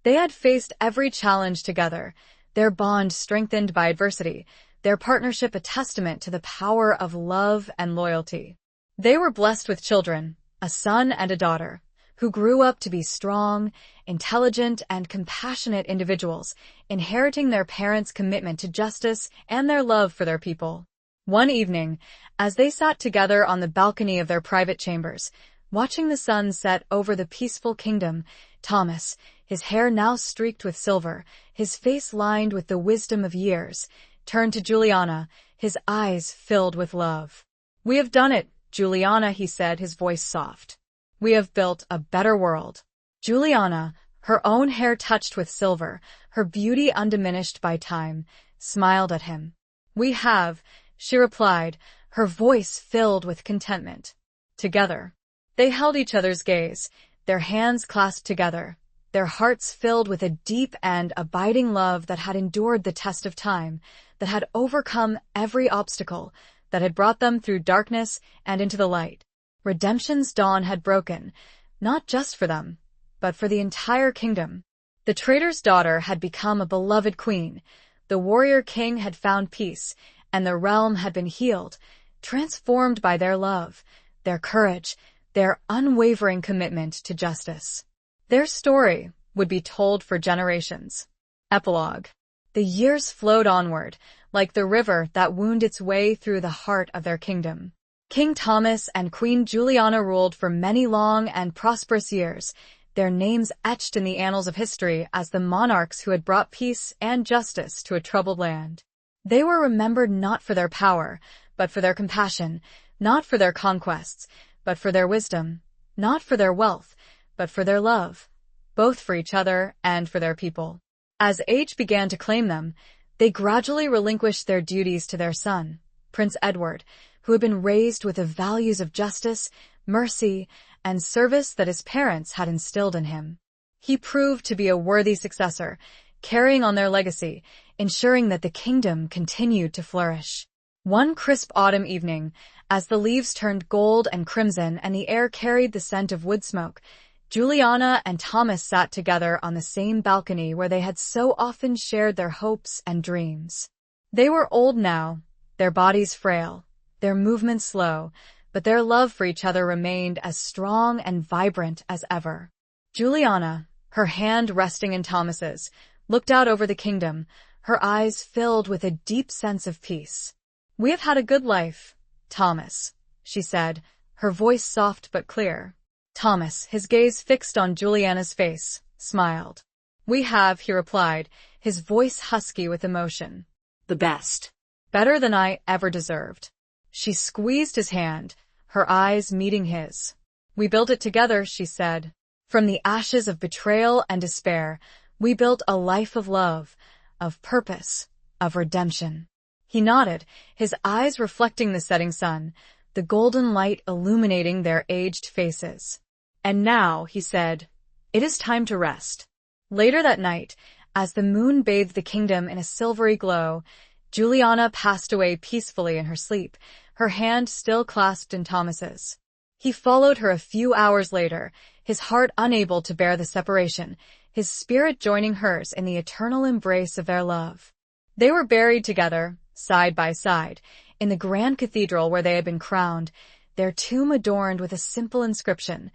They had faced every challenge together, their bond strengthened by adversity, their partnership a testament to the power of love and loyalty. They were blessed with children, a son and a daughter, who grew up to be strong, intelligent, and compassionate individuals, inheriting their parents' commitment to justice and their love for their people. One evening, as they sat together on the balcony of their private chambers, watching the sun set over the peaceful kingdom, Thomas, his hair now streaked with silver, his face lined with the wisdom of years, turned to Juliana, his eyes filled with love. "We have done it, Juliana," he said, his voice soft. "We have built a better world." Juliana, Her own hair touched with silver, her beauty undiminished by time, smiled at him. "We have," she replied, her voice filled with contentment. Together. They held each other's gaze, their hands clasped together, their hearts filled with a deep and abiding love that had endured the test of time, that had overcome every obstacle, that had brought them through darkness and into the light. Redemption's dawn had broken, not just for them, but for the entire kingdom. The trader's daughter had become a beloved queen, the warrior king had found peace, and the realm had been healed, transformed by their love, their courage, their unwavering commitment to justice. Their story would be told for generations. Epilogue. The years flowed onward, like the river that wound its way through the heart of their kingdom. King Thomas and Queen Juliana ruled for many long and prosperous years, their names etched in the annals of history as the monarchs who had brought peace and justice to a troubled land. They were remembered not for their power, but for their compassion, not for their conquests, but for their wisdom, not for their wealth, but for their love, both for each other and for their people. As age began to claim them, they gradually relinquished their duties to their son, Prince Edward, who had been raised with the values of justice, mercy, and service that his parents had instilled in him. He proved to be a worthy successor, carrying on their legacy, ensuring that the kingdom continued to flourish. One crisp autumn evening, as the leaves turned gold and crimson and the air carried the scent of wood smoke, Juliana and Thomas sat together on the same balcony where they had so often shared their hopes and dreams. They were old now, their bodies frail, their movements slow, but their love for each other remained as strong and vibrant as ever. Juliana, her hand resting in Thomas's, looked out over the kingdom, her eyes filled with a deep sense of peace. "We have had a good life, Thomas," she said, her voice soft but clear. Thomas, his gaze fixed on Juliana's face, smiled. "We have," he replied, his voice husky with emotion. "The best. Better than I ever deserved." She squeezed his hand, her eyes meeting his. "We built it together," she said. "From the ashes of betrayal and despair, we built a life of love, of purpose, of redemption." He nodded, his eyes reflecting the setting sun, the golden light illuminating their aged faces. "And now," he said, "it is time to rest." Later that night, as the moon bathed the kingdom in a silvery glow, Juliana passed away peacefully in her sleep, her hand still clasped in Thomas's. He followed her a few hours later, his heart unable to bear the separation, his spirit joining hers in the eternal embrace of their love. They were buried together, side by side, in the grand cathedral where they had been crowned, their tomb adorned with a simple inscription,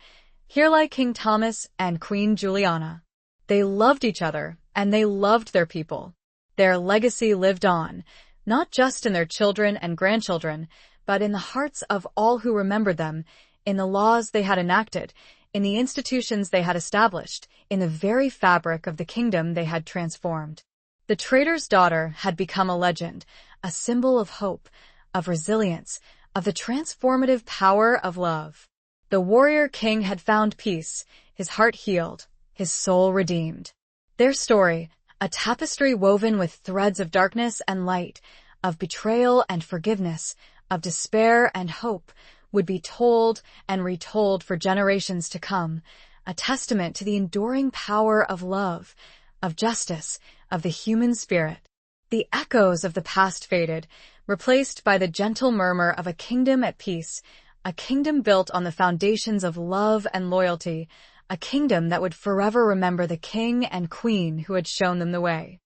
"Here lie King Thomas and Queen Juliana." They loved each other, and they loved their people. Their legacy lived on, not just in their children and grandchildren, but in the hearts of all who remembered them, in the laws they had enacted, in the institutions they had established, in the very fabric of the kingdom they had transformed. The trader's daughter had become a legend, a symbol of hope, of resilience, of the transformative power of love. The warrior king had found peace, his heart healed, his soul redeemed. Their story, a tapestry woven with threads of darkness and light, of betrayal and forgiveness, of despair and hope, would be told and retold for generations to come, a testament to the enduring power of love, of justice, of the human spirit. The echoes of the past faded, replaced by the gentle murmur of a kingdom at peace, a kingdom built on the foundations of love and loyalty, a kingdom that would forever remember the king and queen who had shown them the way.